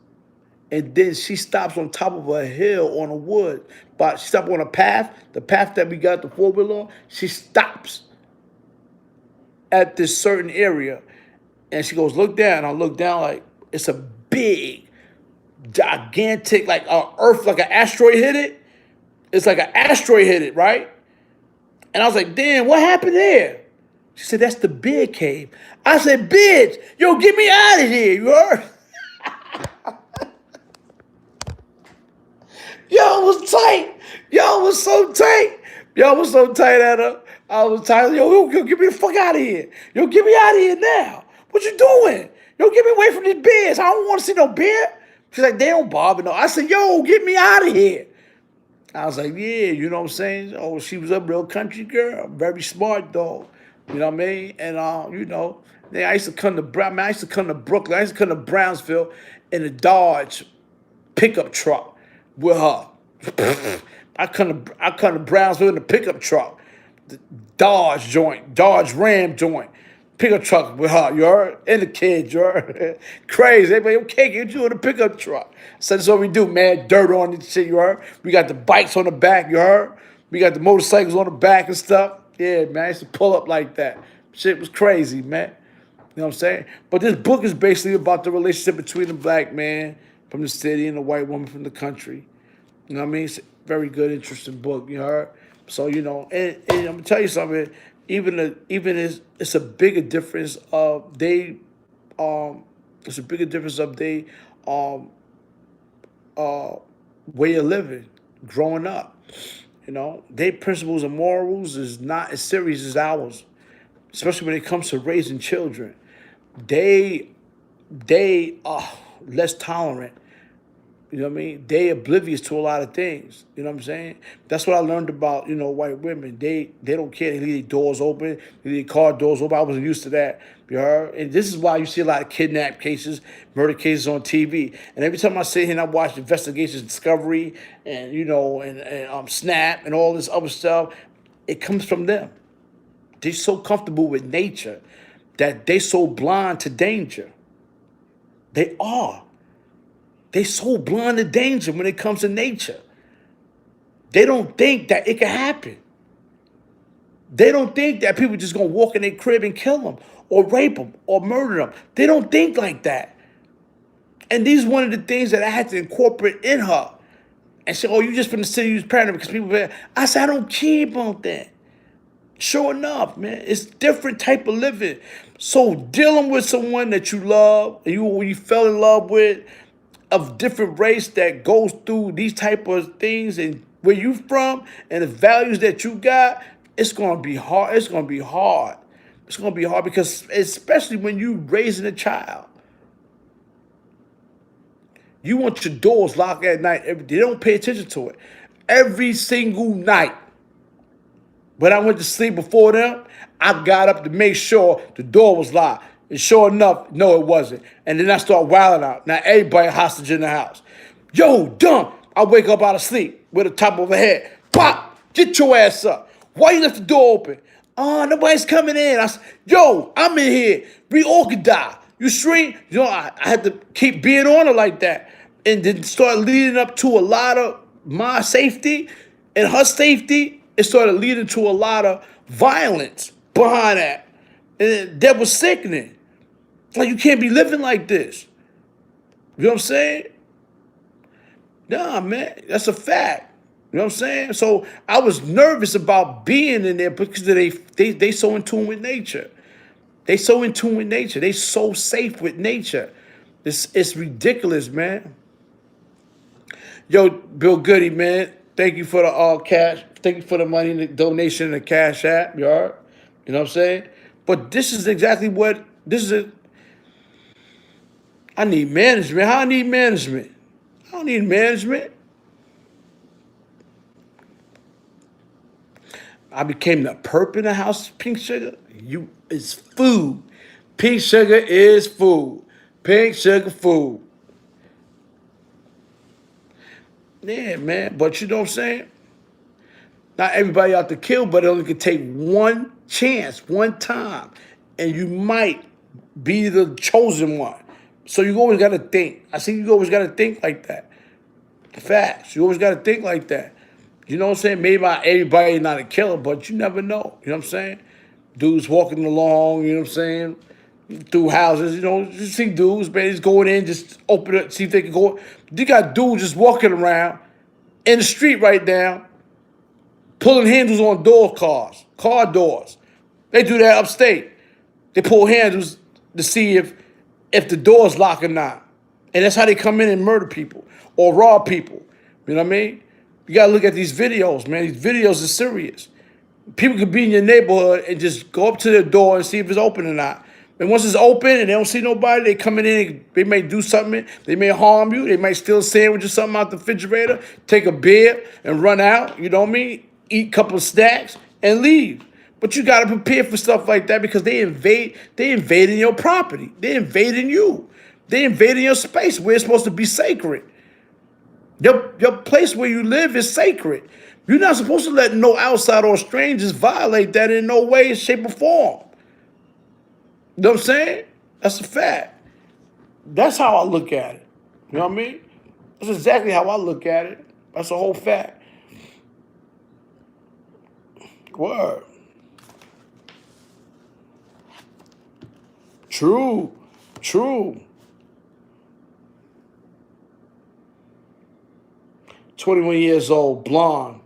and then she stops on top of a hill on a wood. But she stops on a path, the path that we got the four-wheeler on. She stops at this certain area, and she goes, look down. I look down like it's a big, gigantic, like Earth, like an asteroid hit it. It's like an asteroid hit it, right? And I was like, damn, what happened there? She said, that's the bear cave. I said, bitch, yo, get me out of here, you heard? Yo, it was tight. Yo, it was so tight. Yo, I was so tight at her. I was tight. Yo, get me the fuck out of here. Yo, get me out of here now. What you doing? Yo, get me away from these bears. I don't want to see no bear. She's like, they don't bother no. I said, yo, get me out of here. I was like, yeah, you know what I'm saying? Oh, she was a real country girl. Very smart dog. You know what I mean? And, then I used to come to Brooklyn. I used to come to Brownsville in a Dodge pickup truck with her. I come to Brownsville in a pickup truck. The Dodge Ram joint. Pickup truck with her, you heard? And the kids, you heard? Crazy. Everybody, okay, get you in the pickup truck. So that's what we do, man. Dirt on this shit, you heard? We got the bikes on the back, you heard? We got the motorcycles on the back and stuff. Yeah, man, I used to pull up like that. Shit was crazy, man. You know what I'm saying? But this book is basically about the relationship between the black man from the city and the white woman from the country. You know what I mean? It's a very good, interesting book, you heard? So, you know, and I'm gonna tell you something, it's a bigger difference of it's a bigger difference of um way of living, growing up. You know, their principles and morals is not as serious as ours, especially when it comes to raising children. They they are less tolerant. You know what I mean? They oblivious to a lot of things. You know what I'm saying? That's what I learned about, you know, white women. They don't care. They leave their doors open. They leave car doors open. I wasn't used to that. You heard? And this is why you see a lot of kidnap cases, murder cases on TV. And every time I sit here and I watch Investigations Discovery and, you know, and Snap and all this other stuff, it comes from them. They're so comfortable with nature that they so blind to danger. They are. They so blind to danger when it comes to nature. They don't think that it can happen. They don't think that people just gonna walk in their crib and kill them or rape them or murder them. They don't think like that. And these one of the things that I had to incorporate in her. And say, oh, you just from the city, you was paranoid because people. I said, I don't care about that. Sure enough, man, it's different type of living. So dealing with someone that you love and you fell in love with, of different race that goes through these type of things and where you from and the values that you got, it's gonna be hard. It's gonna be hard. It's gonna be hard because especially when you raising a child, you want your doors locked at night. They don't pay attention to it. Every single night. When I went to sleep before them, I got up to make sure the door was locked. And sure enough, no, it wasn't. And then I start wilding out. Now everybody hostage in the house. Yo, dumb. I wake up out of sleep with the top of a head. Pop, get your ass up. Why you left the door open? Oh, nobody's coming in. I said, yo, I'm in here. We all could die. You shrink. You know, I had to keep being on her like that. And then start leading up to a lot of my safety and her safety. It started leading to a lot of violence behind that. And that was sickening. Like, you can't be living like this. You know what I'm saying? Nah, man, that's a fact. You know what I'm saying? So I was nervous about being in there because they so in tune with nature. They so in tune with nature. They so safe with nature. It's ridiculous, man. Yo, Bill Goody, man, thank you for the cash. Thank you for the money and the donation and the cash app, you heard? You know what I'm saying? But this is exactly what, I need management. How I need management? I don't need management. I became the perp in the house, Pink Sugar. It's food. Pink Sugar is food. Pink Sugar food. Yeah, man. But you know what I'm saying? Not everybody out to kill, but it only could take one chance, one time, and you might be the chosen one. So you always got to think. I see you always got to think like that. Facts. You always got to think like that. You know what I'm saying? Maybe not everybody not a killer, but you never know. You know what I'm saying? Dudes walking along, you know what I'm saying? Through houses, you know, you see dudes, man, just going in, just open it, see if they can go. You got dudes just walking around in the street right now, pulling handles on car doors. They do that upstate. They pull handles to see if the door's locked or not. And that's how they come in and murder people or rob people. You know what I mean? You gotta look at these videos, man. These videos are serious. People could be in your neighborhood and just go up to their door and see if it's open or not. And once it's open and they don't see nobody, they come in, they may do something, they may harm you, they might steal a sandwich or something out the refrigerator, take a beer and run out, you know what I mean? Eat a couple of snacks and leave. But you gotta prepare for stuff like that because they invading your property. They invading you. They invading your space where it's supposed to be sacred. Your place where you live is sacred. You're not supposed to let no outside or strangers violate that in no way, shape, or form. You know what I'm saying? That's a fact. That's how I look at it. You know what I mean? That's exactly how I look at it. That's a whole fact. Word. True. True. 21 years old, blonde.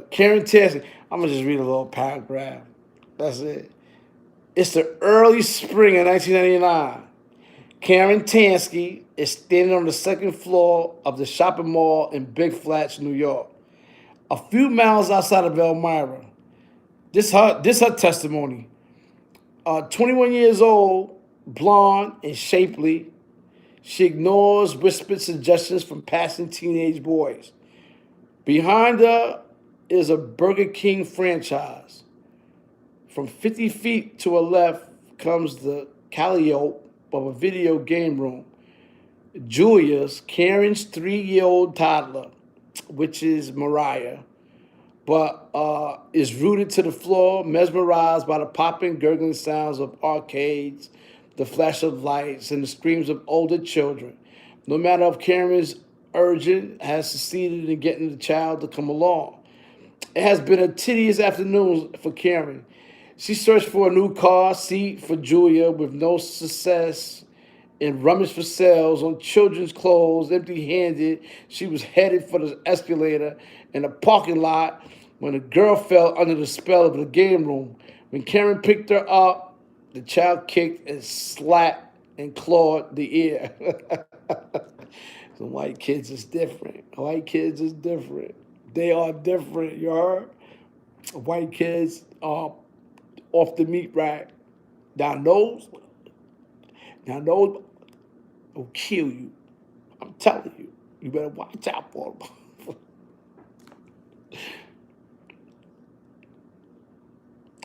Karen Tansky. I'm going to just read a little paragraph. That's it. It's the early spring of 1999. Karen Tansky is standing on the second floor of the shopping mall in Big Flats, New York, a few miles outside of Elmira. This her testimony. 21 years old, blonde and shapely, she ignores whispered suggestions from passing teenage boys. Behind her is a Burger King franchise. From 50 feet to her left comes the calliope of a video game room. Julia's, Karen's 3-year-old toddler, which is Mariah, but is rooted to the floor, mesmerized by the popping, gurgling sounds of arcades, the flash of lights, and the screams of older children. No matter if Karen's urgent has succeeded in getting the child to come along. It has been a tedious afternoon for Karen. She searched for a new car seat for Julia with no success and rummaged for sales on children's clothes, empty-handed. She was headed for the escalator in the parking lot when a girl fell under the spell of the game room. When Karen picked her up, the child kicked and slapped and clawed the ear. So white kids is different. White kids is different. They are different, you heard? White kids are off the meat rack. Now those will kill you. I'm telling you. You better watch out for them.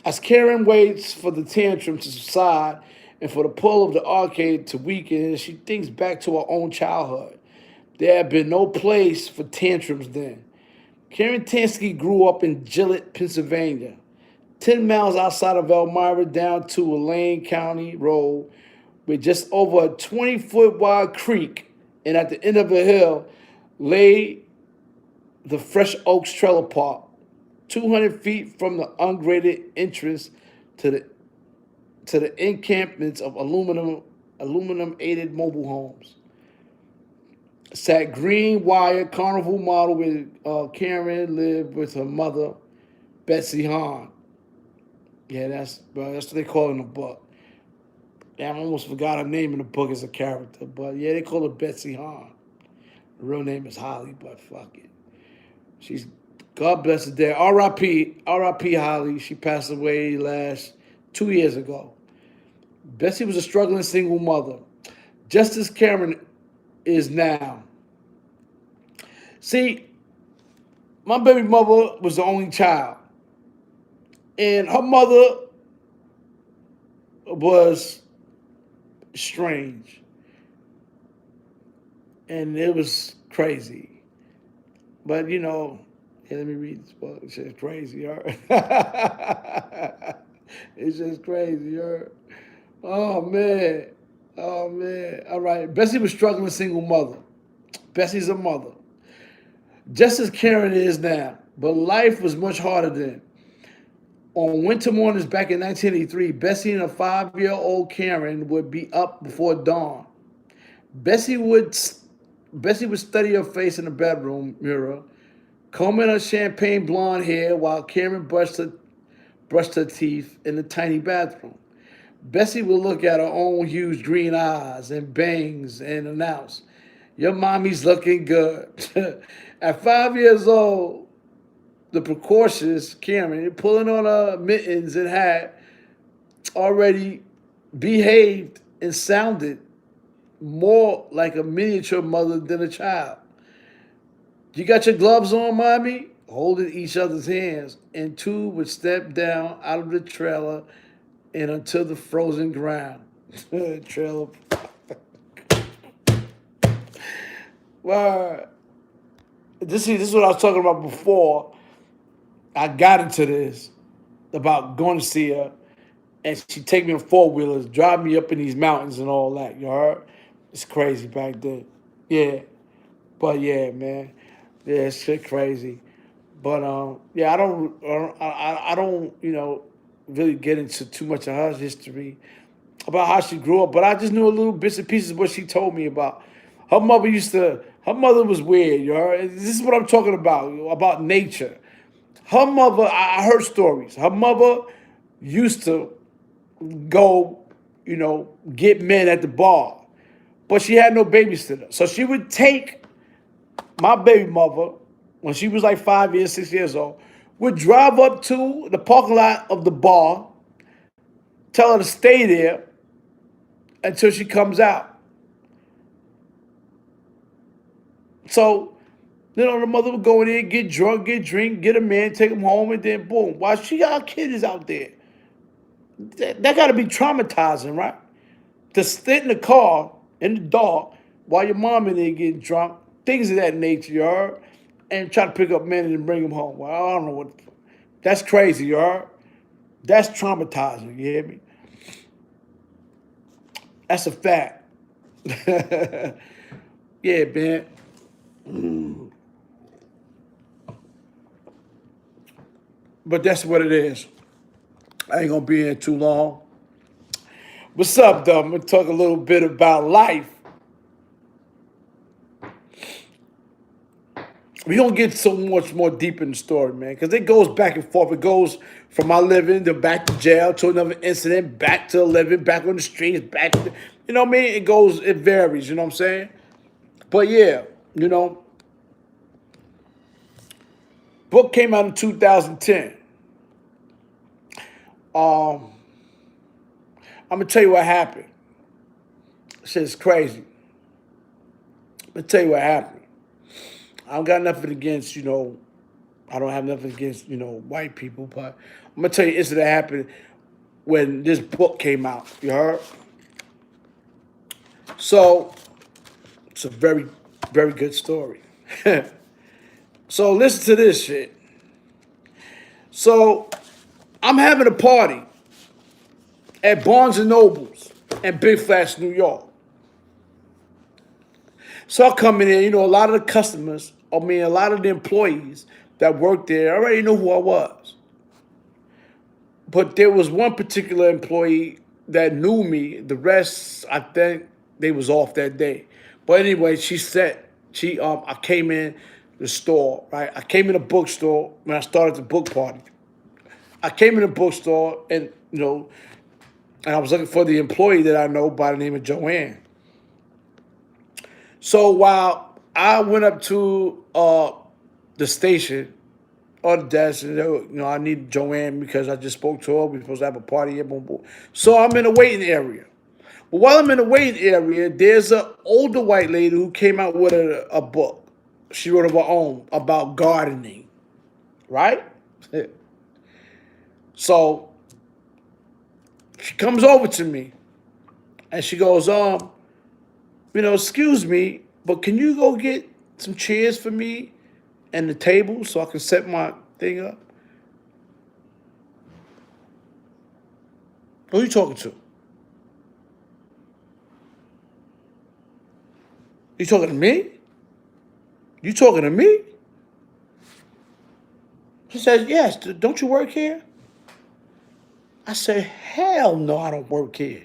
As Karen waits for the tantrum to subside and for the pull of the arcade to weaken, she thinks back to her own childhood. There had been no place for tantrums then. Karen Tansky grew up in Gillette, Pennsylvania, 10 miles outside of Elmira down to a Lane County road with just over a 20-foot wide creek, and at the end of a hill lay the Fresh Oaks Trailer Park, 200 feet from the ungraded entrance to the encampments of aluminum-aided mobile homes. Sat green wire carnival model where Karen lived with her mother, Betsy Hahn. Yeah, that's what they call it in the book. Damn, I almost forgot her name in the book as a character, but yeah, they call her Betsy Hahn. Her real name is Holly, but fuck it. She's, God bless her dead. R.I.P. Holly. She passed away 2 years ago. Betsy was a struggling single mother, just as Karen is now. See, my baby mother was the only child, and her mother was strange, and it was crazy. But you know, here, let me read this book. It's just crazy, right? It's just crazy, right? Oh man, oh man. All right, Bessie was struggling single mother. Bessie's a mother, just as Karen is now. But life was much harder then. On winter mornings back in 1983, Bessie and her 5-year-old Karen would be up before dawn. Bessie would study her face in the bedroom mirror, combing her champagne blonde hair while Karen brushed her teeth in the tiny bathroom. Bessie would look at her own huge green eyes and bangs and announce, "Your mommy's looking good." At 5 years old, the precocious Karen, pulling on her mittens and hat, already behaved and sounded more like a miniature mother than a child. "You got your gloves on, mommy?" Holding each other's hands, and two would step down out of the trailer and onto the frozen ground. Trailer. Well, this is what I was talking about before. I got into this about going to see her. and she take me on four-wheelers, drive me up in these mountains and all that. You heard? It's crazy back then. Yeah. But yeah, man. Yeah, it's shit crazy. But yeah, I don't, really get into too much of her history about how she grew up. But I just knew a little bits and pieces of what she told me about. Her mother was weird, you know. This is what I'm talking about nature. Her mother, I heard stories. Her mother used to go, get men at the bar, but she had no babysitter. So she would take my baby mother, when she was like 5 years, 6 years old, would drive up to the parking lot of the bar, tell her to stay there until she comes out. So, the mother would go in there, get drunk, get drink, get a man, take him home, and then boom. While she got kids out there, that got to be traumatizing, right? To sit in the car in the dark while your mom in there getting drunk, things of that nature, you heard? And try to pick up men and bring them home. Well, I don't know what. That's crazy, you heard? That's traumatizing, you hear me? That's a fact. Yeah, man. But that's what it is. I ain't gonna be here too long. What's up, though? I'm gonna talk a little bit about life. We don't get so much more deep in the story, man, because it goes back and forth. It goes from my living to back to jail to another incident, back to living, back on the streets, back to, you know what I mean? It varies, you know what I'm saying? But yeah, book came out in 2010. I'm gonna tell you what happened. Shit's crazy. I'm gonna tell you what happened. I don't got nothing against, I don't have nothing against, white people, but I'm gonna tell you an incident that happened when this book came out. You heard? So it's a very, very good story. So listen to this shit. So I'm having a party at Barnes and Nobles in Big Flats, New York. So I come in there, a lot of the customers, a lot of the employees that worked there already knew who I was. But there was one particular employee that knew me. The rest, I think, they was off that day. But anyway, I came in the store, right? I came in the bookstore when I started the book party. I came in the bookstore and I was looking for the employee that I know by the name of Joanne. So while I went up to the station or the desk, and I need Joanne because I just spoke to her. We're supposed to have a party here, boom, boom. So I'm in the waiting area. But while I'm in the waiting area, there's an older white lady who came out with a book. She wrote of her own about gardening, right? So she comes over to me and she goes, excuse me, but can you go get some chairs for me and the table so I can set my thing up? Who are you talking to? You talking to me? You talking to me? She says, yes, don't you work here? I said, hell no, I don't work here.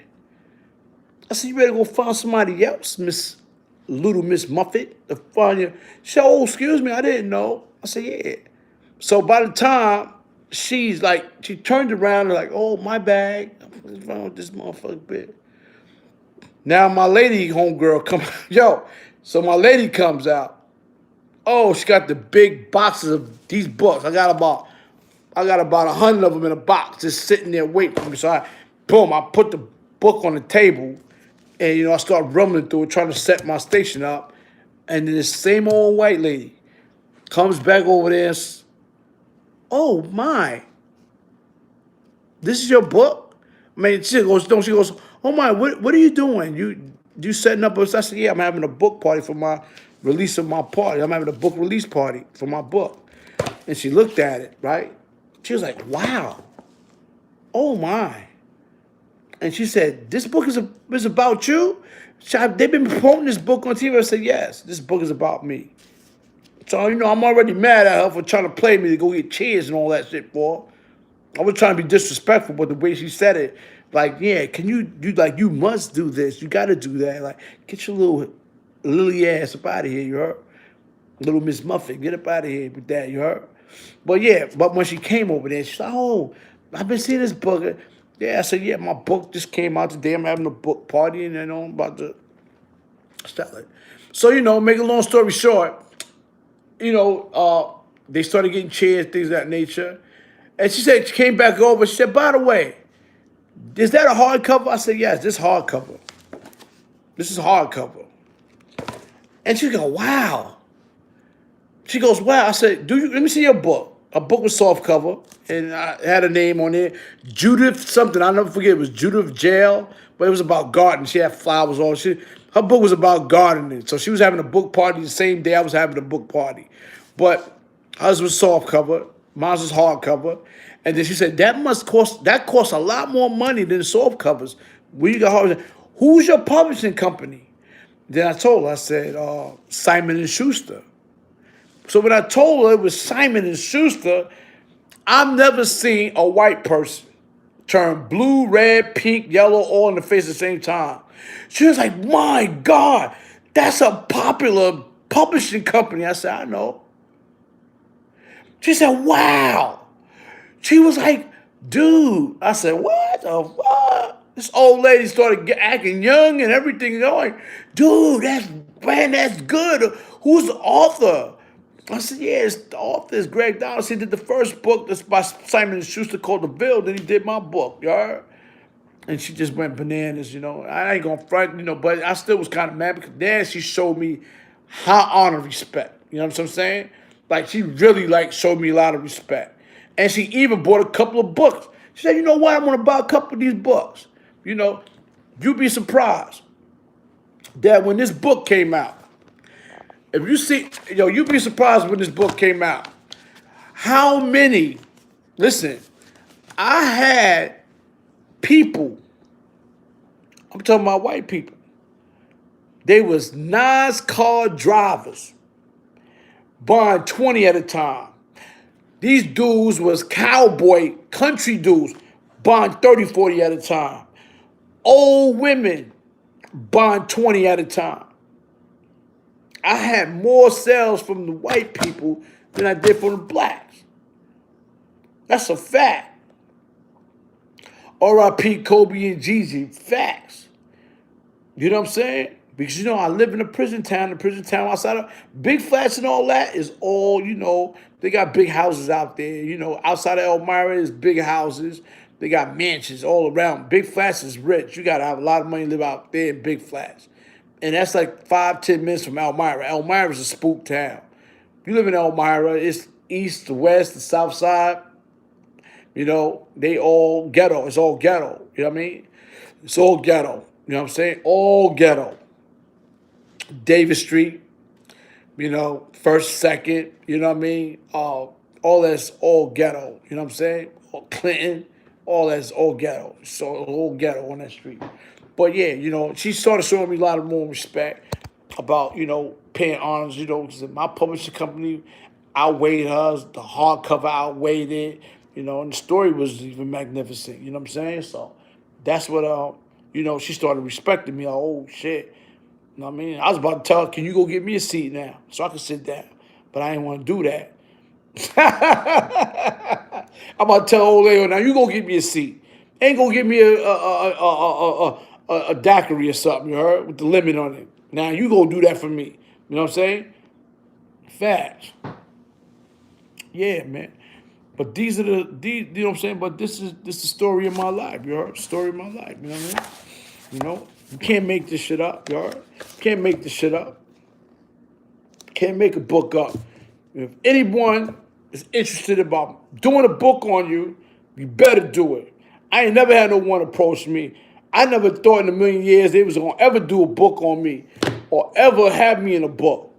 I said, you better go find somebody else, Miss Muffet, to find you. She said, oh, excuse me, I didn't know. I said, yeah. So by the time she turned around and like, oh, my bag. What's wrong with this motherfucker bitch? Now my lady homegirl so my lady comes out. Oh, she got the big boxes of these books. I got about 100 of them in a box just sitting there waiting for me. So I put the book on the table and, I start rumbling through it, trying to set my station up. And then this same old white lady comes back over there and, oh my, this is your book? She goes, oh my, what are you doing? You setting up? I said, yeah, I'm having a book party for my release of my party. I'm having a book release party for my book. And she looked at it, right? She was like, wow. Oh my. And she said, this book is about you? They've been promoting this book on TV. I said, yes, this book is about me. So, I'm already mad at her for trying to play me to go get cheers and all that shit for her. I was trying to be disrespectful, but the way she said it, like, yeah, can you must do this. You got to do that. Like, get your little lily ass up out of here, you heard? Little Miss Muffet, get up out of here with that, you heard? But yeah, but when she came over there, she's like, oh, I've been seeing this book. Yeah, I said, yeah, my book just came out today. I'm having a book party and I'm about to start it. So, make a long story short, they started getting chairs, things of that nature. And she said, she came back over. She said, by the way, is that a hardcover? I said, yes, this is hardcover. This is hardcover. And she go, wow. She goes, wow. I said, let me see your book. A book was soft cover, and I had a name on it. Judith something, I'll never forget. It was Judith Jail, but it was about gardening. She had flowers all. Her book was about gardening. So she was having a book party the same day I was having a book party. But hers was soft cover. Mine was hard cover. And then she said, that costs a lot more money than soft covers. Where you got hard? Who's your publishing company? Then I told her, I said, Simon & Schuster. So when I told her it was Simon & Schuster, I've never seen a white person turn blue, red, pink, yellow, all in the face at the same time. She was like, my God, that's a popular publishing company. I said, I know. She said, wow. She was like, dude. I said, what the fuck? This old lady started acting young and everything going, dude, that's good. Who's the author? I said, yeah, the author is Greg Downes. He did the first book that's by Simon & Schuster called The Bill. Then he did my book, you heard? And she just went bananas, I ain't gonna front, but I still was kind of mad because then she showed me high honor, respect. You know what I'm saying? Like, she really, showed me a lot of respect. And she even bought a couple of books. She said, you know what? I'm gonna buy a couple of these books. You'd be surprised that when this book came out, if you see, you'd be surprised when this book came out. How many, listen, I had people, I'm talking about white people, they was NASCAR drivers buying 20 at a time. These dudes was cowboy, country dudes buying 30, 40 at a time. Old women buying 20 at a time. I had more sales from the white people than I did from the blacks. That's a fact. R.I.P. Kobe and Gigi, facts. You know what I'm saying? Because, I live in a prison town outside of Big Flats and all that is all, they got big houses out there. Outside of Elmira is big houses. They got mansions all around. Big Flats is rich. You got to have a lot of money to live out there in Big Flats. And that's like 5-10 minutes from Elmira. Elmira is a spook town. You live in Elmira, it's east, the west, the south side. They all ghetto. It's all ghetto. You know what I mean? It's all ghetto. You know what I'm saying? All ghetto. Davis Street, first, second, you know what I mean? All that's all ghetto. You know what I'm saying? Clinton, all that's all ghetto. So all ghetto on that street. But yeah, she started showing me a lot of more respect about, paying honors, my publishing company outweighed hers, the hardcover outweighed it, and the story was even magnificent, you know what I'm saying? So that's what, she started respecting me. Like, oh, shit. You know what I mean? I was about to tell her, can you go get me a seat now so I can sit down? But I didn't want to do that. I'm about to tell old lady, now you go get me a seat. Ain't gonna give me a daiquiri or something, you heard? With the lemon on it. Now you gonna do that for me. You know what I'm saying? Facts. Yeah, man. But these, you know what I'm saying? But this is the story of my life, you heard? Story of my life, you know what I mean? You can't make this shit up, you heard? Can't make this shit up. Can't make a book up. If anyone is interested about doing a book on you, you better do it. I ain't never had no one approach me. I never thought in a million years they was gonna ever do a book on me or ever have me in a book.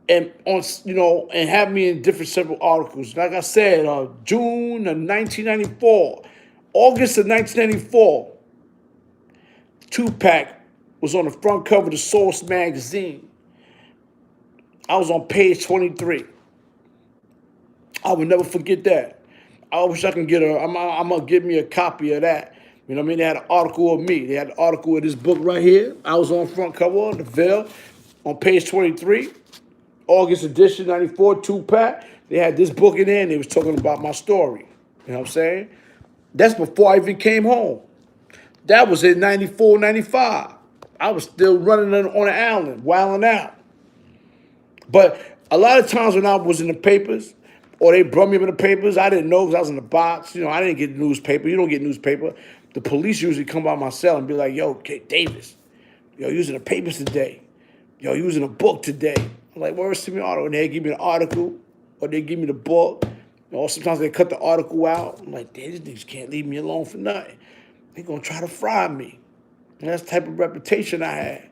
And and have me in different several articles. Like I said, June of 1994, August of 1994, Tupac was on the front cover of the Source magazine. I was on page 23. I would never forget that. I wish I can get I'm gonna give me a copy of that. You know what I mean? They had an article of me. They had an article of this book right here. I was on front cover of the Veil on page 23, August edition, 94, Tupac. They had this book in there and they was talking about my story. You know what I'm saying? That's before I even came home. That was in 94, 95. I was still running on the island, wilding out. But a lot of times when I was in the papers, or they brought me up in the papers, I didn't know because I was in the box. You know, I didn't get newspaper. You don't get newspaper. The police usually come by my cell and be like, yo, Kate Davis, yo, using the papers today. Yo, using a book today. I'm like, where's Timmy Otto? And they give me an article, or they give me the book. Or sometimes they cut the article out. I'm like, damn, these niggas can't leave me alone for nothing. They gonna try to fry me. And that's the type of reputation I had.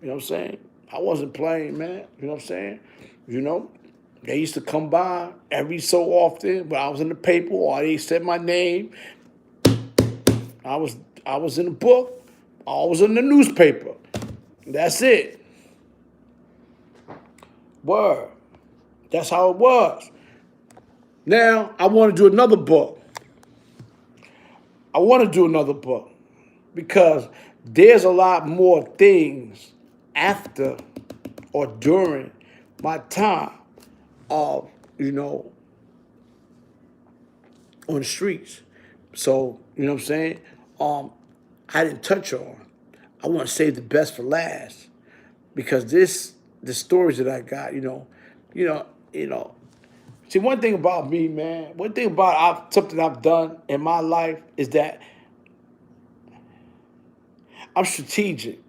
You know what I'm saying? I wasn't playing, man. You know what I'm saying? You know, they used to come by every so often when I was in the paper or they said my name. I was in the book. I was in the newspaper. That's it. Word. That's how it was. Now, I want to do another book. I want to do another book because there's a lot more things after or during my time of, you know, on the streets. So, you know what I'm saying? I didn't touch on. I want to save the best for last because the stories that I got, you know. See, one thing about me, man, something I've done in my life is that I'm strategic.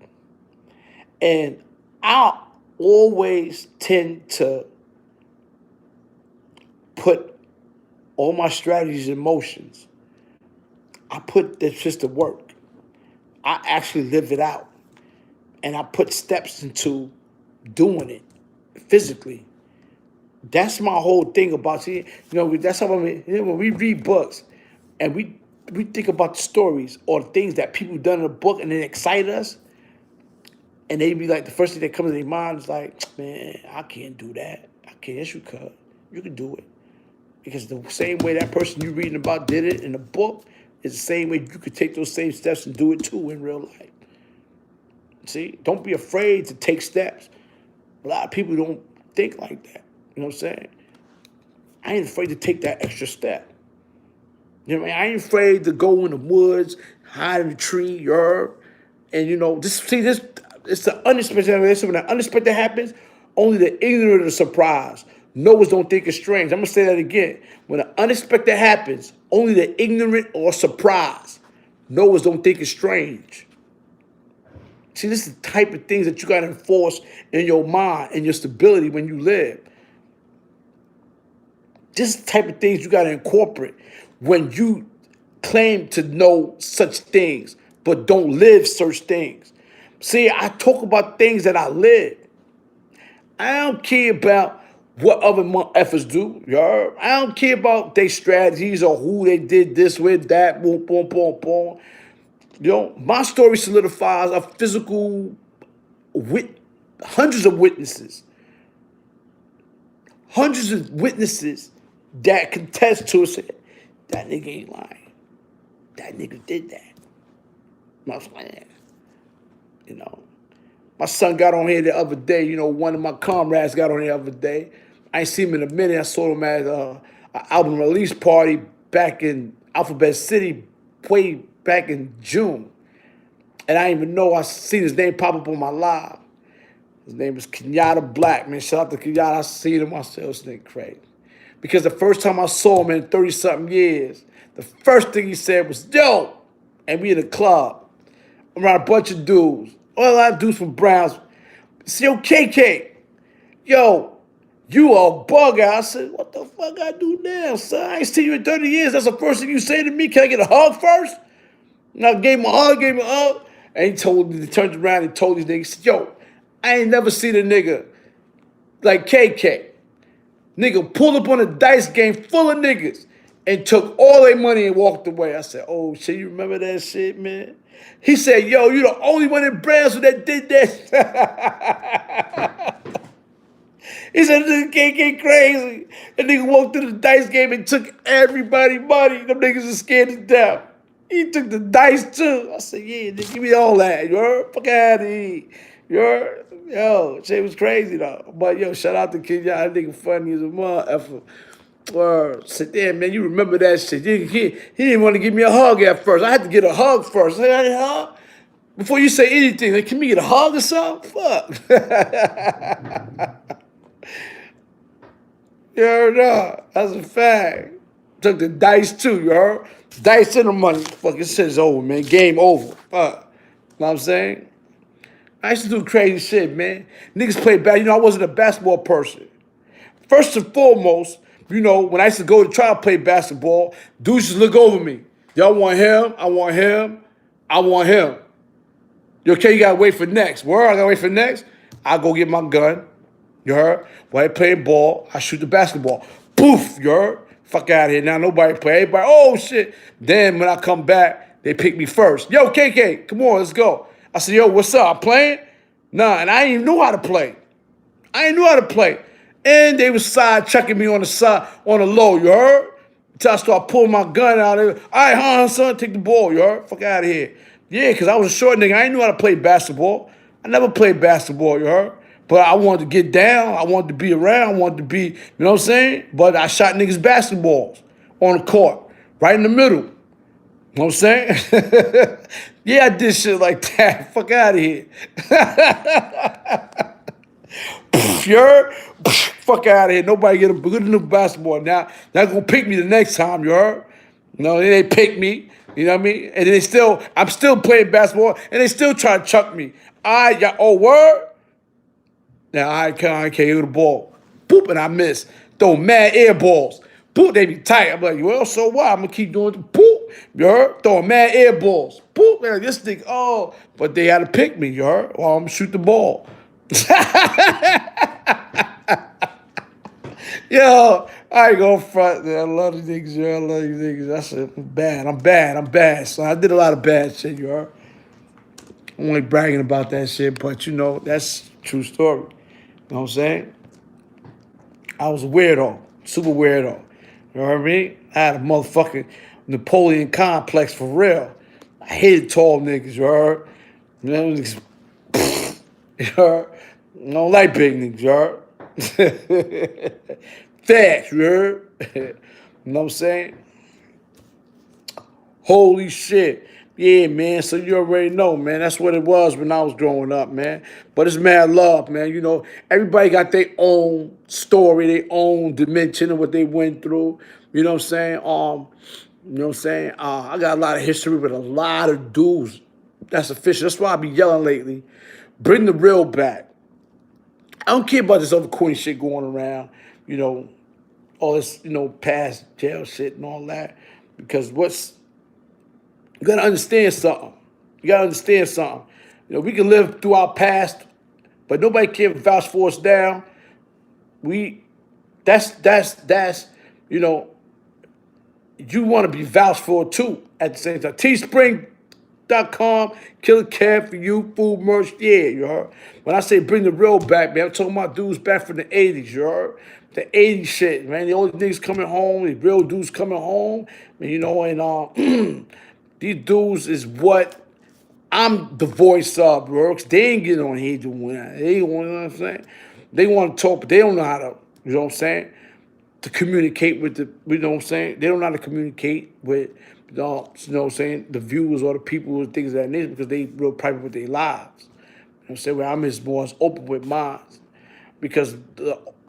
And I always tend to put all my strategies in motions. I put this just to work. I actually live it out. And I put steps into doing it physically. That's my whole thing about, see, that's how when we read books and we think about the stories or things that people done in a book and it excite us, and they be like, the first thing that comes to their mind is like, man, I can't do that. I can't. Yes, you could. You can do it. Because the same way that person you reading about did it in a book is the same way you could take those same steps and do it too in real life. See, don't be afraid to take steps. A lot of people don't think like that. You know what I'm saying? I ain't afraid to take that extra step. You know what I mean? I ain't afraid to go in the woods, hide in a tree, and it's the unexpected. When the unexpected happens, only the ignorant are surprised. Knowers don't think it's strange. I'm gonna say that again. When the unexpected happens, only the ignorant are surprised. Knowers don't think it's strange. See, this is the type of things that you gotta enforce in your mind and your stability when you live. This is the type of things you gotta incorporate when you claim to know such things, but don't live such things. See, I talk about things that I live. I don't care about what other efforts do. You heard? I don't care about their strategies or who they did this with, that, boom, boom, boom, boom. My story solidifies a physical hundreds of witnesses. Hundreds of witnesses that contest to it. That nigga ain't lying. That nigga did that. My friend. My son got on here the other day. One of my comrades got on here the other day. I ain't seen him in a minute. I saw him at an album release party back in Alphabet City way back in June. And I didn't even know I seen his name pop up on my live. His name is Kenyatta Black, man. Shout out to Kenyatta. I seen him. I said, this nigga crazy. Because the first time I saw him in 30-something years, the first thing he said was, yo, and we in a club around a bunch of dudes. All a lot of dudes from Browns. Say, yo, KK, yo, you a bug out. I said, what the fuck I do now, son? I ain't seen you in 30 years. That's the first thing you say to me. Can I get a hug first? And I gave him a hug, And he turned around and told these niggas, said, yo, I ain't never seen a nigga like KK. Nigga pulled up on a dice game full of niggas and took all their money and walked away. I said, oh, shit, you remember that shit, man? He said, yo, you the only one in Brownsville that did that. He said, this nigga get crazy. That nigga walked through the dice game and took everybody money. Them niggas are scared to death. He took the dice too. I said, yeah, nigga, give me all that. You heard? Fuck out of here. You heard? Yo, shit was crazy though. But yo, shout out to Kid Y'all. That nigga funny as a motherfucker. Sit there, man. You remember that shit. He didn't want to give me a hug at first. I had to get a hug first. I said, "Hey, hug?" Before you say anything, like, can we get a hug or something? Fuck. You heard? That's a fact. Took the dice too, you heard? Dice and the money. Fucking shit's over, man. Game over. Fuck. Know what I'm saying? I used to do crazy shit, man. Niggas play bad. You know, I wasn't a basketball person. First and foremost, you know, when I used to go to try to play basketball, dudes just look over me. Y'all want him? I want him. I want him. You okay? You gotta wait for next. Where I gotta wait for next? I go get my gun. You heard? While they playing ball, I shoot the basketball. Poof, you heard? Fuck out of here. Now nobody play. Everybody, oh shit. Then when I come back, they pick me first. Yo, KK, come on, let's go. I said, yo, what's up? I'm playing? Nah, and I didn't even know how to play. I didn't know how to play. And they was side checking me on the side, on the low, you heard? Until I start pulling my gun out. All right, son, take the ball, you heard? Fuck out of here. Yeah, because I was a short nigga. I didn't know how to play basketball. I never played basketball, you heard? But I wanted to get down. I wanted to be around. I wanted to be, you know what I'm saying? But I shot niggas basketballs on the court, right in the middle. You know what I'm saying? Yeah, I did shit like that. Fuck out of here. You heard? Fuck out of here. Nobody get a good enough basketball. Now, they're going to pick me the next time, you heard? No, they pick me. You know what I mean? And I'm still playing basketball, and they still try to chuck me. Oh, word? Now, I can't hit the ball. Boop, and I miss. Throw mad air balls. Boop, they be tight. I'm like, well, so what? I'm going to keep doing it. Boop, you heard? Throwing mad air balls. Boop, man, this thing, oh. But they had to pick me, you heard? Or I'm going to shoot the ball. Yo, I ain't gonna front, man. I love these niggas, yo. I love these niggas. That's it. I'm bad. So I did a lot of bad shit, you heard? I'm only bragging about that shit, but you know, that's a true story. You know what I'm saying? I was a weirdo, super weirdo. You know what I mean? I had a motherfucking Napoleon complex for real. I hated tall niggas, you heard? You know, you heard? I don't like big niggas, you heard? Facts, you heard? You know what I'm saying? Holy shit. Yeah, man. So you already know, man. That's what it was when I was growing up, man. But it's mad love, man. You know, everybody got their own story, their own dimension of what they went through. You know what I'm saying? You know what I'm saying? I got a lot of history with a lot of dudes. That's official. That's why I be yelling lately. Bring the real back. I don't care about this other corny shit going around, you know, all this, you know, past jail shit and all that. Because you gotta understand something. You know, we can live through our past, but nobody can vouch for us now. That's, you know, you want to be vouched for too at the same time. Teespring.com, Killer Kev for you, food merch, yeah, you heard? When I say bring the real back, man, I'm talking about dudes back from the 80s, you heard? The 80s shit, man. The old niggas coming home, the real dudes coming home, man, you know, and these dudes is what I'm the voice of, bro. They ain't getting on here doing that. They ain't, you know what I'm saying? They want to talk, but they don't know how to, you know what I'm saying? To communicate with the, you know what I'm saying? They don't know how to communicate with, you know what I'm saying, the viewers or the people and things of that nature because they real private with their lives. You know what I'm saying? Where I'm just more open with mine. Because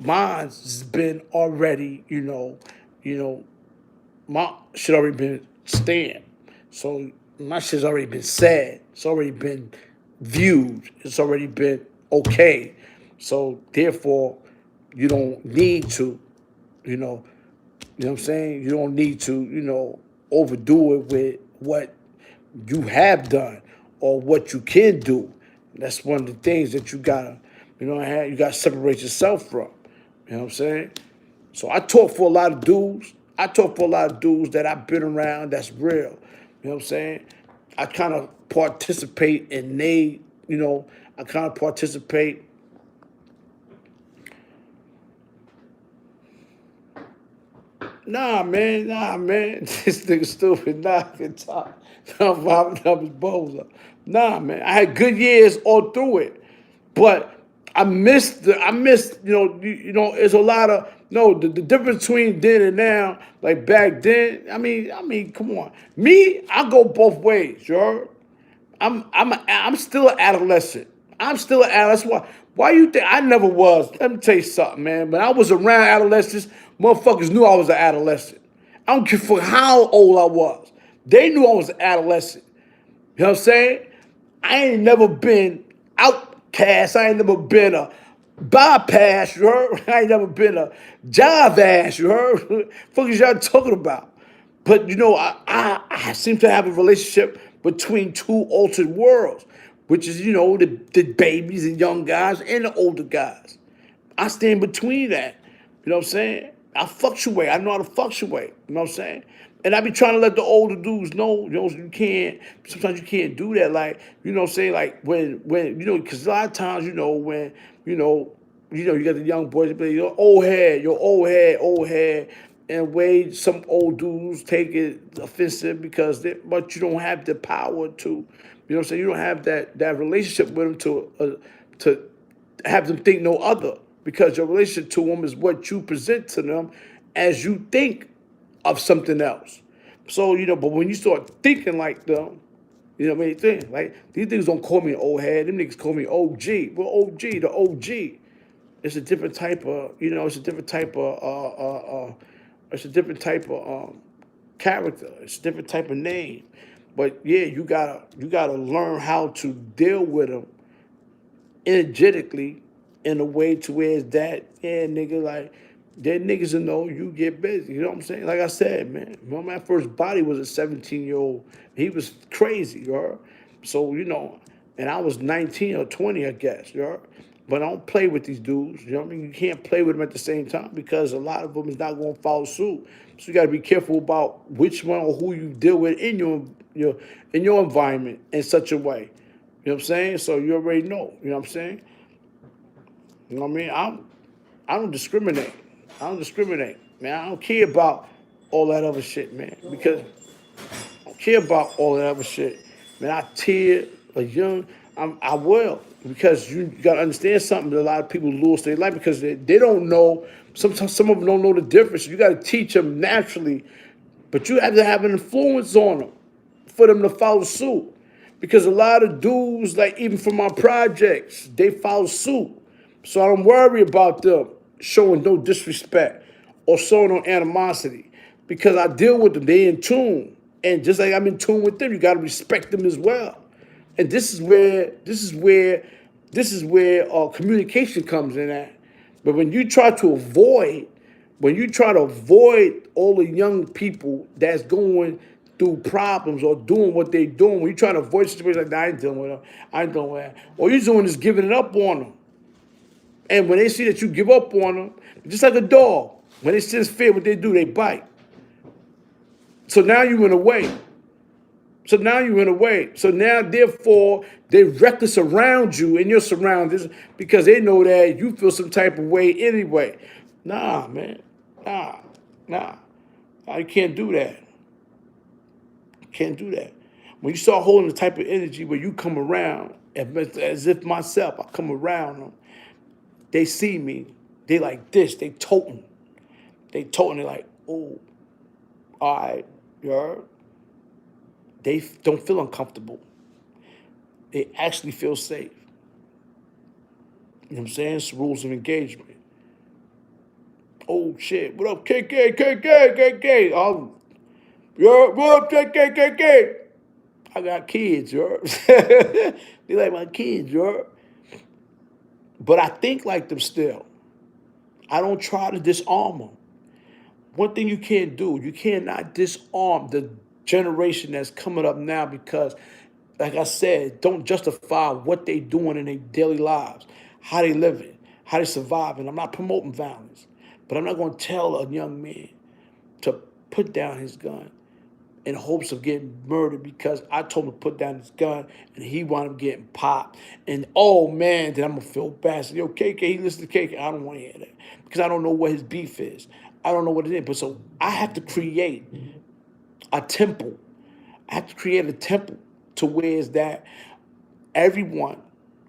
mine's has been already, you know, my shit already been stamped. So my shit's already been said. It's already been viewed. It's already been okay. So therefore, you don't need to, you know what I'm saying? You don't need to, you know, overdo it with what you have done or what you can do. That's one of the things that you gotta, you know, you gotta separate yourself from. You know what I'm saying? So I talk for a lot of dudes. That I've been around that's real. You know what I'm saying? I kind of participate in I kind of participate. Nah, man. This nigga stupid. Nah, good time. I'm vibing up his balls up. Nah, man. I had good years all through it, but I missed. It's a lot of no. The difference between then and now, like back then. I mean, come on. Me, I go both ways. You heard? I'm still an adolescent. I'm still an adolescent. Why you think I never was? Let me tell you something, man. When I was around adolescents, motherfuckers knew I was an adolescent. I don't care for how old I was. They knew I was an adolescent. You know what I'm saying? I ain't never been outcast. I ain't never been a bypass, you heard? I ain't never been a jive ass, you heard? Fuck is y'all talking about? But I seem to have a relationship between two altered worlds, which is, the babies and young guys and the older guys. I stand between that. You know what I'm saying? I fluctuate. I know how to fluctuate. You know what I'm saying? And I be trying to let the older dudes know, you can't, sometimes you can't do that. Like, you know what I'm saying? Like because a lot of times, when, you got the young boys, they be like, you're old head. And way some old dudes take it offensive but you don't have the power to, you know what I'm saying? You don't have that relationship with them to have them think no other because your relationship to them is what you present to them as you think of something else. So, but when you start thinking like them, you know what I mean? Like, these niggas don't call me an old head. Them niggas call me OG. Well, OG, the OG. It's a different type of, it's a different type of character. It's a different type of name. But yeah, you gotta learn how to deal with them energetically in a way to where it's that, yeah, nigga, like, that niggas will know you get busy. You know what I'm saying? Like I said, man, my first body was a 17-year-old. He was crazy, you heard? So, and I was 19 or 20, I guess, you heard? But I don't play with these dudes, you know what I mean? You can't play with them at the same time because a lot of them is not going to follow suit. So you got to be careful about which one or who you deal with in your environment in such a way. You know what I'm saying? So you already know. You know what I'm saying? You know what I mean? I don't discriminate. I don't discriminate, man. I don't care about all that other shit, man. Because I don't care about all that other shit, man. I tear a young. I will because you gotta understand something. That a lot of people lose their life because they don't know. Sometimes some of them don't know the difference. You gotta teach them naturally, but you have to have an influence on them for them to follow suit. Because a lot of dudes, like even from my projects, they follow suit. So I don't worry about them showing no disrespect or showing no animosity. Because I deal with them, they in tune. And just like I'm in tune with them, you gotta respect them as well. And this is where communication comes in at. But when you try to avoid all the young people that's going through problems or doing what they're doing, when you try to avoid situations like that, I ain't dealing with them. I ain't doing that. All you're doing is giving it up on them. And when they see that you give up on them, just like a dog, when they sense fear, what they do, they bite. So now you in a way. So now, therefore, they're reckless around you and your surroundings because they know that you feel some type of way anyway. Nah, man. Nah. Nah. You can't do that. You can't do that. When you start holding the type of energy where you come around, as if myself, I come around them, they see me, they like this, they toting. They're like, oh, all right, you heard? They don't feel uncomfortable. They actually feel safe. You know what I'm saying? It's rules of engagement. Oh shit, what up, KK? Oh, what up, KK? I got kids, you heard? They like my kids, you heard? But I think like them still. I don't try to disarm them. One thing you can't do, you cannot disarm the generation that's coming up now because, like I said, don't justify what they doing in their daily lives, how they living, how they surviving. I'm not promoting violence, but I'm not going to tell a young man to put down his gun in hopes of getting murdered because I told him to put down his gun and he wound up getting popped. And oh man, then I'm gonna feel bad. So, yo, KK, he listens to KK. I don't want to hear that because I don't know what his beef is. I don't know what it is. But so I have to create a temple. I have to create a temple to where is that everyone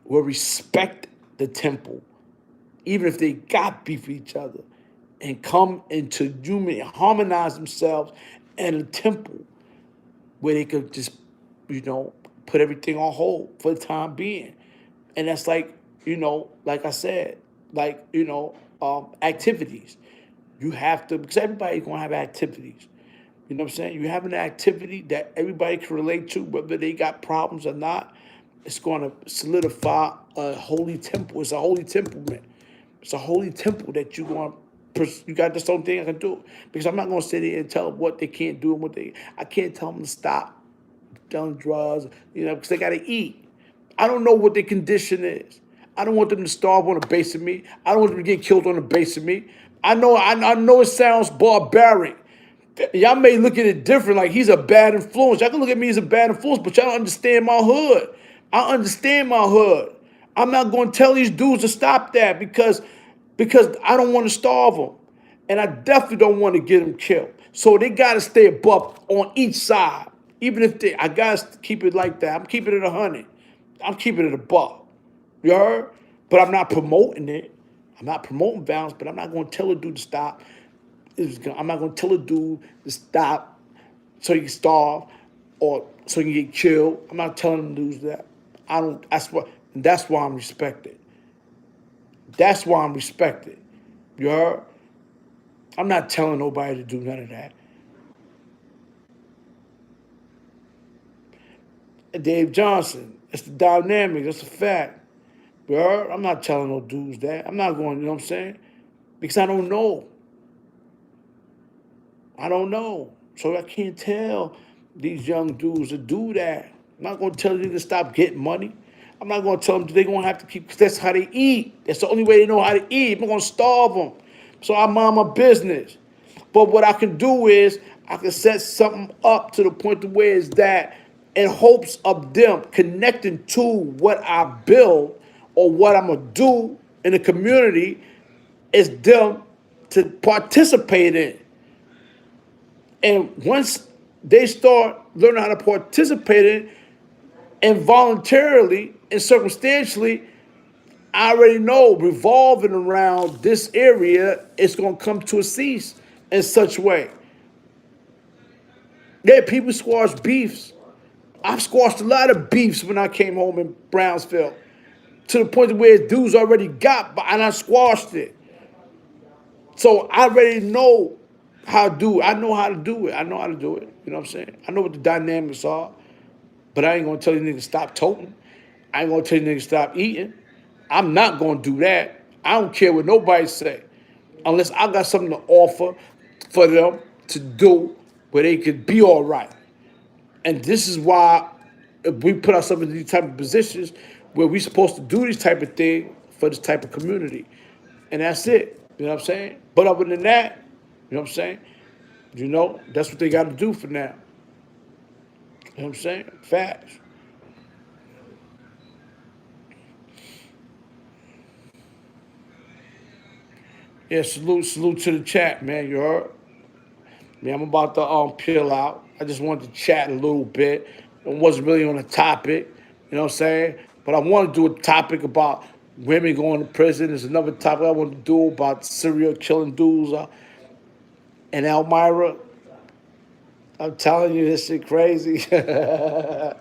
will respect the temple, even if they got beef with each other, and come into human, harmonize themselves in a temple where they could just, put everything on hold for the time being. And that's like, like I said, like, activities. You have to, because everybody's gonna have activities. You know what I'm saying? You have an activity that everybody can relate to, whether they got problems or not. It's going to solidify a holy temple. It's a holy temple, man. It's a holy temple that you're going to, you got this own thing I can do. Because I'm not going to sit here and tell them what they can't do and I can't tell them to stop doing drugs, because they got to eat. I don't know what their condition is. I don't want them to starve on the base of me. I don't want them to get killed on the base of me. I know it sounds barbaric. Y'all may look at it different, like he's a bad influence. Y'all can look at me as a bad influence, but y'all don't understand my hood. I understand my hood. I'm not going to tell these dudes to stop that because I don't want to starve them. And I definitely don't want to get them killed. So they got to stay above on each side. Even if I got to keep it like that. I'm keeping it 100. I'm keeping it above. You heard? But I'm not promoting it. I'm not promoting violence, but I'm not going to tell a dude to stop. I'm not going to tell a dude to stop so he can starve or so he can get killed. I'm not telling them dudes that. That's why I'm respected. That's why I'm respected. You heard? I'm not telling nobody to do none of that. Dave Johnson, it's the dynamic, that's a fact. You heard? I'm not telling no dudes that. I'm not going, you know what I'm saying? Because I don't know. I don't know. So I can't tell these young dudes to do that. I'm not going to tell them to stop getting money. I'm not going to tell them they're going to have to keep, because that's how they eat. That's the only way they know how to eat. I'm not going to starve them. So I mind my business. But what I can do is I can set something up to the point to where is that in hopes of them connecting to what I build or what I'm going to do in the community is them to participate in. And once they start learning how to participate in involuntarily and circumstantially, I already know revolving around this area, it's going to come to a cease in such way. Yeah, people squash beefs. I've squashed a lot of beefs when I came home in Brownsville to the point where dudes already got, and I squashed it. So I already know how to do it. I know how to do it. I know how to do it. You know what I'm saying? I know what the dynamics are. But I ain't gonna tell you niggas to stop toting. I ain't gonna tell you niggas to stop eating. I'm not gonna do that. I don't care what nobody say. Unless I got something to offer for them to do where they could be all right. And this is why if we put ourselves in these type of positions where we supposed to do these type of thing for this type of community. And that's it. You know what I'm saying? But other than that, you know what I'm saying? That's what they got to do for now. You know what I'm saying? Facts. Yeah, salute to the chat, man. You heard? Yeah, I'm about to peel out. I just wanted to chat a little bit. It wasn't really on a topic, you know what I'm saying? But I want to do a topic about women going to prison. There's another topic I want to do about serial killing dudes in Elmira. I'm telling you, this shit crazy. Yeah,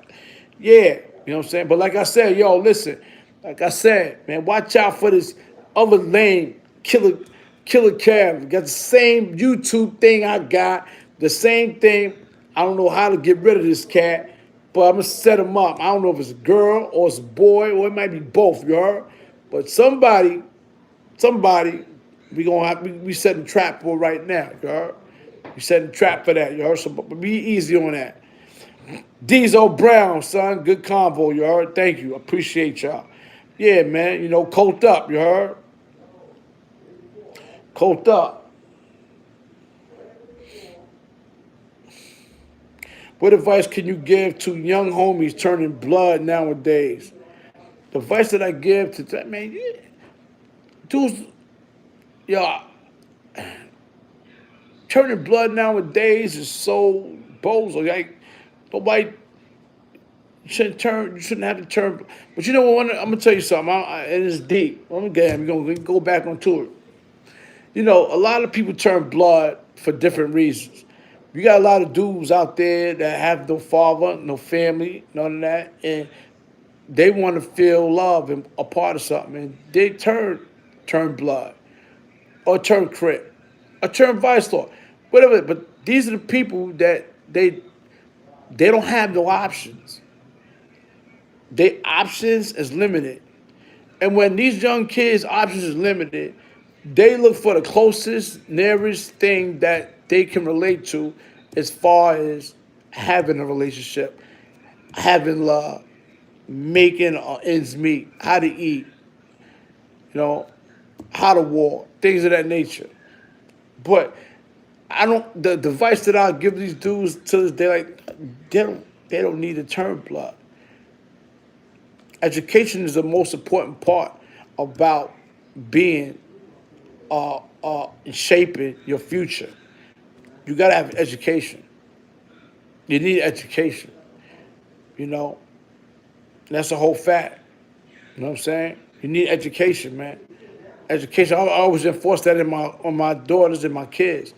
you know what I'm saying? But like I said, yo, listen, like I said, man, watch out for this other lame killer Cam. Got the same YouTube thing I got, the same thing. I don't know how to get rid of this cat, but I'm gonna set him up. I don't know if it's a girl or it's a boy or it might be both, you heard? But somebody, we gonna have we setting a trap for right now, you heard? We setting a trap for that, you heard? So be easy on that. Diesel Brown, son, good convo, you heard? Thank you, appreciate y'all. Yeah, man, colt up, you heard? Colt up. What advice can you give to young homies turning blood nowadays? The advice that I give to that man, yeah, dudes, yo, turning blood nowadays is so bozo. Like nobody you shouldn't have to turn. But you know what? I'm gonna tell you something. And it's deep. Let me get him. We're gonna go back onto it. You know, a lot of people turn blood for different reasons. You got a lot of dudes out there that have no father, no family, none of that, and they want to feel love and a part of something, and they turn blood, or turn crip, or turn vice lord, whatever. But these are the people that they don't have no options. Their options is limited. And when these young kids' options is limited, they look for the closest, nearest thing that they can relate to as far as having a relationship, having love, making ends meet, how to eat, you know, how to walk, things of that nature. But I don't. The advice that I give these dudes to this day, like they don't need to turn blood. Education is the most important part about being shaping your future. You gotta have education. You need education. You know, that's a whole fact. You know what I'm saying? You need education, man. Education. I always enforce that on my daughters and my kids.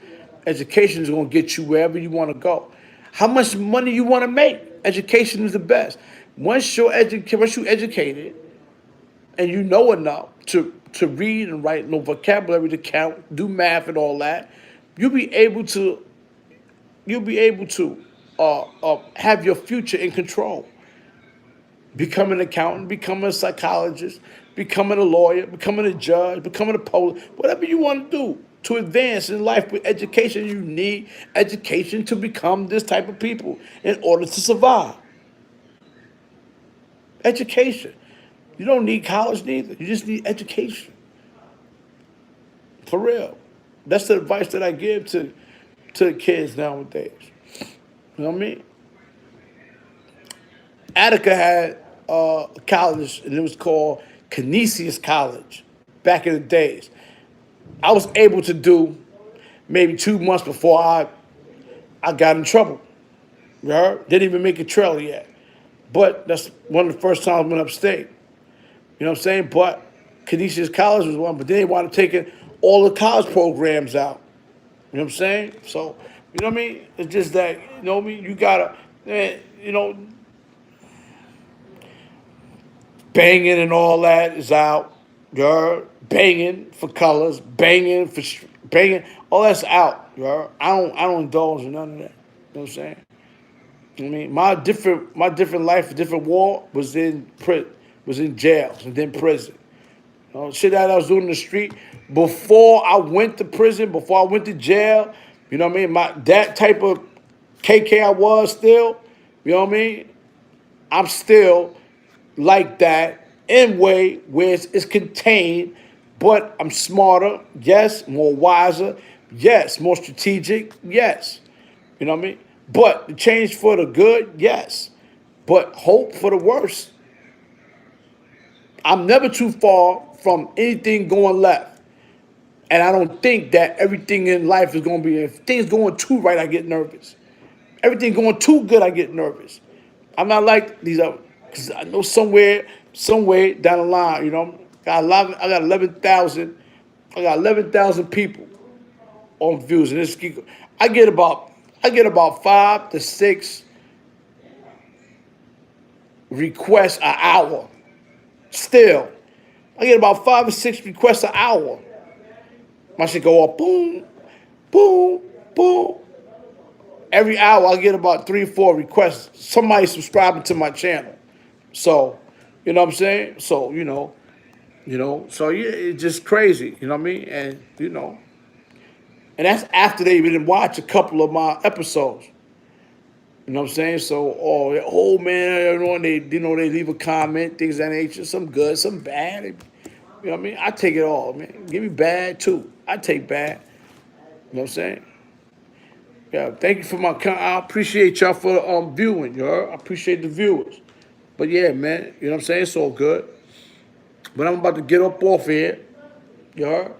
Education is gonna get you wherever you want to go. How much money you want to make? Education is the best. Once you educated and you know enough to read and write, no vocabulary to count, do math and all that, you'll be able to have your future in control. Become an accountant, become a psychologist, becoming a lawyer, becoming a judge, becoming a police, whatever you want to do to advance in life with education. You need education to become this type of people in order to survive. Education. You don't need college neither. You just need education. For real. That's the advice that I give to the kids nowadays. You know what I mean? Attica had a college, and it was called Canisius College back in the days. I was able to do maybe 2 months before I got in trouble. You heard? Didn't even make a trailer yet. But that's one of the first times I went upstate. You know what I'm saying? But Canisius College was one, but then they wanted taking all the college programs out. You know what I'm saying? So, you know what I mean? It's just that, you know what I mean? You gotta, you know, banging and all that is out. You heard? Banging for colors, banging, all that's out. You heard? I don't indulge in none of that. You know what I'm saying? I mean, my different life, different war was in jails and then prison. You know, shit that I was doing in the street before I went to prison, before I went to jail. You know what I mean? That type of KK I was still. You know what I mean? I'm still like that in way where it's contained, but I'm smarter, yes, more wiser, yes, more strategic, yes. You know what I mean? But the change for the good, yes. But hope for the worst. I'm never too far from anything going left. And I don't think that everything in life is going to be, if things going too right, I get nervous. Everything going too good, I get nervous. I'm not like these other, because I know somewhere down the line, you know, I got 11,000 people on views, and this I get about 5 to 6 requests an hour. Still, I get about 5 or 6 requests an hour. My shit go up, boom, boom, boom. Every hour I get about 3 or 4 requests. Somebody subscribing to my channel. So, you know what I'm saying? So, so yeah, it's just crazy, you know what I mean? And and that's after they even watch a couple of my episodes. You know what I'm saying? So, oh man, they leave a comment, things of that nature, some good, some bad. You know what I mean? I take it all, man. Give me bad too. I take bad. You know what I'm saying? Yeah, thank you for my. I appreciate y'all for viewing. You heard? I appreciate the viewers. But yeah, man, you know what I'm saying? It's all good. But I'm about to get up off here. You heard?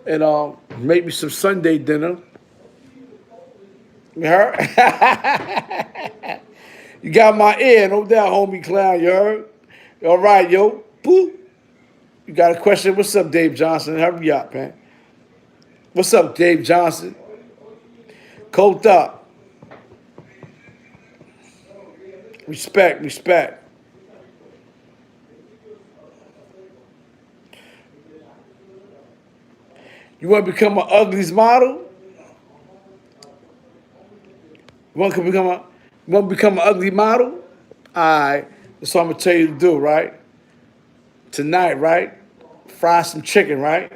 And make me some Sunday dinner. You heard? You got my ear, no doubt, homie clown. You heard? All right, yo. Boop. You got a question? What's up, Dave Johnson? Hurry up, man. What's up, Dave Johnson? Coked up. Respect, respect. You want to become an uglies model? You want to become an ugly model? All right. That's what I'm gonna tell you to do, right? Tonight, right? Fry some chicken, right?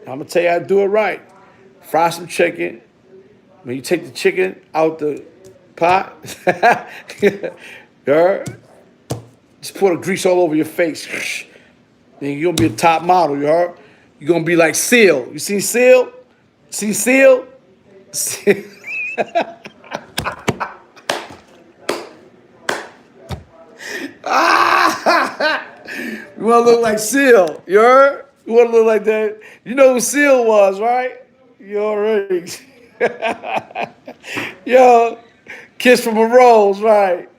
I'm gonna tell you how to do it right. Fry some chicken. When you take the chicken out the pot, you heard? Just pour the grease all over your face. Then you're gonna be a top model, you heard? You're gonna be like Seal. You seen Seal? See Seal? You wanna look like Seal, you heard? You wanna look like that? You know who Seal was, right? You already. Yo, Kiss from a Rose, right?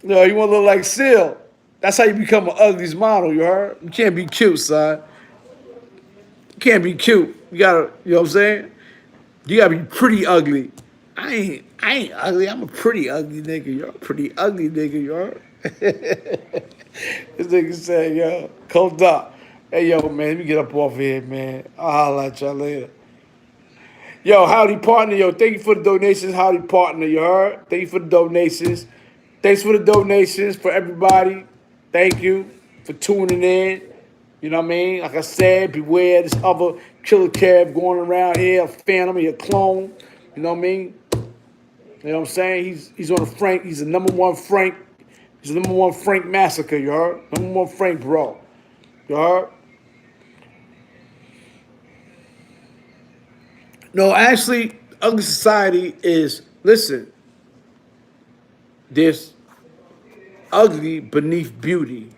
Yo, you wanna look like Seal. That's how you become an uglies model, you heard? You can't be cute, son. You can't be cute. You gotta, you know what I'm saying? You gotta be pretty ugly. I ain't ugly. I'm a pretty ugly nigga. You're a pretty ugly nigga. You're. This nigga said, yo, cold up. Hey, yo, man, let me get up off here, man. I'll holla at y'all later. Yo, howdy partner, yo, thank you for the donations, howdy partner, you heard? Thank you for the donations. Thanks for the donations for everybody. Thank you for tuning in. You know what I mean? Like I said, beware this other killer cab going around here, a phantom, he a clone. You know what I mean? You know what I'm saying? He's on a Frank, he's the number one Frank. He's the number one Frank massacre, you heard? Number one Frank bro. You heard? No, actually, ugly society is, listen, there's ugly beneath beauty.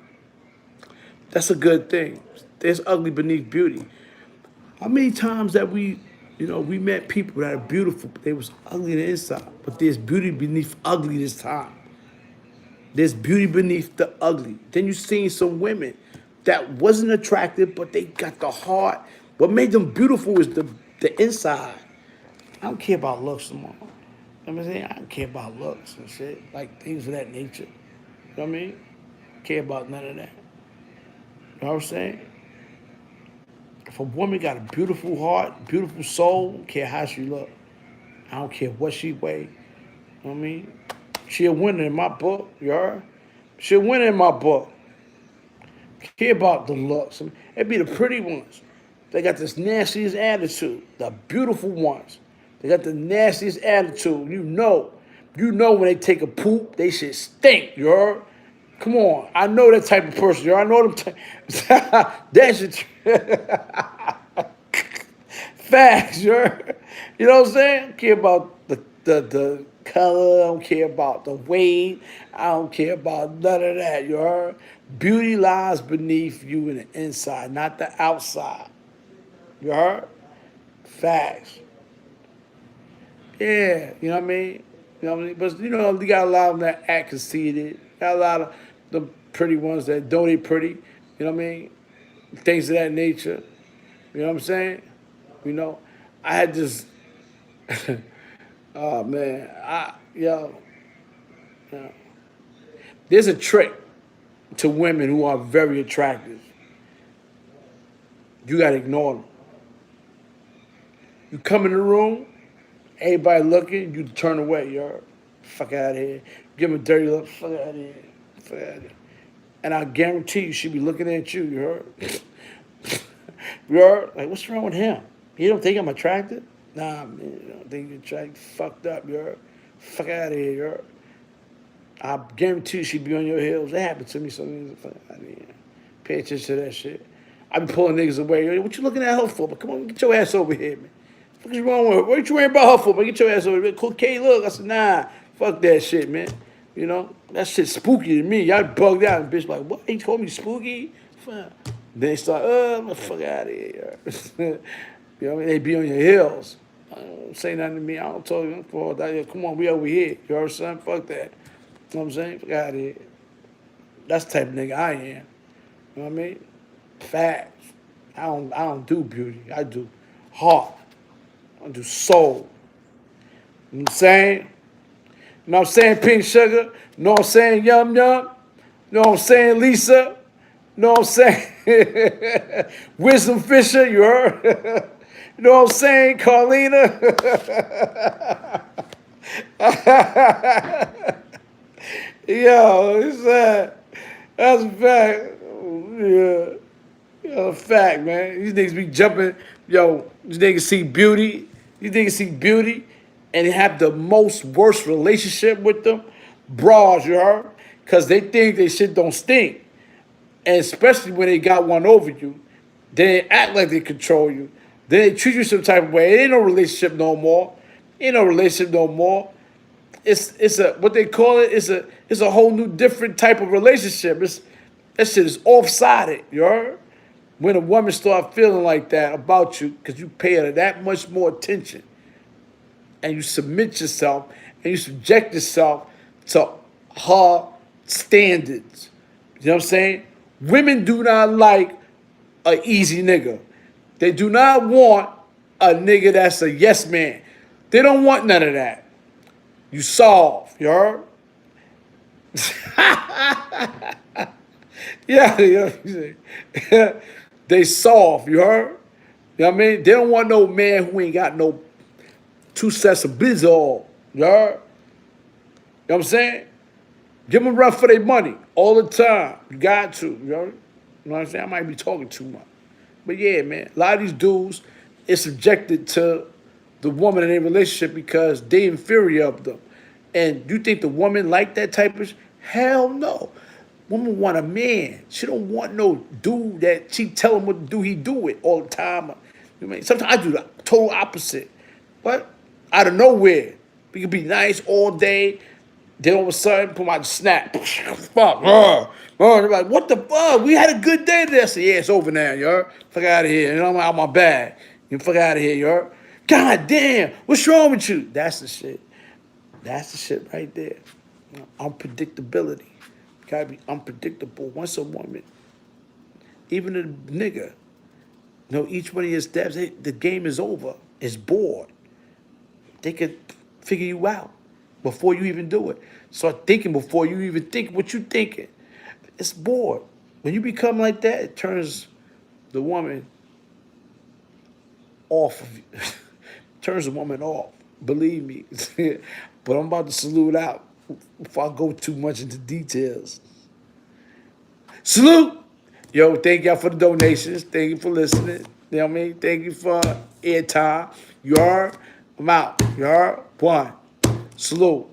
That's a good thing. There's ugly beneath beauty. How many times that we met people that are beautiful, but they was ugly on the inside. But there's beauty beneath ugly this time. There's beauty beneath the ugly. Then you seen some women that wasn't attractive, but they got the heart. What made them beautiful is the inside. I don't care about looks no more. You know what I'm saying? I don't care about looks and shit, like things of that nature. You know what I mean? Care about none of that. You know what I'm saying? If a woman got a beautiful heart, beautiful soul, don't care how she look. I don't care what she weigh. You know what I mean? She a winner in my book, you heard? She a winner in my book. Care about the looks. It be the pretty ones. They got this nastiest attitude. The beautiful ones. They got the nastiest attitude. You know when they take a poop, they should stink, you heard? Come on. I know that type of person, you heard? I know them that shit. Facts, you heard? You know what I'm saying? I don't care about the color. I don't care about the weight. I don't care about none of that, you heard? Beauty lies beneath you in the inside, not the outside. You heard? Facts. Yeah, you know what I mean? You know what I mean? But, you got a lot of them that act conceited. Got a lot of the pretty ones that don't ain't pretty. You know what I mean? Things of that nature. You know what I'm saying? I had this, oh, man. There's a trick to women who are very attractive. You got to ignore them. You come in the room, everybody looking, you turn away, you heard? Fuck out of here. Give them a dirty look, fuck out of here. Fuck out of here. And I guarantee you, she be looking at you, you heard? You heard? Like, what's wrong with him? You don't think I'm attractive? Nah, man, you don't think you're attractive? Fucked up, you heard? Fuck out of here, you heard? I guarantee you she be on your heels. That happened to me something. Fuck out of here. Pay attention to that shit. I be pulling niggas away. What you looking at her for? But come on, get your ass over here, man. What's wrong with her? What you worrying about her for? Man, get your ass over here. Cocaine, look. I said, nah, fuck that shit, man. You know, that shit spooky to me. Y'all bugged out and bitch like, what? He told me spooky? Fuck. Then they start, the fuck out of here. You know what I mean? They be on your heels. I don't say nothing to me. I don't tell you for that. Come on, we over here. You heard, son? Fuck that. You know what I'm saying? Fuck out of here. That's the type of nigga I am. You know what I mean? Facts. I don't do beauty. I do heart. I do soul. You know what I'm saying? You know what I'm saying, Pink Sugar? You know what I'm saying, Yum Yum? You know what I'm saying, Lisa? You know what I'm saying? Wisdom Fisher, you heard? You know what I'm saying, Carlina? Yo, it's that. That's a fact. Yeah. A fact, man. These niggas be jumping. Yo, these niggas see beauty. These niggas see beauty and they have the most worst relationship with them. Bras, you heard? Because they think they shit don't stink. And especially when they got one over you, they act like they control you. Then they treat you some type of way. It ain't no relationship no more. Ain't no relationship no more. It's a what they call it is a whole new different type of relationship. That shit is off-sided, you heard? When a woman start feeling like that about you, because you pay her that much more attention, and you submit yourself and you subject yourself to her standards. You know what I'm saying? Women do not like a easy nigga. They do not want a nigga that's a yes man. They don't want none of that. You soft, you heard? Yeah, yeah. They soft, you heard? You know what I mean? They don't want no man who ain't got no two sets of bizzle, you heard? You know what I'm saying? Give them a run for their money all the time. You got to, you heard? You know what I'm saying? I might be talking too much. But yeah, man, a lot of these dudes is subjected to the woman in a relationship because they inferior of them. And you think the woman like that type of hell no. Woman want a man. She don't want no dude that she tell him what to do, he do it all the time. You know what I mean? Sometimes I do the total opposite. But out of nowhere, we could be nice all day. Then all of a sudden, put my snap. Fuck. They're like, what the fuck? We had a good day today. I said, yeah, it's over now, you heard? Fuck out of here. You know, I'm out my bag. You fuck out of here, you heard? God damn, what's wrong with you? That's the shit. That's the shit right there. Unpredictability. You gotta be unpredictable. Once a woman, even a nigga, each one of your steps, the game is over. It's bored. They could figure you out before you even do it. Start thinking before you even think what you thinking. It's bored. When you become like that, it turns the woman off of you. Turns the woman off. Believe me. But I'm about to salute out before I go too much into details. Salute! Yo, thank y'all for the donations. Thank you for listening. You know what I mean? Thank you for airtime. You heard? I'm out. You heard? One. Salute.